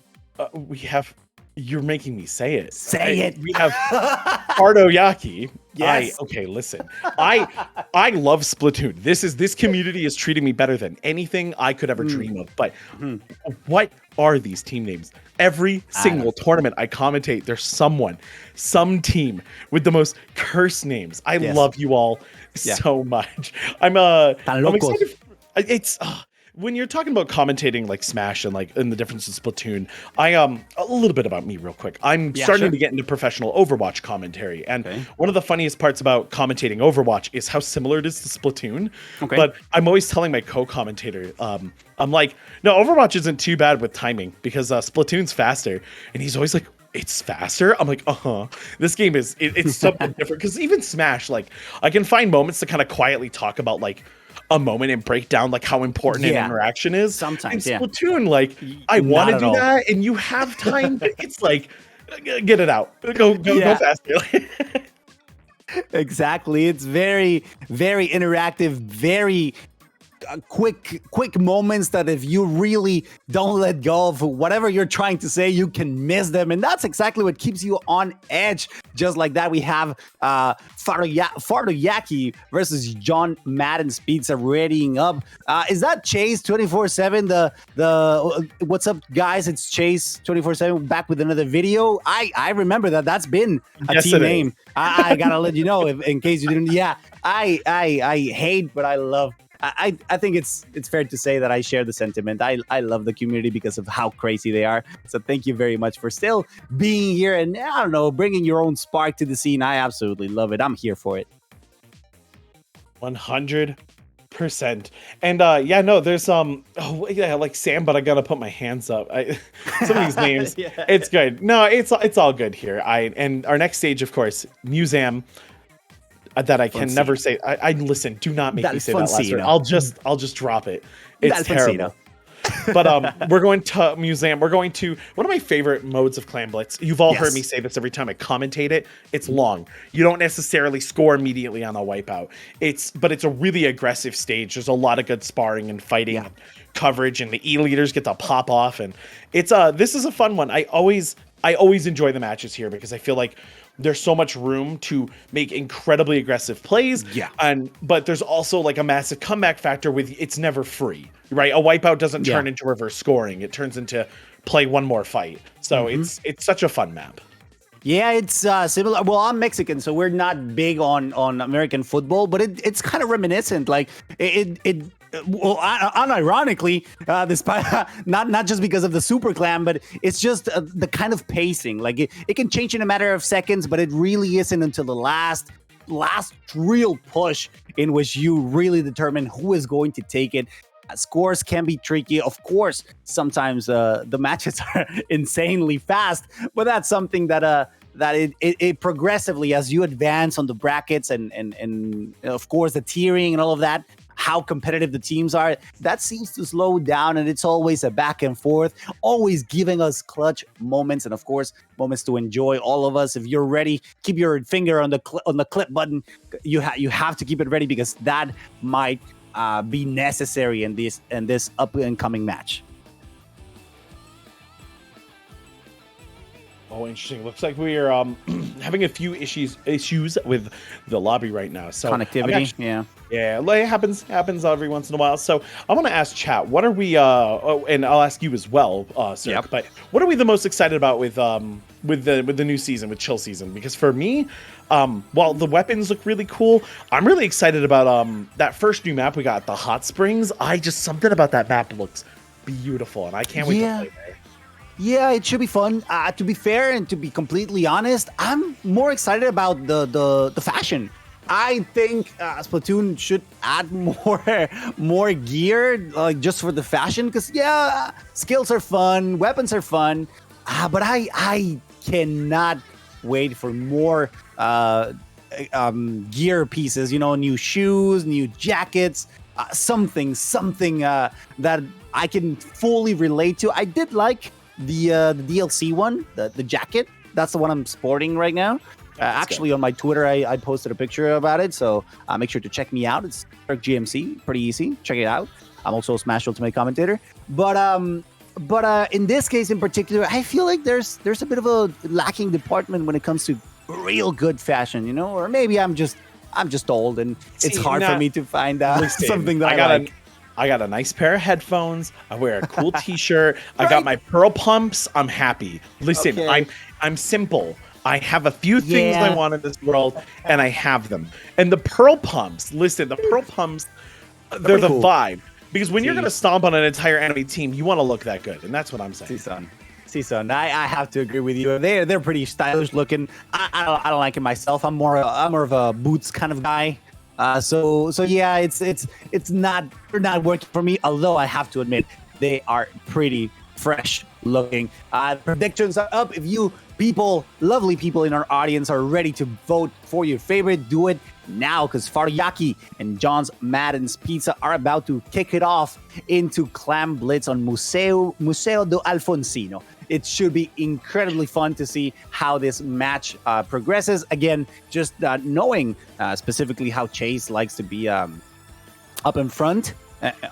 We have... You're making me say it. Say it. We have fartoyaki. Yes. Okay, listen. I love Splatoon. This community is treating me better than anything I could ever dream of. But what are these team names? Every single tournament I commentate, there's some team with the most cursed names. I love you all so much. I'm excited. It's when you're talking about commentating like Smash and the difference in Splatoon, a little bit about me real quick. I'm starting to get into professional Overwatch commentary, and one of the funniest parts about commentating Overwatch is how similar it is to Splatoon. But I'm always telling my co-commentator, I'm like, no, Overwatch isn't too bad with timing because Splatoon's faster, and he's always like, it's faster. I'm like, this game is it's something different, because even Smash, I can find moments to kind of quietly talk about a moment and break down how important an interaction is. Sometimes, in Splatoon, I want to do that, and you have time, but it's get it out, go faster. Exactly. It's very, very interactive, very quick moments that if you really don't let go of whatever you're trying to say, you can miss them. And that's exactly what keeps you on edge. Just like that, we have fartoyaki versus John Madden's Pizza readying up. Is that Chase 24/7? The what's up, guys? It's Chase 24/7 back with another video. I remember that's been a team name. I gotta let you know in case you didn't. Yeah, I hate, but I love. I think it's fair to say that I share the sentiment. I love the community because of how crazy they are. So thank you very much for still being here and, I don't know, bringing your own spark to the scene. I absolutely love it. I'm here for it. 100%. And there's like Sam, but I gotta put my hands up. Some of these names, it's good. No, it's all good here. And our next stage, of course, Museum. That I can never say. I listen. Do not make me say that last word. I'll just drop it. It's terrible. But we're going to Museum. We're going to one of my favorite modes of Clan Blitz. You've all heard me say this every time I commentate it. It's long. You don't necessarily score immediately on a wipeout. But it's a really aggressive stage. There's a lot of good sparring and fighting and coverage, and the E leaders get to pop off. And it's this is a fun one. I always I always enjoy the matches here because I feel like there's so much room to make incredibly aggressive plays. Yeah. But there's also like a massive comeback factor with it's never free, right? A wipeout doesn't turn into reverse scoring. It turns into play one more fight. So it's such a fun map. Yeah, it's similar. Well, I'm Mexican, so we're not big on American football, but it's kind of reminiscent. Like well, unironically, despite not just because of the Super Clan, but it's just the kind of pacing. Like it can change in a matter of seconds, but it really isn't until the last real push in which you really determine who is going to take it. Scores can be tricky. Of course, sometimes the matches are insanely fast, but that's something that it progressively, as you advance on the brackets and of course the tiering and all of that, how competitive the teams are, that seems to slow down, and it's always a back and forth, always giving us clutch moments, and of course moments to enjoy. All of us, if you're ready, keep your finger on the clip button. You have to keep it ready because that might be necessary in this up and coming match. Oh, interesting. Looks like we are having a few issues with the lobby right now. So connectivity, yeah, it happens every once in a while. So I want to ask chat, what are we? And I'll ask you as well, sir. Yep. But what are we the most excited about with the new season, with Chill Season? Because for me, while the weapons look really cool, I'm really excited about that first new map we got, the Hot Springs. Something about that map looks beautiful, and I can't wait to play there. Yeah, it should be fun. To be fair and to be completely honest, I'm more excited about the fashion. I think Splatoon should add more gear, like just for the fashion. Because skills are fun, weapons are fun, but I cannot wait for more gear pieces. New shoes, new jackets, something that I can fully relate to. I did like the DLC one, the jacket. That's the one I'm sporting right now. Actually, on my Twitter, I posted a picture about it, so make sure to check me out. It's GMC, pretty easy. Check it out. I'm also a Smash Ultimate commentator. But in this case in particular, I feel like there's a bit of a lacking department when it comes to real good fashion, or maybe I'm just old and it's hard for me to find something that I like. I got a nice pair of headphones. I wear a cool T-shirt. I got my pearl pumps. I'm happy. Listen, I'm simple. I have a few things I want in this world, and I have them. And the pearl pumps, they're the vibe. Because when you're going to stomp on an entire enemy team, you want to look that good, and that's what I'm saying. See, son, I have to agree with you. They're pretty stylish looking. I don't like it myself. I'm more of a boots kind of guy. So yeah, it's not working for me. Although I have to admit, they are pretty fresh looking. Predictions are up. If you lovely people in our audience are ready to vote for your favorite, do it now, because Fartoyaki and John's Madden's Pizza are about to kick it off into Clam Blitz on Museo do Alfonsino. It should be incredibly fun to see how this match progresses. Again, just knowing specifically how Chase likes to be up in front.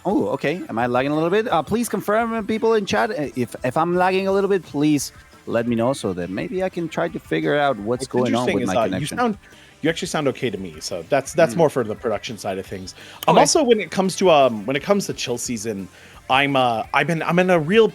Okay. Am I lagging a little bit? Please confirm, people in chat. If I'm lagging a little bit, please let me know so that maybe I can try to figure out what's going on with my connection. You actually sound okay to me, so that's more for the production side of things. Also, when it comes to Chill Season, I'm in a real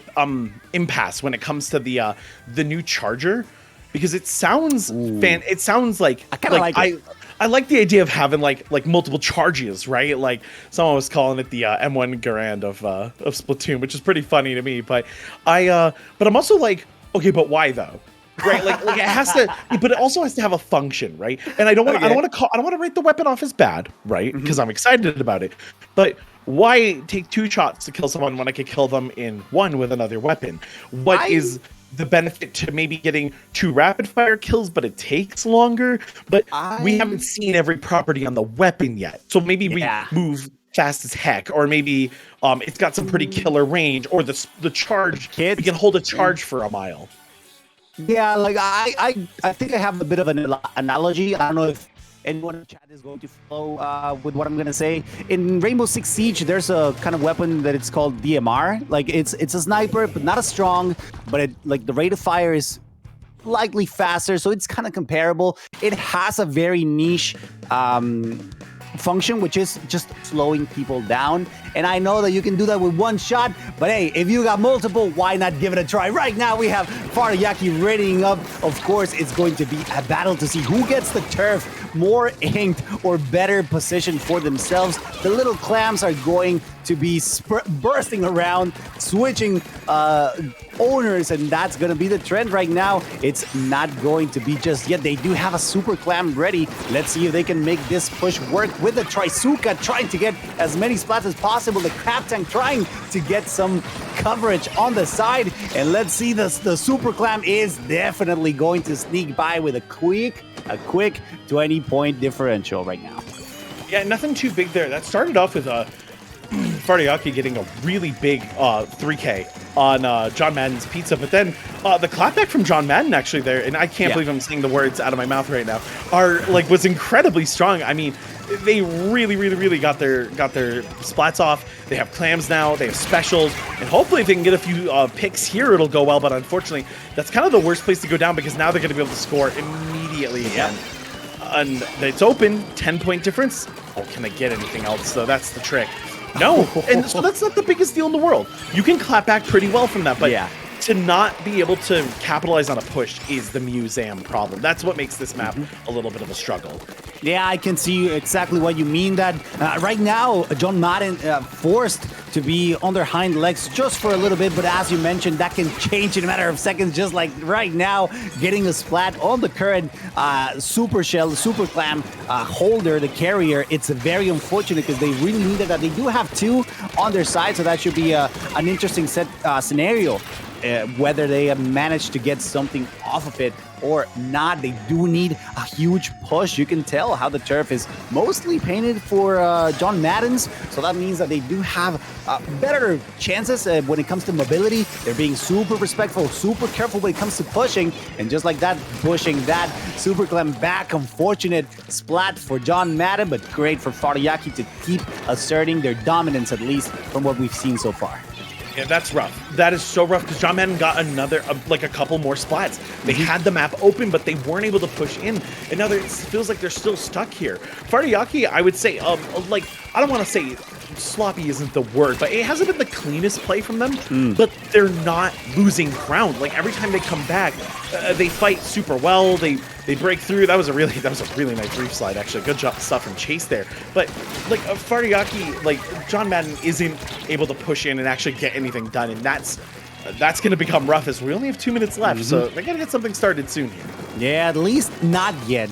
impasse when it comes to the new charger, because it sounds it sounds like I kind of like it. I like the idea of having like multiple charges, right? Like someone was calling it the M1 Garand of Splatoon, which is pretty funny to me. But I'm also like, okay, but why though? Right, like it has to, but it also has to have a function, right? And I don't want to rate the weapon off as bad, right? Because I'm excited about it. But why take 2 shots to kill someone when I could kill them in 1 with another weapon? What is the benefit to maybe getting 2 rapid fire kills, but it takes longer? But we haven't seen every property on the weapon yet, so maybe we move fast as heck, or maybe it's got some pretty killer range, or the charge. We can hold a charge for a mile. Yeah, like I think I have a bit of an analogy. I don't know if anyone in the chat is going to follow with what I'm gonna say. In Rainbow Six Siege, there's a kind of weapon that it's called DMR. Like it's a sniper, but not as strong. But the rate of fire is slightly faster, so it's kind of comparable. It has a very niche function, which is just slowing people down. And I know that you can do that with one shot, but hey, if you got multiple, why not give it a try? Right now, we have fartoyaki readying up. Of course, it's going to be a battle to see who gets the turf more inked or better positioned for themselves. The little clams are going to be bursting around, switching owners, and that's going to be the trend right now. It's not going to be just yet. They do have a super clam ready. Let's see if they can make this push work with the Trisuka, trying to get as many splats as possible. The crab tank trying to get some coverage on the side, and let's see, the super clam is definitely going to sneak by with a quick 20-point differential right now. Yeah, nothing too big there. That started off with fartoyaki getting a really big 3K on John Madden's pizza, but then the clapback from John Madden actually there, and I can't believe I'm saying the words out of my mouth right now, was incredibly strong. I mean, they really got their splats off. They have clams now, they have specials, and hopefully if they can get a few picks here, it'll go well, but unfortunately, that's kind of the worst place to go down because now they're going to be able to score immediately again. And it's open, 10-point difference. Oh, can they get anything else? So that's the trick. No, and so that's not the biggest deal in the world. You can clap back pretty well from that, but to not be able to capitalize on a push is the museum problem. That's what makes this map a little bit of a struggle. Yeah, I can see exactly what you mean. That right now, John Madden forced to be on their hind legs just for a little bit, but as you mentioned, that can change in a matter of seconds, just like right now, getting a splat on the current super shell, super clam holder, the carrier. It's very unfortunate because they really needed that. They do have two on their side, so that should be an interesting scenario. Whether they manage to get something off of it or not, they do need a huge push. You can tell how the turf is mostly painted for John Madden's, so that means that they do have better chances when it comes to mobility. They're being super respectful, super careful when it comes to pushing, and just like that, pushing that super clam back. Unfortunate splat for John Madden, but great for fartoyaki to keep asserting their dominance, at least from what we've seen so far. Yeah, that's rough. That is so rough because John Madden got another, a couple more splats. They had the map open, but they weren't able to push in. And now it feels like they're still stuck here. fartoyaki, I would say, I don't want to say sloppy isn't the word, but it hasn't been the cleanest play from them, but they're not losing ground. Like every time they come back, they fight super well. They break through. That was a really nice reef slide, actually. Good job stuff from Chase there. But like fartoyaki, John Madden isn't able to push in and actually get anything done, and that's going to become rough as we only have 2 minutes left. So they got to get something started soon here. Yeah, at least not yet.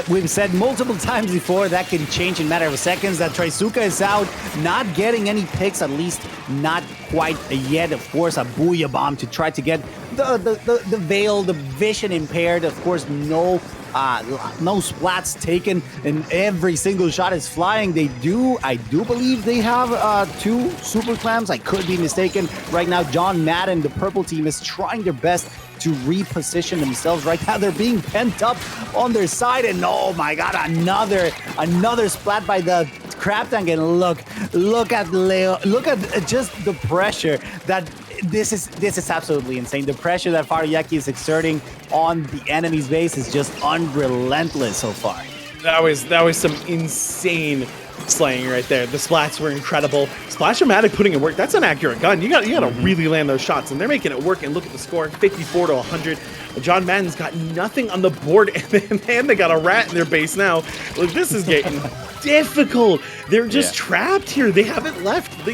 We've said multiple times before that can change in a matter of seconds. That Trisuka is out, not getting any picks, at least not quite yet. Of course, a Booyah Bomb to try to get the veil, the vision impaired. Of course, no splats taken, and every single shot is flying. I do believe they have two super clams. I could be mistaken. Right now, John Madden, the purple team, is trying their best to reposition themselves. Right now, they're being pent up on their side, and oh my god, another splat by the crab tank. And look at Leo. Look at just the pressure that this is absolutely insane. The pressure that fartoyaki is exerting on the enemy's base is just unrelentless so far. That was some insane slaying right there. The splats were incredible. Splash-O-Matic putting in work. That's an accurate gun. You got to really land those shots, and they're making it work. And look at the score, 54 to 100. John Madden's got nothing on the board, and they got a rat in their base now. Look, this is getting difficult. They're just trapped here. They haven't left.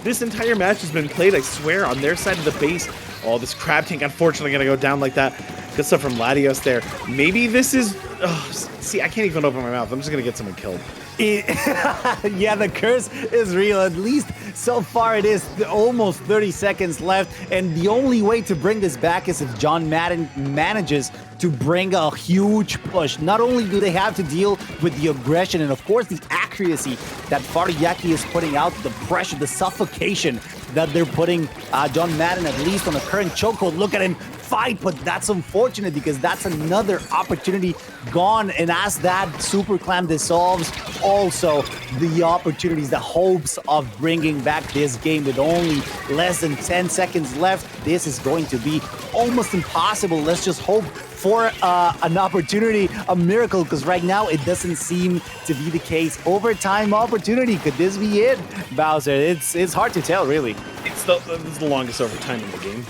This entire match has been played, I swear, on their side of the base. Oh, this crab tank, unfortunately, going to go down like that. Good stuff from Latios there. Maybe this is... Oh, see, I can't even open my mouth. I'm just going to get someone killed. Yeah, the curse is real. At least so far it is. Almost 30 seconds left, and the only way to bring this back is if John Madden manages to bring a huge push. Not only do they have to deal with the aggression and of course the accuracy that fartoyaki is putting out, the pressure, the suffocation that they're putting John Madden at least on the current chokehold. Look at him fight, but that's unfortunate because that's another opportunity gone. And as that Super Clam dissolves, also the opportunities, the hopes of bringing back this game with only less than 10 seconds left, this is going to be almost impossible. Let's just hope for an opportunity, a miracle, because right now it doesn't seem to be the case. Overtime opportunity, could this be it, Bowser? It's hard to tell, really. This is the longest overtime in the game.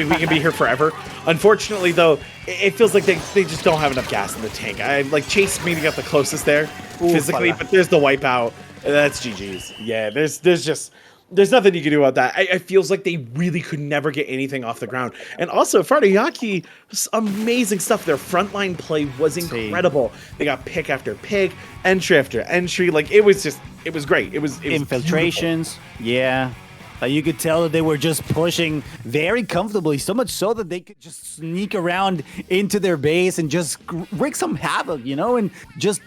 We can be here forever. Unfortunately, though, it feels like they just don't have enough gas in the tank. Like Chase maybe got the closest there physically, but there's the wipeout. That's GG's. Yeah, there's nothing you can do about that. It feels like they really could never get anything off the ground. And also, fartoyaki, amazing stuff. Their frontline play was incredible. They got pick after pick, entry after entry. Like, it was great. It was infiltrations. Beautiful. Yeah. You could tell that they were just pushing very comfortably, so much so that they could just sneak around into their base and just wreak some havoc, and just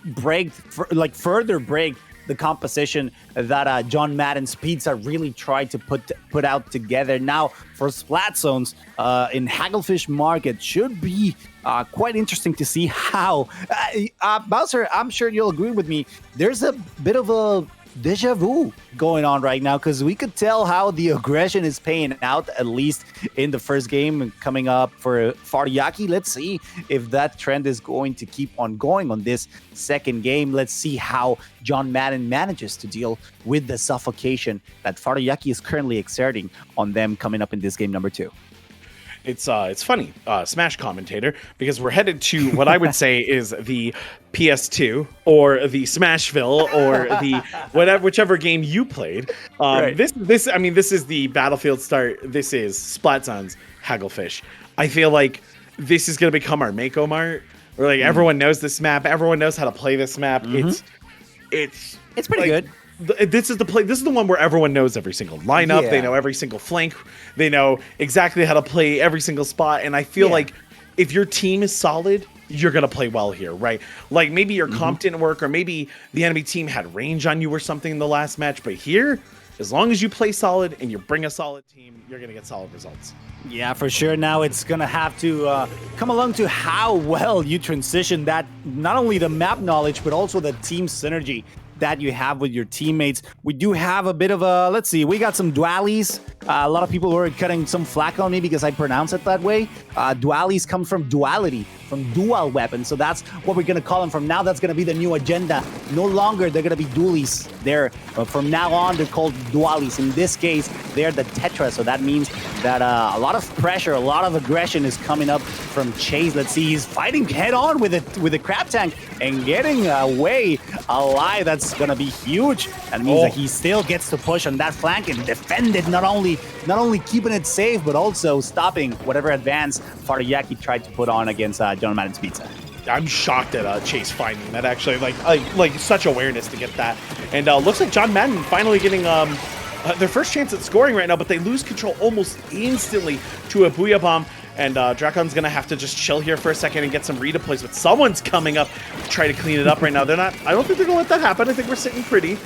further break the composition that John Madden's Pizza really tried to put out together. Now, for Splat Zones in Hagglefish Market, should be quite interesting to see how Bowser, I'm sure you'll agree with me, there's a bit of a deja vu going on right now, because we could tell how the aggression is paying out, at least in the first game coming up for fartoyaki. Let's see if that trend is going to keep on going on this second game. Let's see how John Madden manages to deal with the suffocation that fartoyaki is currently exerting on them coming up in this game number 2. It's funny, Smash commentator, because we're headed to what I would say is the PS2 or the Smashville or the whichever game you played. Right. This is the Battlefield start. This is Splat Zones Hagglefish. I feel like this is going to become our Mako Mart, where like everyone knows this map, everyone knows how to play this map. It's pretty good. This is the one where everyone knows every single lineup. Yeah. They know every single flank. They know exactly how to play every single spot. And I feel like if your team is solid, you're going to play well here, right? Like maybe your comp didn't work, or maybe the enemy team had range on you or something in the last match. But here, as long as you play solid and you bring a solid team, you're going to get solid results. Yeah, for sure. Now it's going to have to come along to how well you transition that, not only the map knowledge, but also the team synergy that you have with your teammates. We do have a bit of a, let's see, we got some dualies. A lot of people were cutting some flack on me because I pronounce it that way. Dualies come from duality, from dual weapons. So that's what we're going to call them from now. That's going to be the new agenda. No longer they're going to be dualies. From now on, they're called dualies. In this case, they're the Tetra. So that means that a lot of pressure, a lot of aggression is coming up from Chase. Let's see, he's fighting head on with the crab tank and getting away alive. That's going to be huge. That means that he still gets to push on that flank and defend it, not only keeping it safe, but also stopping whatever advance fartoyaki tried to put on against John Madden's Pizza. I'm shocked at Chase finding that, actually, like such awareness to get that. And looks like John Madden finally getting their first chance at scoring right now, but they lose control almost instantly to a Booyah Bomb. And Dracon's going to have to just chill here for a second and get some redeploys, but someone's coming up to try to clean it up right now. I don't think they're going to let that happen. I think we're sitting pretty.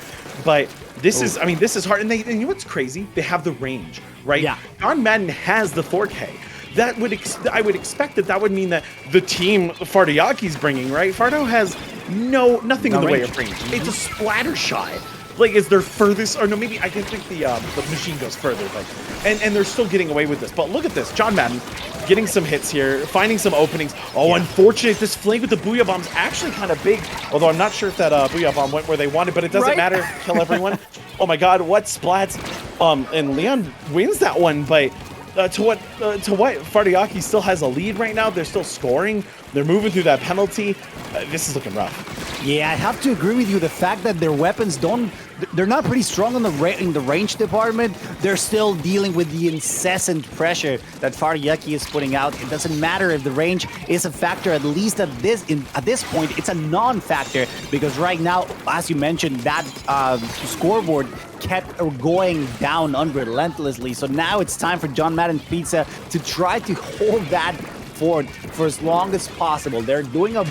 But this is hard. And you know what's crazy? They have the range, right? Yeah. John Madden has the 4K. I would expect that would mean that the team fartoyaki's bringing, right? Farto has nothing in the way of range. It's a splatter shot. Like, is their furthest, or no, maybe I can think the machine goes further, but and they're still getting away with this. But look at this, John Madden getting some hits here, finding some openings. Unfortunate, this flank with the Booyah Bomb's actually kind of big, although I'm not sure if that Booyah Bomb went where they wanted, but it doesn't matter. Kill everyone. Oh my God, what splats? And Leon wins that one, but to what fartoyaki still has a lead right now. They're still scoring. They're moving through that penalty. This is looking rough. Yeah, I have to agree with you. The fact that their weapons they're not pretty strong in the range department. They're still dealing with the incessant pressure that fartoyaki is putting out. It doesn't matter if the range is a factor. At least at this point, it's a non-factor, because right now, as you mentioned, that scoreboard kept going down unrelentlessly. So now it's time for John Madden Pizza to try to hold that forward for as long as possible. They're doing a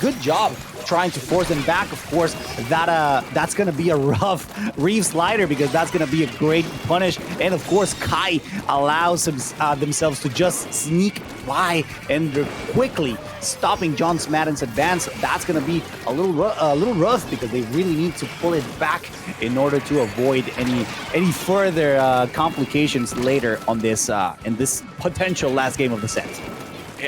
good job trying to force them back. Of course, that's going to be a rough Reeve slider because that's going to be a great punish. And of course, Kai allows themselves to just sneak by and they're quickly stopping John Madden's advance. That's going to be a little rough because they really need to pull it back in order to avoid any further complications later on this in this potential last game of the set.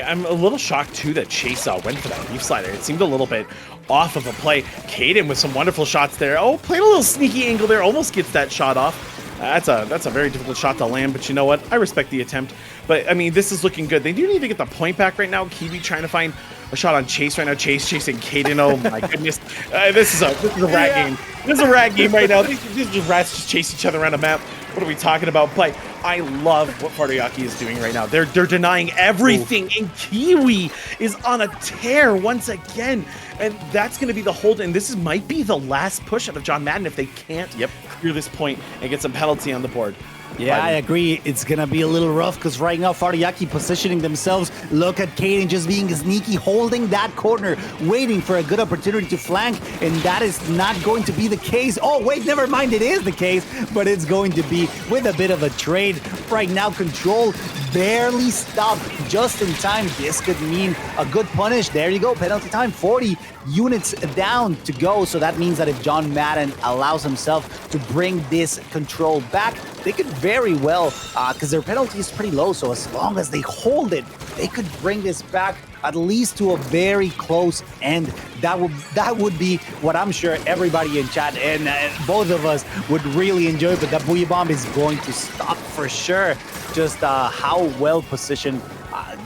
I'm a little shocked too that Chase went for that Reeve slider. It seemed a little bit off of a play. Caden with some wonderful shots there. Oh, played a little sneaky angle there. Almost gets that shot off. That's a very difficult shot to land, but you know what? I respect the attempt. But I mean, this is looking good. They do need to get the point back right now. Kiwi trying to find a shot on Chase right now. Chase chasing Caden. Oh my goodness. This is a rat game. This is a rat game right now. These rats just chase each other around a map. What are we talking about? But I love what fartoyaki is doing right now. They're denying everything, and Kiwi is on a tear once again. And that's going to be the hold. And this might be the last push out of John Madden if they can't clear this point and get some penalty on the board. Yeah, I agree. It's going to be a little rough because right now fartoyaki positioning themselves. Look at Caden just being sneaky, holding that corner, waiting for a good opportunity to flank, and that is not going to be the case. Oh, wait, never mind. It is the case, but it's going to be with a bit of a trade. Right now, Control barely stopped just in time. This could mean a good punish. There you go. Penalty time, 40 units down to go. So that means that if John Madden allows himself to bring this Control back, they could very well, because their penalty is pretty low, so as long as they hold it, they could bring this back at least to a very close end. That would be what I'm sure everybody in chat and both of us would really enjoy, but that Booyah Bomb is going to stop for sure just how well positioned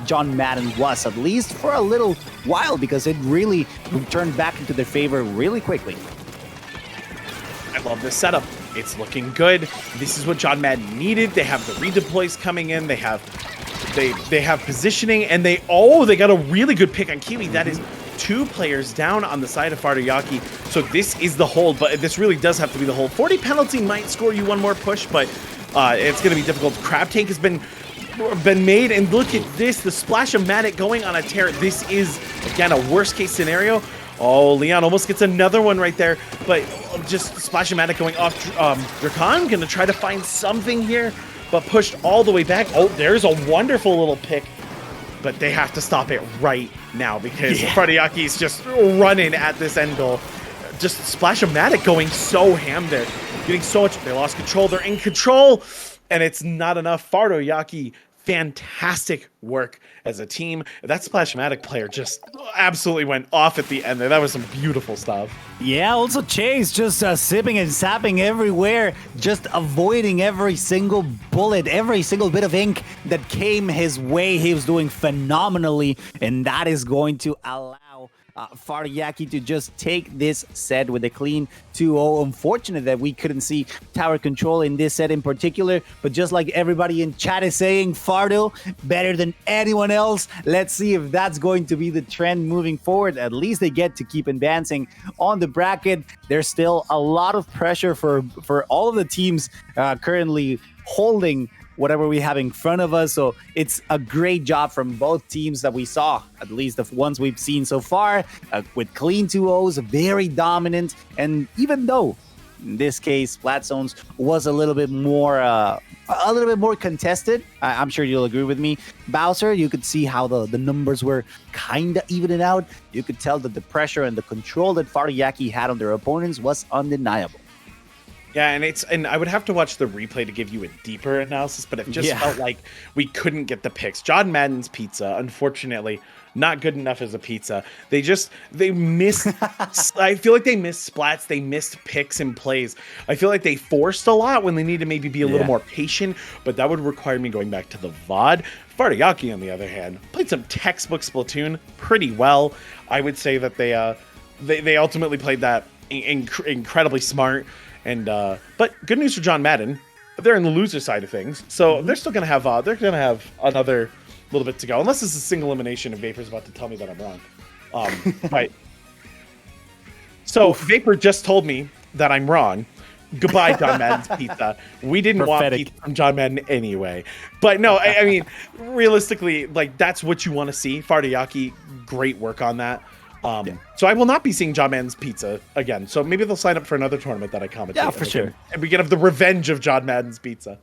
John Madden was, at least for a little while, because it really turned back into their favor really quickly. I love this setup. It's looking good. This is what John Madden needed. They have the redeploys coming in. They have positioning, and they got a really good pick on Kiwi. That is 2 players down on the side of fartoyaki. So this is the hold, but this really does have to be the hold. 40 penalty might score you one more push, but it's going to be difficult. Crab Tank has been made, and look at this. The Splash-O-Matic going on a tear. This is, again, a worst-case scenario. Oh, Leon almost gets another one right there, but just Splash-O-Matic going off. Rakan going to try to find something here, but pushed all the way back. Oh, there's a wonderful little pick, but they have to stop it right now because fartoyaki is just running at this end goal. Just Splash-O-Matic going so ham there, getting so much. They lost control. They're in control, and it's not enough. fartoyaki, fantastic work as a team. That Splash-O-Matic player just absolutely went off at the end there. That was some beautiful stuff. Yeah, also Chase just sipping and sapping everywhere, just avoiding every single bullet, every single bit of ink that came his way. He was doing phenomenally, and that is going to allow fartoyaki to just take this set with a clean 2-0. Unfortunate that we couldn't see tower control in this set in particular, but just like everybody in chat is saying, Farto better than anyone else. Let's see if that's going to be the trend moving forward. At least they get to keep advancing on the bracket. There's still a lot of pressure for all of the teams currently holding whatever we have in front of us. So it's a great job from both teams that we saw, at least the ones we've seen so far, with clean 2-0s, very dominant. And even though in this case Flat Zones was a little bit more contested, I'm sure you'll agree with me, Bowser, you could see how the numbers were kind of evening out. You could tell that the pressure and the control that fartoyaki had on their opponents was undeniable. Yeah, and I would have to watch the replay to give you a deeper analysis, but it just felt like we couldn't get the picks. John Madden's pizza, unfortunately, not good enough as a pizza. They missed. I feel like they missed splats. They missed picks and plays. I feel like they forced a lot when they need to maybe be a little more patient, but that would require me going back to the VOD. fartoyaki, on the other hand, played some textbook Splatoon pretty well. I would say that they ultimately played that incredibly smart. And but good news for John Madden, they're in the loser side of things, so they're still gonna have another little bit to go, unless it's a single elimination and Vapor's about to tell me that I'm wrong. Right. So Vapor just told me that I'm wrong. Goodbye, John Madden's pizza. We didn't want pizza from John Madden anyway. But no, I mean, realistically, like, that's what you want to see. fartoyaki, great work on that. So I will not be seeing John Madden's Pizza again. So maybe they'll sign up for another tournament that I commentate. Yeah, for sure. And we can have the revenge of John Madden's Pizza.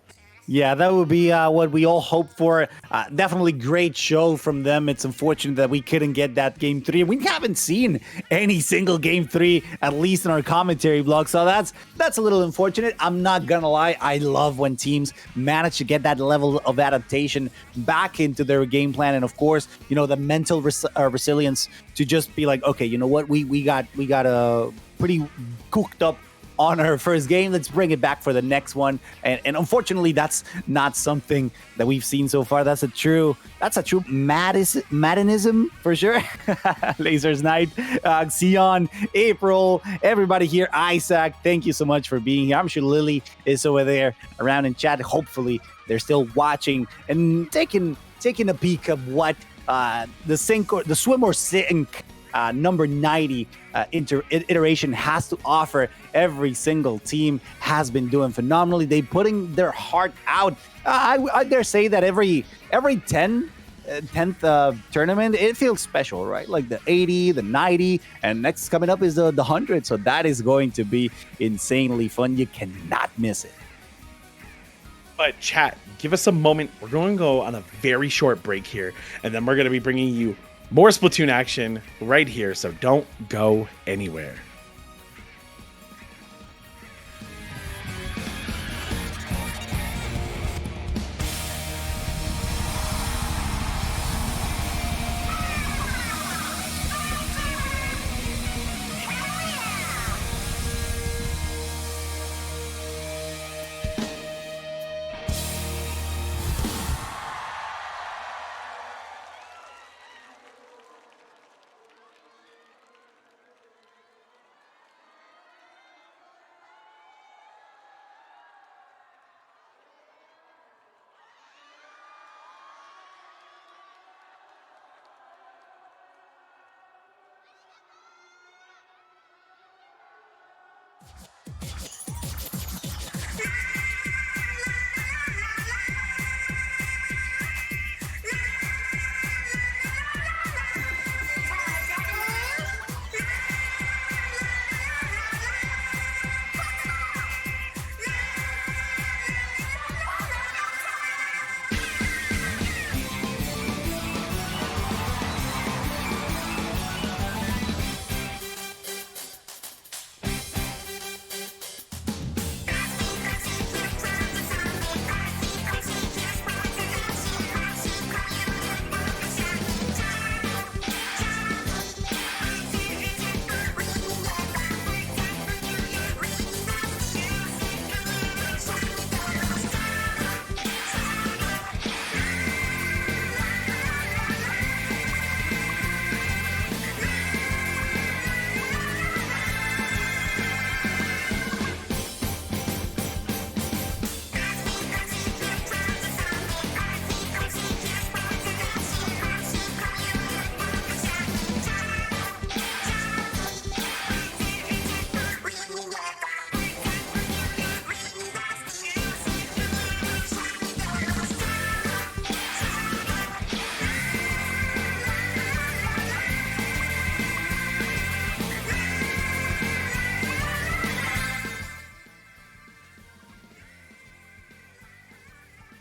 Yeah, that would be what we all hope for. Definitely great show from them. It's unfortunate that we couldn't get that Game 3. We haven't seen any single Game 3, at least in our commentary blog. So that's a little unfortunate. I'm not going to lie. I love when teams manage to get that level of adaptation back into their game plan. And of course, the mental resilience to just be like, okay, you know what? We got a pretty cooked up on our first game. Let's bring it back for the next one. And unfortunately, that's not something that we've seen so far. That's a true Maddenism for sure. Lasers Night, Xion, April, everybody here. Isaac, thank you so much for being here. I'm sure Lily is over there around in chat. Hopefully, they're still watching and taking a peek of what the swim or sink number 90 iteration has to offer. Every single team has been doing phenomenally. They putting their heart out. I dare say that every 10th tournament, it feels special, right? Like the 80, the 90, and next coming up is the 100. So that is going to be insanely fun. You cannot miss it. But chat, give us a moment. We're going to go on a very short break here, and then we're going to be bringing you more Splatoon action right here, so don't go anywhere.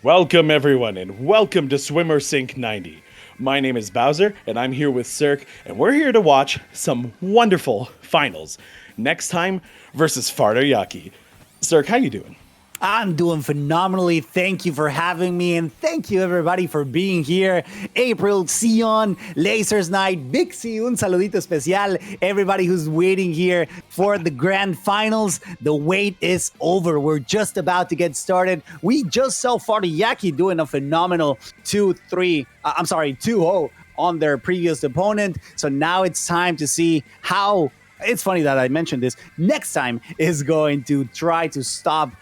Welcome everyone, and welcome to Swimmer Sync 90. My name is Bowser, and I'm here with Cirque, and we're here to watch some wonderful finals. Next time versus Fartoyaki. Cirque, how you doing? I'm doing phenomenally. Thank you for having me, and thank you everybody for being here. April, Xion, Lasers Night, Big C, un saludito especial. Everybody who's waiting here for the grand finals. The wait is over. We're just about to get started. We just saw Fartoyaki doing a phenomenal 2-0 on their previous opponent. So now it's time to see how. It's funny that I mentioned this. Next time is going to try to stop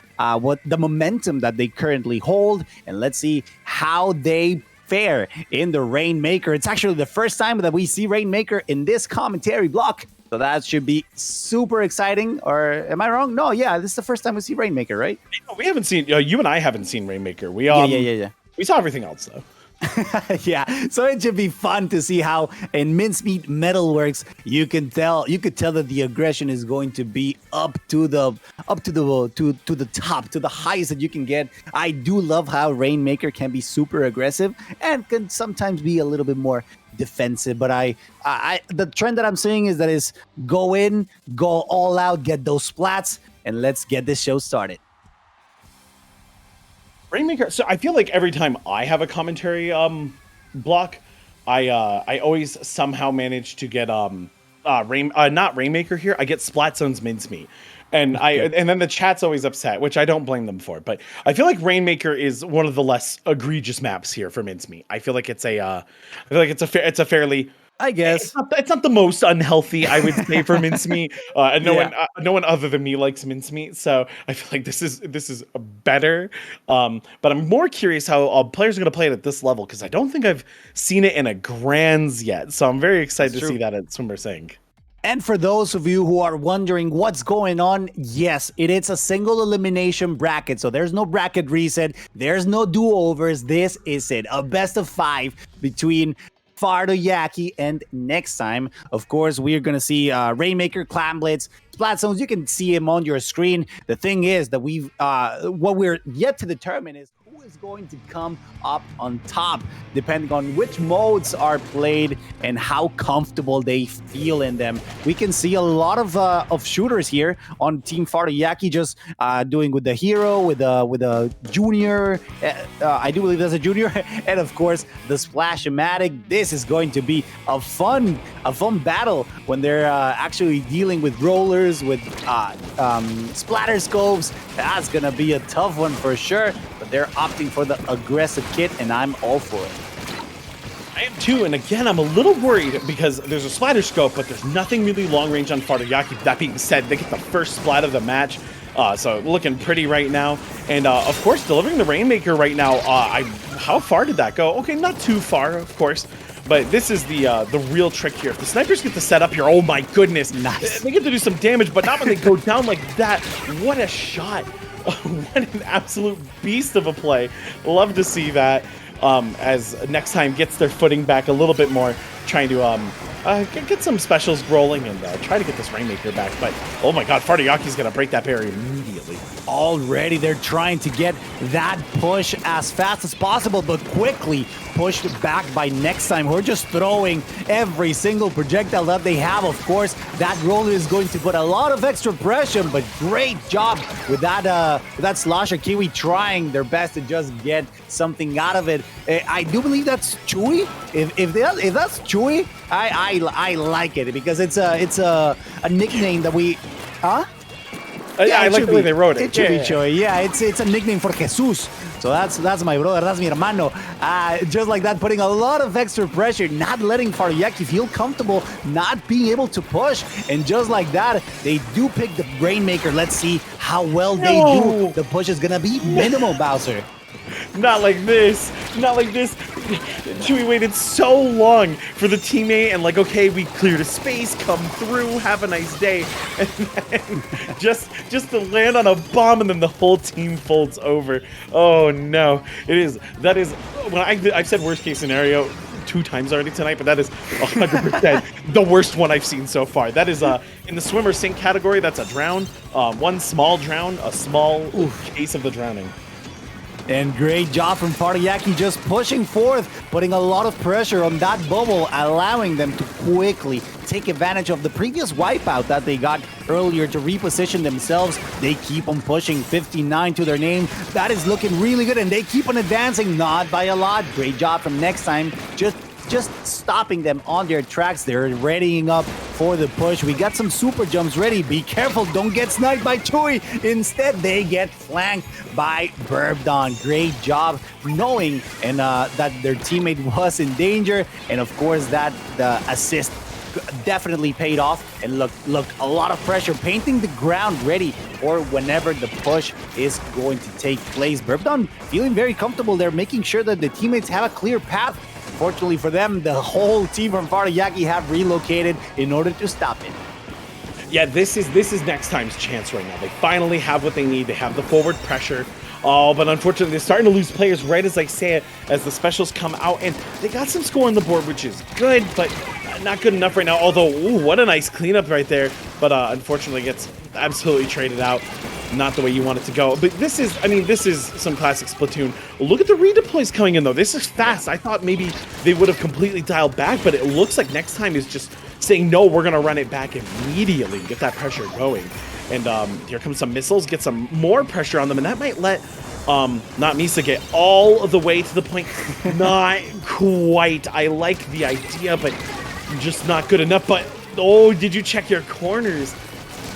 what the momentum that they currently hold, and let's see how they fare in the Rainmaker. It's actually the first time that we see Rainmaker in this commentary block, so that should be super exciting. Or am I wrong? No, yeah, this is the first time we see Rainmaker, right? We haven't seen, you and I haven't seen Rainmaker. We yeah. We saw everything else though. Yeah, so it should be fun to see how in Mincemeat Metalworks you could tell that the aggression is going to be up to the top, to the highest that you can get. I do love how Rainmaker can be super aggressive and can sometimes be a little bit more defensive, but I the trend that I'm seeing is go in, go all out, get those splats, and let's get this show started. Rainmaker. So I feel like every time I have a commentary block, I always somehow manage to get not Rainmaker here. I get Splat Zone's Mincemeat. And and then the chat's always upset, which I don't blame them for. But I feel like Rainmaker is one of the less egregious maps here for Mincemeat. I feel like it's a fairly, I guess it's not the most unhealthy, I would say, for Mincemeat. And no one other than me likes Mincemeat, so I feel like this is better. But I'm more curious how players are going to play it at this level, because I don't think I've seen it in a Grands yet. So I'm very excited to see that at Swimmer Sync. And for those of you who are wondering what's going on, yes, it is a single elimination bracket. So there's no bracket reset. There's no do-overs. This is it. A best of 5 between fartoyaki and next time. Of course, we're going to see Rainmaker, Clam Blitz, Splat Zones. You can see him on your screen. The thing is that what we're yet to determine is who is going to come up on top, depending on which modes are played and how comfortable they feel in them. We can see a lot of shooters here on Team fartoyaki, just doing with the hero, with a junior. I do believe that's a junior, and of course the Splash-O-Matic. This is going to be a fun battle when they're actually dealing with rollers, with splatter scopes. That's gonna be a tough one for sure, but they're opting for the aggressive kit, and I'm all for it. I am too, and again, I'm a little worried because there's a splatter scope, but there's nothing really long range on fartoyaki. That being said, they get the first splat of the match, so looking pretty right now. And of course, delivering the Rainmaker right now. How far did that go? Okay, not too far, of course. But this is the real trick here. If the snipers get to set up here, oh my goodness, nice. They get to do some damage, but not when they go down like that. What a shot. What an absolute beast of a play. Love to see that as next time gets their footing back a little bit more, trying to get some specials rolling and try to get this Rainmaker back. But oh my god, fartoyaki's going to break that barrier immediately. Already they're trying to get that push as fast as possible, but quickly pushed back by next time. We're just throwing every single projectile that they have. Of course, that roller is going to put a lot of extra pressure, but great job with that Slosher Kiwi trying their best to just get something out of it. I do believe that's Chewy. If that's Chewy, I like it because it's a nickname that we Yeah, I like the way they wrote it. It should be Chewy. Yeah, it's a nickname for Jesus. So that's my brother, that's mi hermano. Just like that, putting a lot of extra pressure, not letting fartoyaki feel comfortable, not being able to push. And just like that, they do pick the Rainmaker. Let's see how well they do. The push is gonna be minimal, Bowser. Not like this. Not like this. Chewy waited so long for the teammate and like, okay, we cleared a space, come through, have a nice day. And then just to land on a bomb and then the whole team folds over. Oh no. That is when I've said worst case scenario 2 times already tonight, but that is 100% the worst one I've seen so far. That is in the swimmer sink category, that's a drown. One small drown, a small case of the drowning. And great job from fartoyaki, just pushing forth, putting a lot of pressure on that bubble, allowing them to quickly take advantage of the previous wipeout that they got earlier to reposition themselves. They keep on pushing, 59 to their name. That is looking really good, and they keep on advancing, not by a lot. Great job from next time, just stopping them on their tracks. They're readying up for the push. We got some super jumps ready. Be careful, don't get sniped by Chewy. Instead, they get flanked by Burbdon. Great job knowing and that their teammate was in danger. And of course, that the assist definitely paid off. And look, a lot of pressure, painting the ground ready for whenever the push is going to take place. Burbdon feeling very comfortable. They're making sure that the teammates have a clear path. Fortunately for them, the whole team from fartoyaki have relocated in order to stop it. Yeah, this is next time's chance right now. They finally have what they need. They have the forward pressure. Oh, but unfortunately, they're starting to lose players right as I say it, as the specials come out, and they got some score on the board, which is good, but not good enough right now. Although, ooh, what a nice cleanup right there. But unfortunately, gets absolutely traded out. Not the way you want it to go. But this is, I mean, this is some classic Splatoon. Look at the redeploys coming in, though. This is fast. I thought maybe they would have completely dialed back, but it looks like next time is just saying, no, we're going to run it back immediately, get that pressure going. And here comes some missiles, get some more pressure on them, and that might let not Misa get all of the way to the point. Not quite. I like the idea, but just not good enough. But, oh, did you check your corners?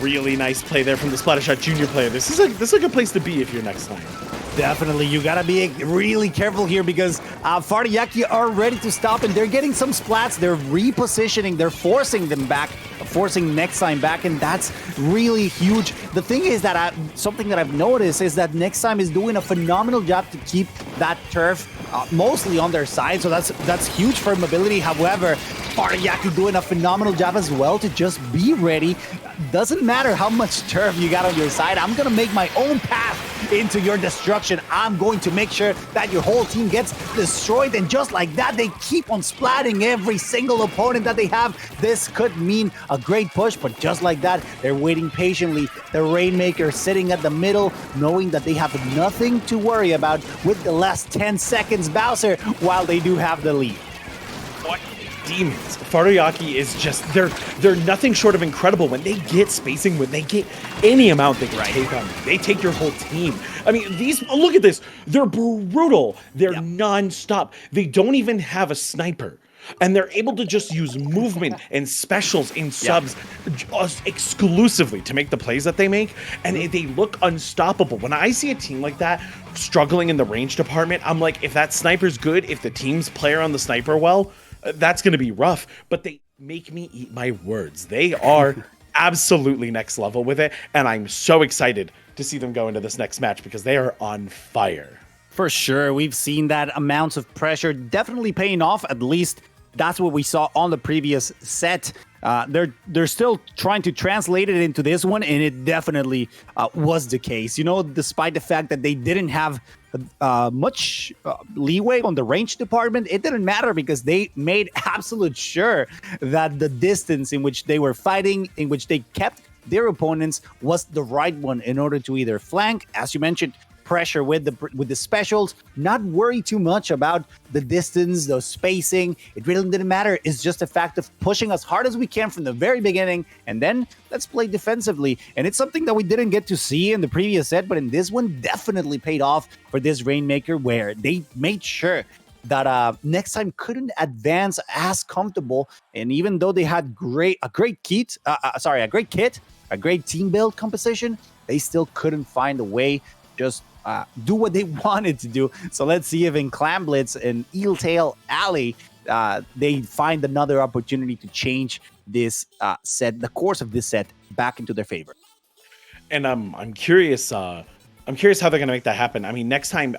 Really nice play there from the Splattershot Junior player. This is a good place to be if you're next time. Definitely, you gotta be really careful here because fartoyaki are ready to stop and they're getting some splats. They're repositioning, they're forcing them back, forcing next time back, and that's really huge. The thing is that something that I've noticed is that next time is doing a phenomenal job to keep that turf mostly on their side, so that's huge for mobility. However, fartoyaki doing a phenomenal job as well to just be ready. Doesn't matter how much turf you got on your side, I'm gonna make my own path into your destruction. I'm going to make sure that your whole team gets destroyed, and just like that, they keep on splatting every single opponent that they have. This could mean a great push, but just like that, they're waiting patiently. The Rainmaker sitting at the middle, knowing that they have nothing to worry about with the last 10 seconds Bowser, while they do have the lead. What demons. fartoyaki is just, they're nothing short of incredible. When they get spacing, when they get any amount they can take on, they take your whole team. I mean, these, look at this. They're brutal. They're non-stop. They don't even have a sniper. And they're able to just use movement and specials in subs exclusively to make the plays that they make. And they look unstoppable. When I see a team like that struggling in the range department, I'm like, if that sniper's good, if the team's player on the sniper well, that's going to be rough. But they make me eat my words. They are absolutely next level with it. And I'm so excited to see them go into this next match because they are on fire. For sure, we've seen that amounts of pressure definitely paying off. At least that's what we saw on the previous set. They're still trying to translate it into this one, and it definitely was the case. You know, despite the fact that they didn't have much leeway on the range department, it didn't matter because they made absolute sure that the distance in which they were fighting, in which they kept their opponents, was the right one in order to either flank, as you mentioned, pressure with the specials, not worry too much about the distance, the spacing. It really didn't matter. It's just a fact of pushing as hard as we can from the very beginning, and then let's play defensively. And it's something that we didn't get to see in the previous set, but in this one definitely paid off for this Rainmaker, where they made sure that next time couldn't advance as comfortable. And even though they had a great kit, a great team build composition, they still couldn't find a way just do what they wanted to do. So let's see if in Clam Blitz and Eeltail Alley, they find another opportunity to change this set, the course of this set, back into their favor. And I'm curious how they're going to make that happen. I mean, next time,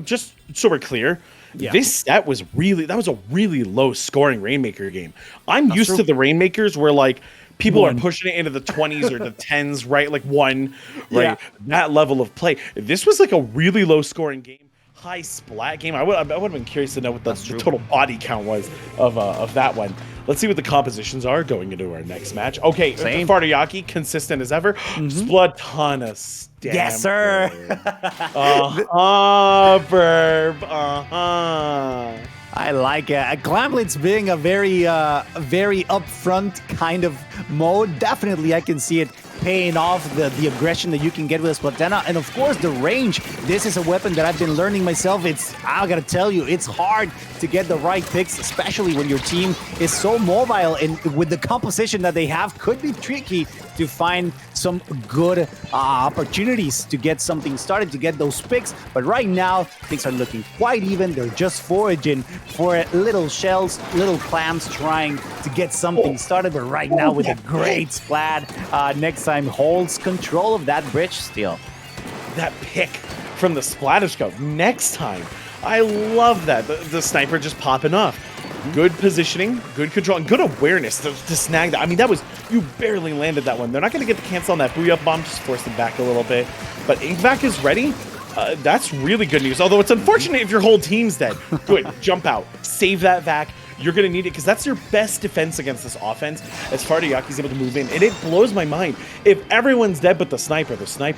just so we're clear, this set was a really low scoring Rainmaker game. I'm used to the Rainmakers where like people are pushing it into the 20s or the 10s, right? Like one, right? Yeah. That level of play. This was like a really low scoring game, high splat game. I would have been curious to know what the total body count was of that one. Let's see what the compositions are going into our next match. Okay, fartoyaki, consistent as ever. Splatana Stamper. Yes, sir. Burb. I like it. Clamblitz being a very upfront kind of mode. Definitely, I can see it paying off the aggression that you can get with a Splatana. And of course, the range. This is a weapon that I've been learning myself. I gotta tell you, it's hard to get the right picks, especially when your team is so mobile, and with the composition that they have, could be tricky to find some good opportunities to get something started, to get those picks. But right now, things are looking quite even. They're just foraging for little shells, little clams, trying to get something started. But right now, with a great splat, next time holds control of that bridge still. That pick from the Splatterscope next time. I love that. The sniper just popping off. Good positioning, good control, and good awareness to snag that. I mean, that was, you barely landed that one. They're not going to get the cancel on that Booyah Bomb, just force them back a little bit. But Inkvac is ready. That's really good news. Although it's unfortunate if your whole team's dead. Good, jump out, save that vac. You're going to need it because that's your best defense against this offense as Fartoyaki's able to move in. And it blows my mind. If everyone's dead but the sniper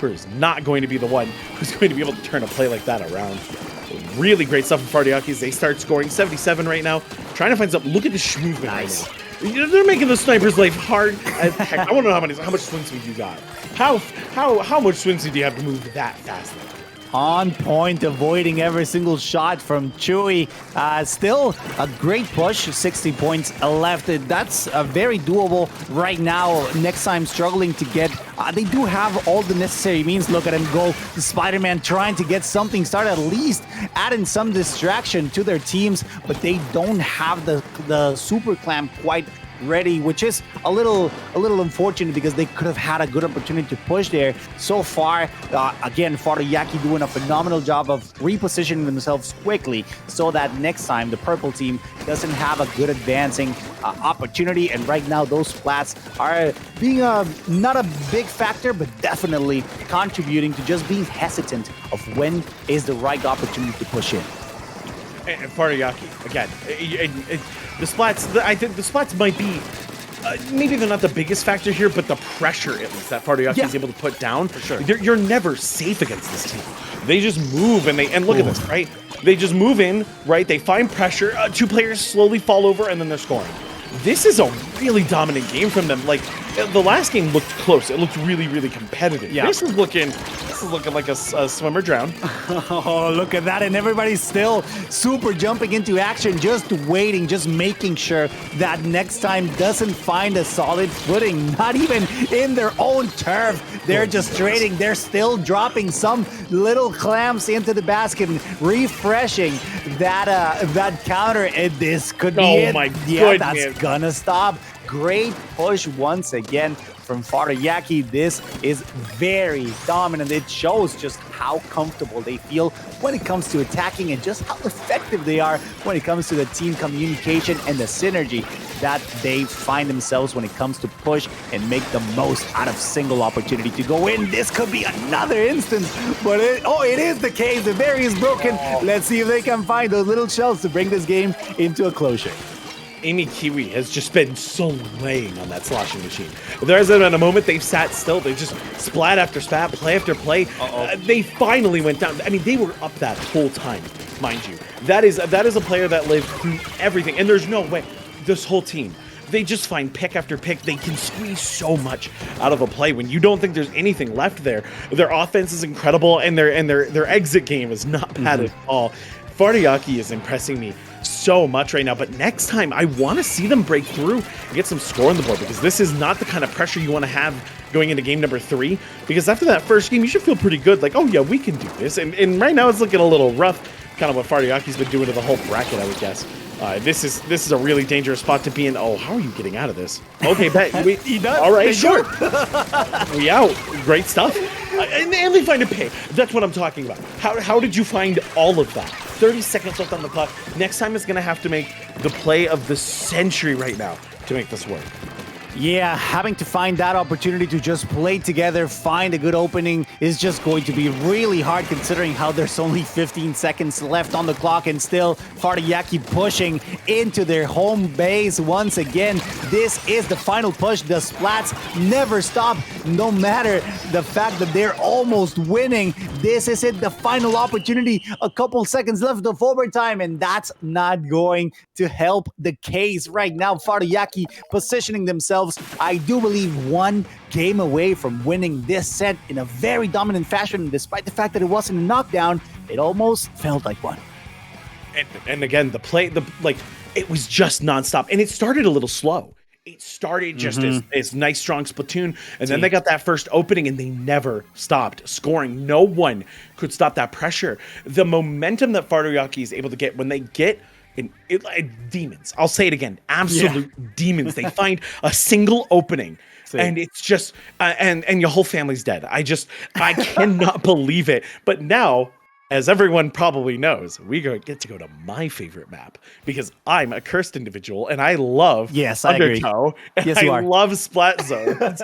is not going to be the one who's going to be able to turn a play like that around. Really great stuff from Fartoyaki's. They start scoring 77 right now. Trying to find something. Look at the movement Nice. right now. They're making the sniper's life hard as heck. I want to know how much swing speed you got. How much swing speed do you have to move that fast? On point, avoiding every single shot from Chewy. Still a great push, 60 points left. That's very doable right now. Next time struggling to get, they do have all the necessary means. Look at him go. The Spider-Man trying to get something started, at least adding some distraction to their teams, but they don't have the super clamp quite ready, which is a little unfortunate because they could have had a good opportunity to push there. So far, again, fartoyaki doing a phenomenal job of repositioning themselves quickly so that next time the purple team doesn't have a good advancing opportunity. And right now, those splats are being not a big factor, but definitely contributing to just being hesitant of when is the right opportunity to push in. And fartoyaki again. The splats. I think the splats might be. Maybe they're not the biggest factor here, but the pressure at least that fartoyaki is able to put down. For sure. You're never safe against this team. They just move and look at this, right? They just move in, right? They find pressure. Two players slowly fall over, and then they're scoring. This is a really dominant game from them. Like, the last game looked close. It looked really, really competitive. Yeah. This is looking like a swimmer drown. Oh, look at that. And everybody's still super jumping into action, just waiting, just making sure that next time doesn't find a solid footing, not even in their own turf. They're just trading. They're still dropping some little clamps into the basket and refreshing that counter. And this could be it. Oh my Yeah, goodness. that's gonna stop. Great push once again from fartoyaki. This is very dominant. It shows just how comfortable they feel when it comes to attacking and just how effective they are when it comes to the team communication and the synergy that they find themselves when it comes to push and make the most out of single opportunity to go in. This could be another instance, but it is the case. The barrier is broken. Let's see if they can find those little shells to bring this game into a closure. Amy Kiwi has just been slaying on that sloshing machine. There hasn't been a moment they've sat still. They've just splat after splat, play after play. They finally went down. I mean, they were up that whole time, mind you. That is a player that lived through everything, and there's no way. This whole team, they just find pick after pick. They can squeeze so much out of a play when you don't think there's anything left there. Their offense is incredible, and their exit game is not bad at all. Fartoyaki is impressing me so much right now, but next time I want to see them break through and get some score on the board, because this is not the kind of pressure you want to have going into game number 3, because after that first game you should feel pretty good, like, oh yeah, we can do this, and right now it's looking a little rough, kind of what Fartoyaki's been doing to the whole bracket, I would guess. This is a really dangerous spot to be in. Oh, how are you getting out of this? Okay, bet. He does. All right, sure. We out. Great stuff. And they find a pay. That's what I'm talking about. How did you find all of that? 30 seconds left on the clock. Next time is going to have to make the play of the century right now to make this work. Yeah, having to find that opportunity to just play together, find a good opening is just going to be really hard considering how there's only 15 seconds left on the clock and still fartoyaki pushing into their home base once again. This is the final push. The splats never stop, no matter the fact that they're almost winning. This is it, the final opportunity. A couple seconds left of overtime, and that's not going to help the case right now. Fartoyaki positioning themselves, I do believe, one game away from winning this set in a very dominant fashion. Despite the fact that it wasn't a knockdown, it almost felt like one. And again, the play, it was just nonstop, and it started a little slow. It started just as nice, strong Splatoon, and then they got that first opening, and they never stopped scoring. No one could stop that pressure. The momentum that fartoyaki is able to get when they get demons. I'll say it again. Absolute demons. They find a single opening. And it's just, and your whole family's dead. I cannot believe it. But now, as everyone probably knows, we get to go to my favorite map because I'm a cursed individual and I love I Undertow. agree. And Yes, you I are. love Splat Zones.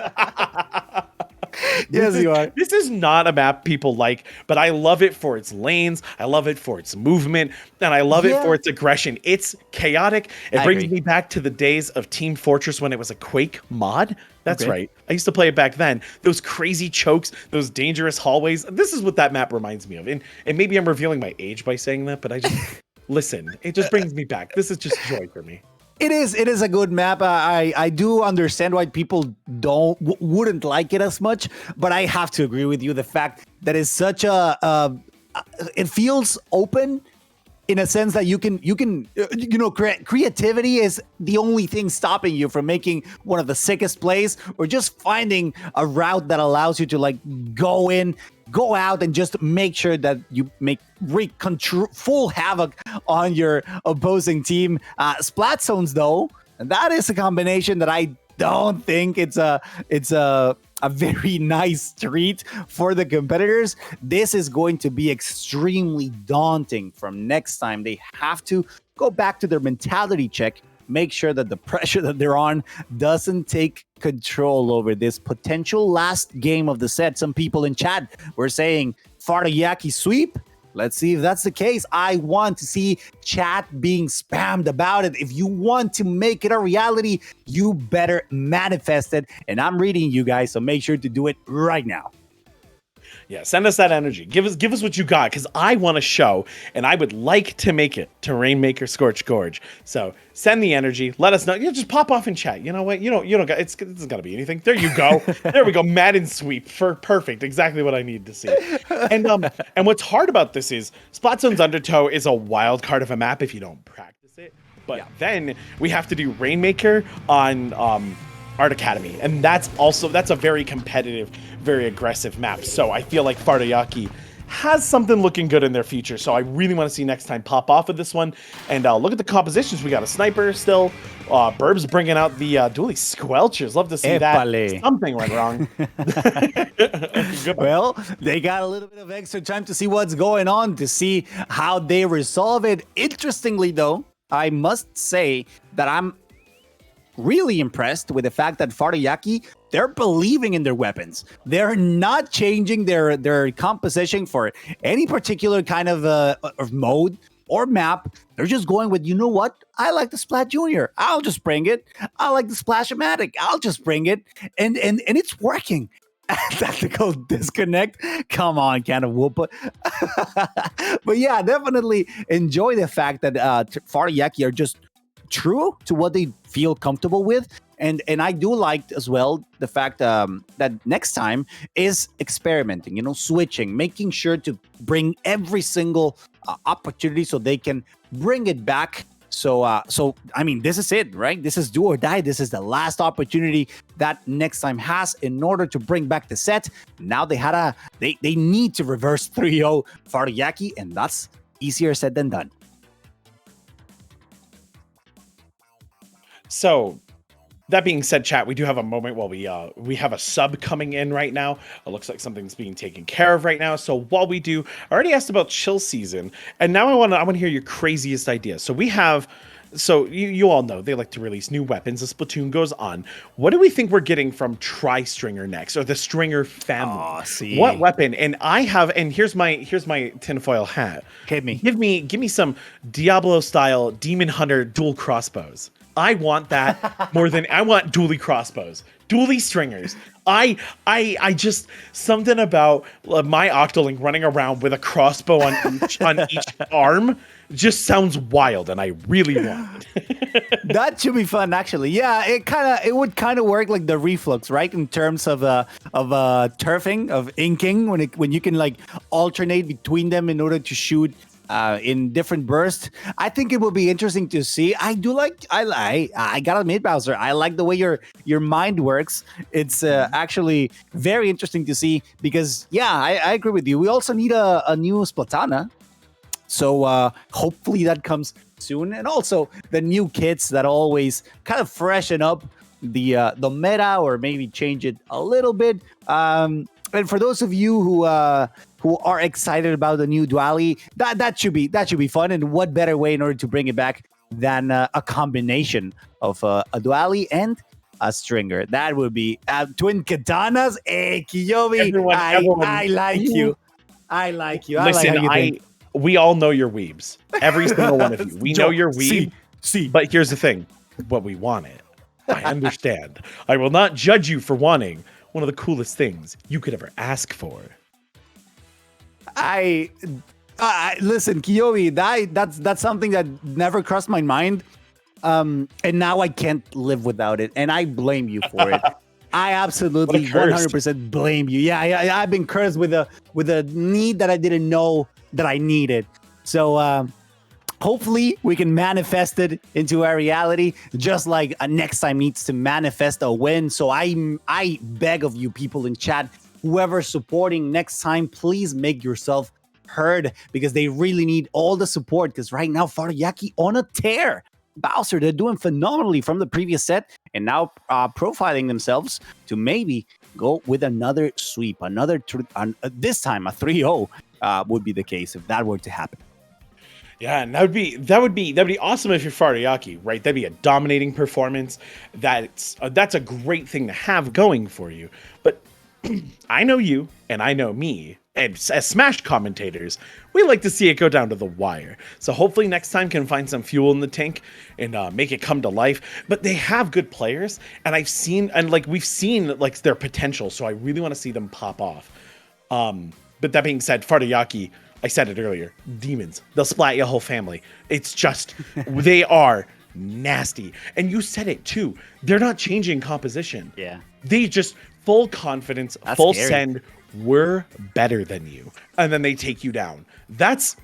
Yes, you are. This is not a map people like, but I love it for its lanes. I love it for its movement, and I love it for its aggression. It's chaotic. It brings me back to the days of Team Fortress when it was a Quake mod. That's right. I used to play it back then. Those crazy chokes, those dangerous hallways. This is what that map reminds me of. And maybe I'm revealing my age by saying that, but I just listen. It just brings me back. This is just joy for me. It is a good map. I do understand why people wouldn't like it as much, but I have to agree with you. The fact that it's such it feels open in a sense that you can creativity is the only thing stopping you from making one of the sickest plays or just finding a route that allows you to like go out and just make sure that you make full havoc on your opposing team. Splat zones, though, that is a combination that I don't think it's a very nice treat for the competitors. This is going to be extremely daunting from next time. They have to go back to their mentality check, make sure that the pressure that they're on doesn't take control over this potential last game of the set. Some people in chat were saying fartoyaki sweep. Let's see if that's the case. I want to see chat being spammed about it. If you want to make it a reality, you better manifest it. And I'm reading you guys, so make sure to do it right now. Yeah, send us that energy. Give us what you got, because I want to show, and I would like to make it to Rainmaker Scorch Gorge. So send the energy. Let us know. You know, just pop off in chat. You know what? You don't got. This isn't gotta be anything. There you go. There we go. Madden sweep for perfect. Exactly what I need to see. And what's hard about this is Splatzone's Undertow is a wild card of a map if you don't practice it. But then we have to do Rainmaker on Art Academy, and that's a very competitive, very aggressive map. So I feel like fartoyaki has something looking good in their future. So I really want to see next time pop off with this one. And look at the compositions. We got a sniper still. Burb's bringing out the dually squelchers. Love to see that. Something went wrong. Well, they got a little bit of extra time to see what's going on, to see how they resolve it. Interestingly, though, I must say that I'm really impressed with the fact that fartoyaki, they're believing in their weapons. They're not changing their composition for any particular kind of mode or map. They're just going with, you know what? I like the Splat Junior. I'll just bring it. I like the Splash-O-Matic. I'll just bring it. And it's working. Tactical disconnect. Come on, kind of whoop. But yeah, definitely enjoy the fact that fartoyaki are just true to what they feel comfortable with, and I do like as well the fact that next time is experimenting, switching, making sure to bring every single opportunity so they can bring it back. So I mean, this is it, right? This is do or die. This is the last opportunity that next time has in order to bring back the set. Now they need to reverse 3-0 fartoyaki, and that's easier said than done. So, that being said, chat, we do have a moment while we have a sub coming in right now. It looks like something's being taken care of right now. So while we do, I already asked about chill season, and now I want to hear your craziest ideas. So we have, you all know they like to release new weapons as Splatoon goes on. What do we think we're getting from Tri-Stringer next, or the Stringer family? Oh, see. What weapon? And here's my tinfoil hat. Hit me. Give me some Diablo style Demon Hunter dual crossbows. I want that more than I want dually crossbows, dually stringers. I just something about my Octoling running around with a crossbow on each arm just sounds wild, and I really want it. That should be fun, actually. Yeah, it would kind of work like the reflux, right? In terms of turfing, of inking, when you can like alternate between them in order to shoot in different bursts. I think it will be interesting to see. I gotta admit, Bowser, I like the way your mind works. It's actually very interesting to see because, yeah, I agree with you. We also need a new Splatana. So hopefully that comes soon. And also the new kits that always kind of freshen up the meta or maybe change it a little bit. And for those of you who are excited about the new Duali, that should be fun. And what better way in order to bring it back than a combination of a Duali and a stringer. That would be twin katanas. Hey, Kiyomi, Everyone- I like you. I like you. I Listen, like how you think. we all know you're weebs. Every single one of you. We know you're weeb. See. But here's the thing. What we wanted. I understand. I will not judge you for wanting one of the coolest things you could ever ask for. Listen, Kiyomi, that's something that never crossed my mind. And now I can't live without it. And I blame you for it. I absolutely 100% blame you. Yeah, I've been cursed with a need that I didn't know that I needed. So hopefully we can manifest it into a reality, just like next time needs to manifest a win. So I beg of you people in chat, whoever's supporting next time, please make yourself heard, because they really need all the support, because right now fartoyaki on a tear. Bowser, they're doing phenomenally from the previous set, and now profiling themselves to maybe go with another sweep, this time a 3-0 would be the case if that were to happen. Yeah, and that would be awesome if you're fartoyaki, right? That'd be a dominating performance. That's a great thing to have going for you. But I know you, and I know me, and as Smash commentators, we like to see it go down to the wire. So hopefully next time can find some fuel in the tank and make it come to life. But they have good players, and we've seen their potential. So I really want to see them pop off. But that being said, fartoyaki, I said it earlier, demons. They'll splat your whole family. It's just, they are nasty. And you said it too. They're not changing composition. Yeah. They just full confidence, That's full scary. send. We're better than you. And then they take you down. That's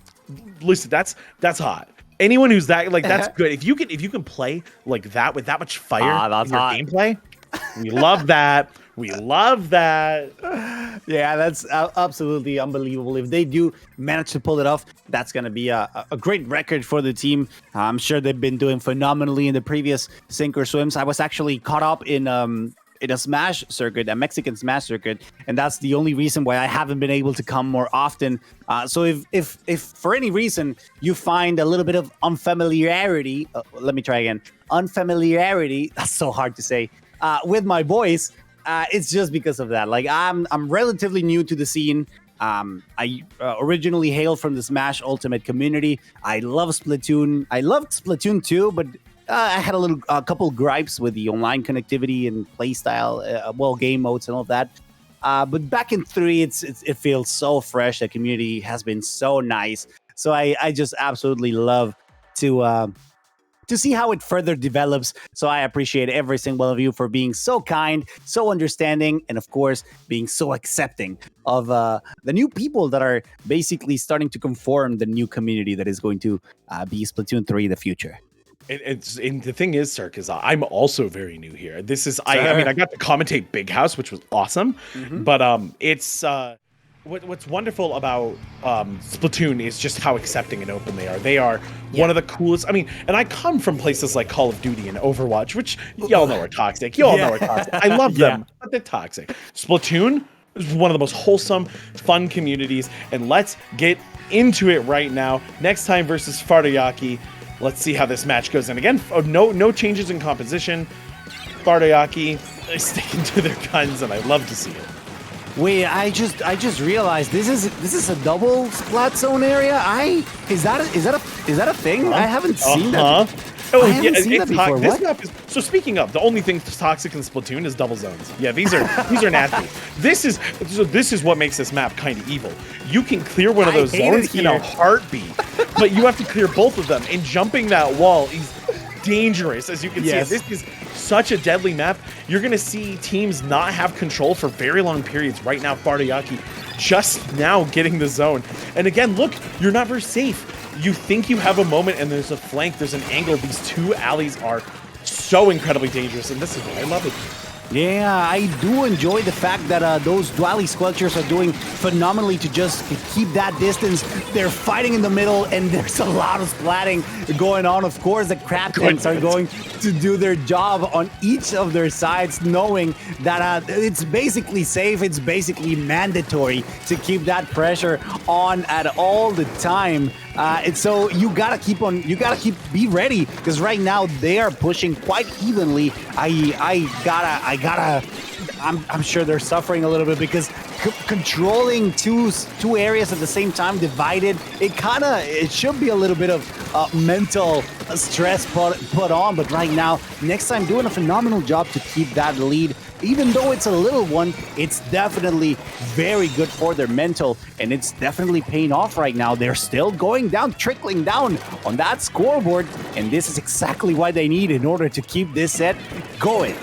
hot. Anyone who's that's good. If you can play like that with that much fire in your gameplay, we love that. We love that. Yeah, that's absolutely unbelievable. If they do manage to pull it off, that's going to be a great record for the team. I'm sure they've been doing phenomenally in the previous sink or swims. I was actually caught up in a Smash circuit, a Mexican Smash circuit, and that's the only reason why I haven't been able to come more often. So if for any reason you find a little bit of unfamiliarity, let me try again. Unfamiliarity, that's so hard to say, with my voice, it's just because of that. Like I'm relatively new to the scene. I originally hail from the Smash Ultimate community. I love Splatoon. I loved Splatoon 2, but I had a couple gripes with the online connectivity and playstyle, game modes and all of that. But back in 3, it feels so fresh. The community has been so nice. So I just absolutely love to see how it further develops. So I appreciate every single one of you for being so kind, so understanding, and of course, being so accepting of the new people that are basically starting to conform the new community that is going to be Splatoon 3 in the future. And the thing is, Cirque, is I'm also very new here. This is, I mean, I got to commentate Big House, which was awesome, but it's what's wonderful about Splatoon is just how accepting and open they are. They are one of the coolest. I mean, and I come from places like Call of Duty and Overwatch, which y'all know are toxic. Y'all know are toxic. I love them, but they're toxic. Splatoon is one of the most wholesome, fun communities, and let's get into it right now. Next time versus fartoyaki. Let's see how this match goes. And again, no changes in composition. fartoyaki sticking to their guns, and I love to see it. Wait, I just realized this is a double splat zone area. Is that a thing? I haven't seen that. Oh, I haven't seen that before. This What? map is, so speaking of, the only thing that's toxic in Splatoon is double zones. Yeah, these are nasty. This is what makes this map kind of evil. You can clear one of those zones in a heartbeat, but you have to clear both of them. And jumping that wall is dangerous, as you can see. This is such a deadly map. You're gonna see teams not have control for very long periods. Right now, fartoyaki just now getting the zone. And again, look, you're not very safe. You think you have a moment, and there's a flank, there's an angle. These two alleys are so incredibly dangerous, and this is why I love it. Yeah, I do enjoy the fact that those Dwally Squelchers are doing phenomenally to just keep that distance. They're fighting in the middle, and there's a lot of splatting going on. Of course, the crab tanks are going to do their job on each of their sides, knowing that it's basically safe, it's basically mandatory to keep that pressure on at all the time. And so you gotta be ready because right now they are pushing quite evenly. I'm sure they're suffering a little bit because controlling two areas at the same time, divided, it should be a little bit of mental stress put on. But right now, next time doing a phenomenal job to keep that lead. Even though it's a little one, it's definitely very good for their mental, and it's definitely paying off right now. They're still going down, trickling down on that scoreboard, and this is exactly what they need in order to keep this set going.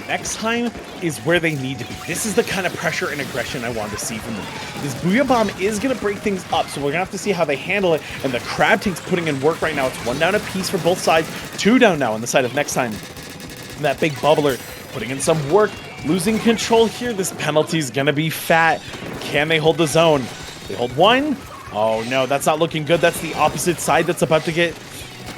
Next time is where they need to be. This is the kind of pressure and aggression I want to see from them. This Booyah Bomb is going to break things up, so we're going to have to see how they handle it. And the Crab Tank's putting in work right now. It's 1 down apiece for both sides, 2 down now on the side of Next Time. And that big Bubbler putting in some work, losing control here. This penalty is going to be fat. Can they hold the zone? They hold 1. Oh no, that's not looking good. That's the opposite side that's about to get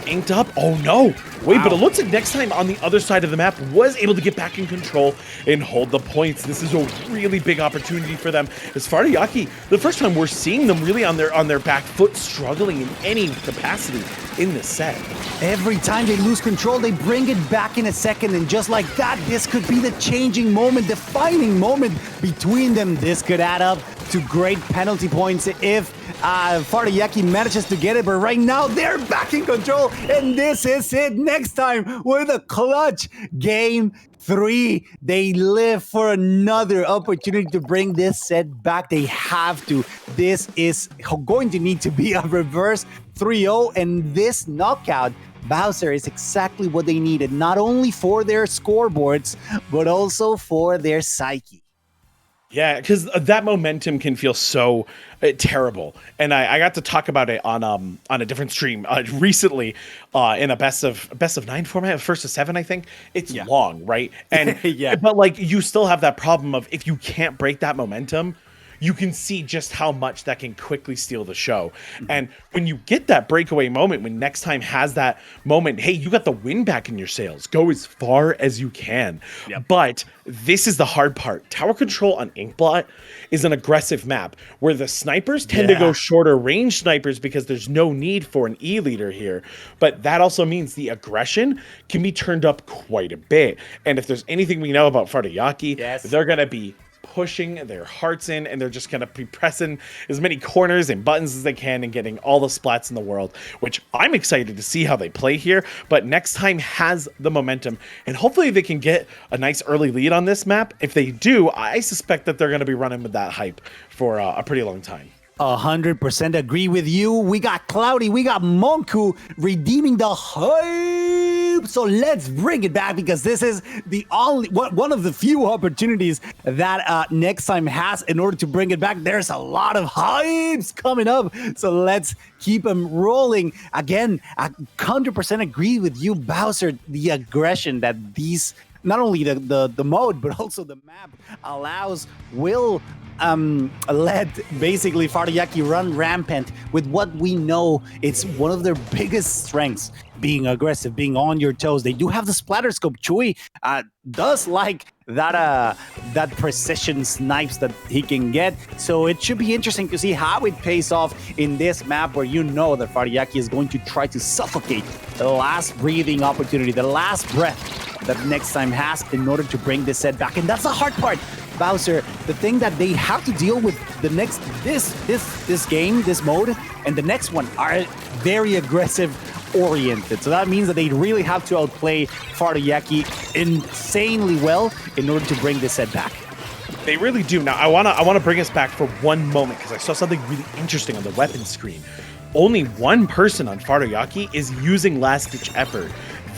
inked up. Oh no. Wait, but it looks like Next Time on the other side of the map was able to get back in control and hold the points. This is a really big opportunity for them. As fartoyaki, the first time we're seeing them really on their back foot, struggling in any capacity in this set. Every time they lose control, they bring it back in a second, and just like that, this could be the changing moment, defining moment between them. This could add up to great penalty points if fartoyaki manages to get it, but right now they're back in control, and this is it. Next Time with a clutch game 3. They live for another opportunity to bring this set back. They have to. This is going to need to be a reverse 3-0, and this knockout, Bowser, is exactly what they needed, not only for their scoreboards, but also for their psyche. Yeah, because that momentum can feel so terrible, and I got to talk about it on a different stream recently in a best of 9 format, first to 7, I think. It's long, right? And but like you still have that problem of if you can't break that momentum, you can see just how much that can quickly steal the show. And when you get that breakaway moment, when Next Time has that moment, hey, you got the wind back in your sails. Go as far as you can. But this is the hard part. Tower control on Inkblot is an aggressive map where the snipers tend to go shorter range snipers because there's no need for an E leader here. But that also means the aggression can be turned up quite a bit. And if there's anything we know about fartoyaki, they're going to be pushing their hearts in, and they're just going to be pressing as many corners and buttons as they can and getting all the splats in the world, which I'm excited to see how they play here. But Next Time has the momentum, and hopefully they can get a nice early lead on this map. If they do, I suspect that they're going to be running with that hype for a pretty long time. 100% agree with you. We got Cloudy, we got Monku redeeming the hype. So let's bring it back, because this is the only one of the few opportunities that Next Time has in order to bring it back. There's a lot of hypes coming up, so let's keep them rolling. Again, I 100% agree with you, Bowser. The aggression that these, not only the mode, but also the map allows, will let basically fartoyaki run rampant with what we know it's one of their biggest strengths, being aggressive, being on your toes. They do have the splatter scope. Chewy does like that precision snipes that he can get, so it should be interesting to see how it pays off in this map, where you know that fartoyaki is going to try to suffocate the last breathing opportunity, the last breath that Next Time has in order to bring this set back. And that's the hard part, Bowser. The thing that they have to deal with the next, this game, this mode, and the next one are very aggressive oriented. So that means that they really have to outplay fartoyaki insanely well in order to bring this set back. They really do. Now, I wanna bring us back for one moment, because I saw something really interesting on the weapon screen. Only one person on fartoyaki is using last ditch effort.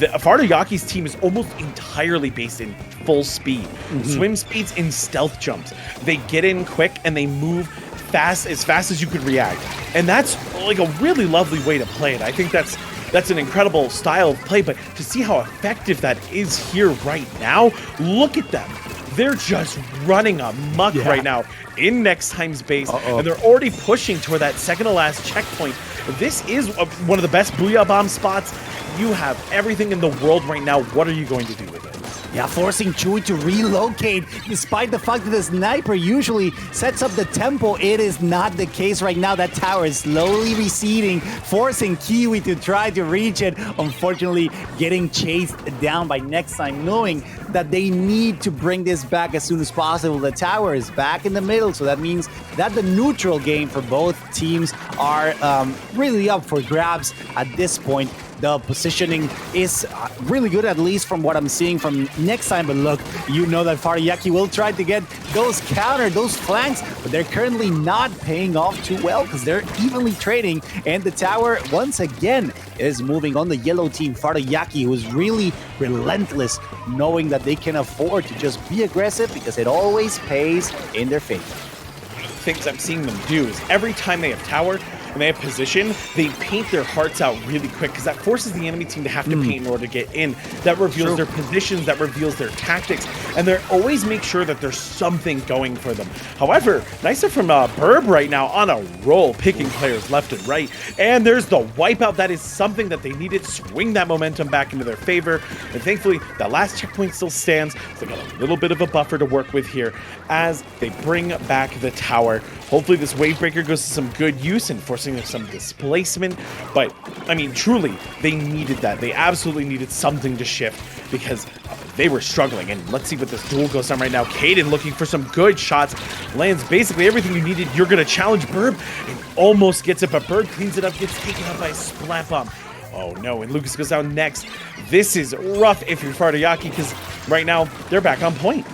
fartoyaki's team is almost entirely based in full speed, swim speeds, and stealth jumps. They get in quick and they move fast as you could react, and that's like a really lovely way to play it. I think that's an incredible style of play, but to see how effective that is here right now, look at them. They're just running amok right now in Next Time's base, and they're already pushing toward that second to last checkpoint. This is one of the best Booyah Bomb spots. You have everything in the world right now. What are you going to do with it? Yeah, forcing Chewy to relocate, despite the fact that the sniper usually sets up the tempo. It is not the case right now. That tower is slowly receding, forcing Kiwi to try to reach it. Unfortunately, getting chased down by Nextime, knowing that they need to bring this back as soon as possible. The tower is back in the middle, so that means that the neutral game for both teams are really up for grabs at this point. The positioning is really good, at least from what I'm seeing from next time. But look, you know that fartoyaki will try to get those those flanks, but they're currently not paying off too well because they're evenly trading. And the tower, once again, is moving on the yellow team. fartoyaki, who is really relentless, knowing that they can afford to just be aggressive because it always pays in their favor. Things I'm seeing them do is every time they have tower and they have position, they paint their hearts out really quick because that forces the enemy team to have to paint in order to get in. That reveals their positions, that reveals their tactics, and they always make sure that there's something going for them. However, nicer from Burb right now on a roll, picking players left and right, and there's the wipeout. That is something that they needed. Swing that momentum back into their favor, and thankfully that last checkpoint still stands, so they got a little bit of a buffer to work with here as they bring back the tower. Hopefully this wave breaker goes to some good use and forcing some displacement, but I mean, truly, they needed that. They absolutely needed something to shift because they were struggling. And let's see what this duel goes on right now. Caden looking for some good shots, lands basically everything you needed. You're gonna challenge Burb and almost gets it, but Burb cleans it up, gets taken out by a splat bomb. Oh no, and Lucas goes down next. This is rough if you're fartoyaki because right now they're back on point.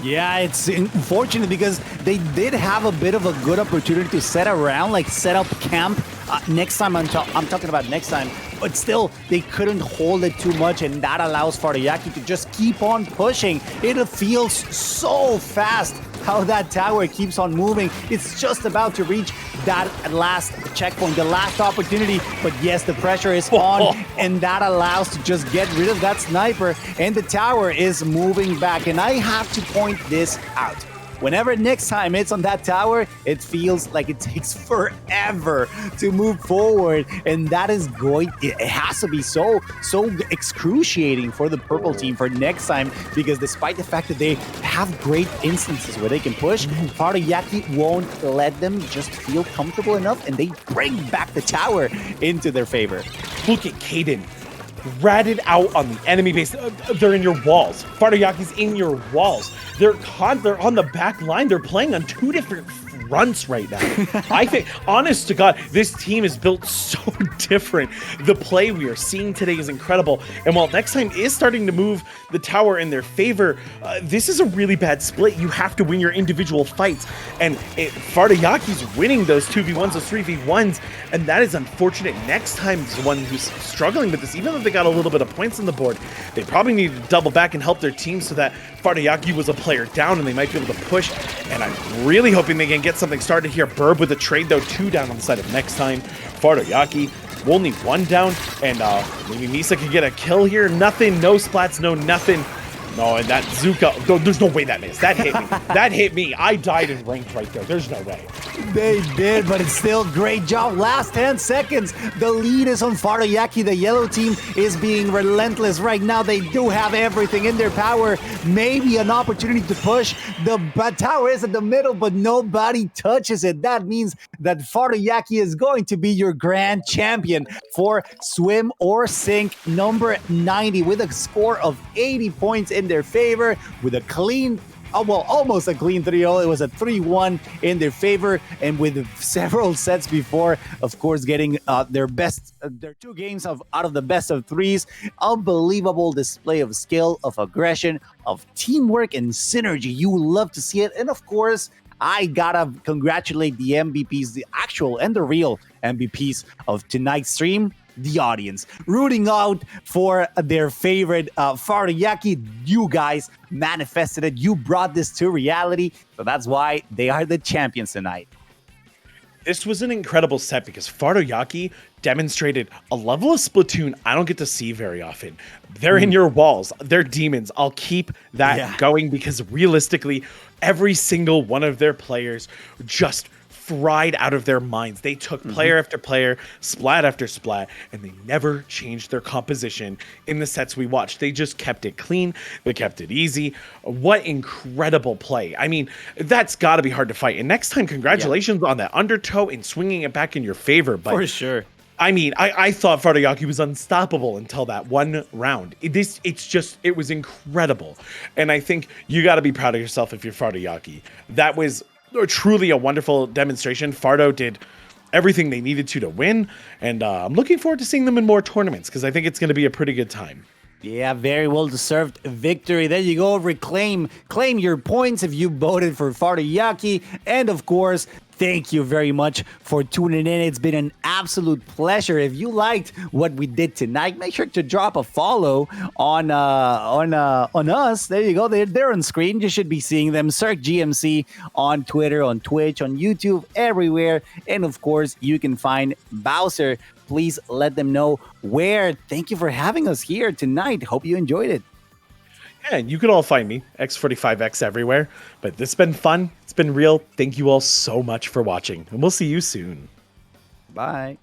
Yeah, it's unfortunate because they did have a bit of a good opportunity to set up camp. Next time, I'm talking about next time, but still, they couldn't hold it too much, and that allows fartoyaki to just keep on pushing. It feels so fast how that tower keeps on moving. It's just about to reach that last checkpoint, the last opportunity, but yes, the pressure is on, and that allows to just get rid of that sniper, and the tower is moving back, and I have to point this out. Whenever next time it's on that tower, it feels like it takes forever to move forward, and that is it has to be so excruciating for the purple team for next time, because despite the fact that they have great instances where they can push, fartoyaki won't let them just feel comfortable enough, and they bring back the tower into their favor. Look at Caden. Ratted out on the enemy base. They're in your walls. fartoyaki's in your walls. They're on the back line. They're playing on two different fronts right now. I think, honest to God, this team is built so different. The play we are seeing today is incredible. And while next time is starting to move the tower in their favor, this is a really bad split. You have to win your individual fights. And fartoyaki's winning those 2v1s, those 3v1s, and that is unfortunate. Next time is the one who's struggling with this. Even though they got a little bit of points on the board, they probably need to double back and help their team so that fartoyaki was a player down and they might be able to push. And I'm really hoping they can get something started here. Burb with a trade, though, 2 down on the side of next time. fartoyaki only 1 down, and maybe Misa could get a kill here. Nothing, no splats, no nothing. No, and that Zuka, there's no way that missed. That hit me. That hit me. I died in ranked right there. There's no way. They did, but it's still great job. Last 10 seconds. The lead is on fartoyaki. The yellow team is being relentless right now. They do have everything in their power. Maybe an opportunity to push. The tower is in the middle, but nobody touches it. That means that fartoyaki is going to be your grand champion for Swim or Sink number 90 with a score of 80 points in their favor, with a clean, almost a clean 3-0. It was a 3-1 in their favor, and with several sets before, of course, getting their 2 games out of the best of 3s. Unbelievable display of skill, of aggression, of teamwork and synergy. You love to see it, and of course, I gotta congratulate the MVPs, the actual and the real MVPs of tonight's stream. The audience rooting out for their favorite fartoyaki. You guys manifested it. You brought this to reality, so that's why they are the champions tonight. This was an incredible set because fartoyaki demonstrated a level of Splatoon I don't get to see very often. They're in your walls. They're demons. I'll keep that going because realistically, every single one of their players just fried out of their minds. They took player after player, splat after splat, and they never changed their composition in the sets we watched. They just kept it clean. They kept it easy. What incredible play. I mean, that's got to be hard to fight. And next time, congratulations on that undertow and swinging it back in your favor. But For sure. I mean, I thought fartoyaki was unstoppable until that one round. It was incredible. And I think you got to be proud of yourself if you're fartoyaki. That was truly a wonderful demonstration. Farto did everything they needed to win. And I'm looking forward to seeing them in more tournaments because I think it's going to be a pretty good time. Yeah, very well deserved victory. There you go. Claim your points if you voted for fartoyaki. And of course, thank you very much for tuning in. It's been an absolute pleasure. If you liked what we did tonight, make sure to drop a follow on us. There you go. They're on screen. You should be seeing them. Cirque GMC on Twitter, on Twitch, on YouTube, everywhere. And of course, you can find Bowser. Please let them know where. Thank you for having us here tonight. Hope you enjoyed it. Yeah, and you can all find me, X45X everywhere. But this has been fun. It's been real. Thank you all so much for watching. And we'll see you soon. Bye.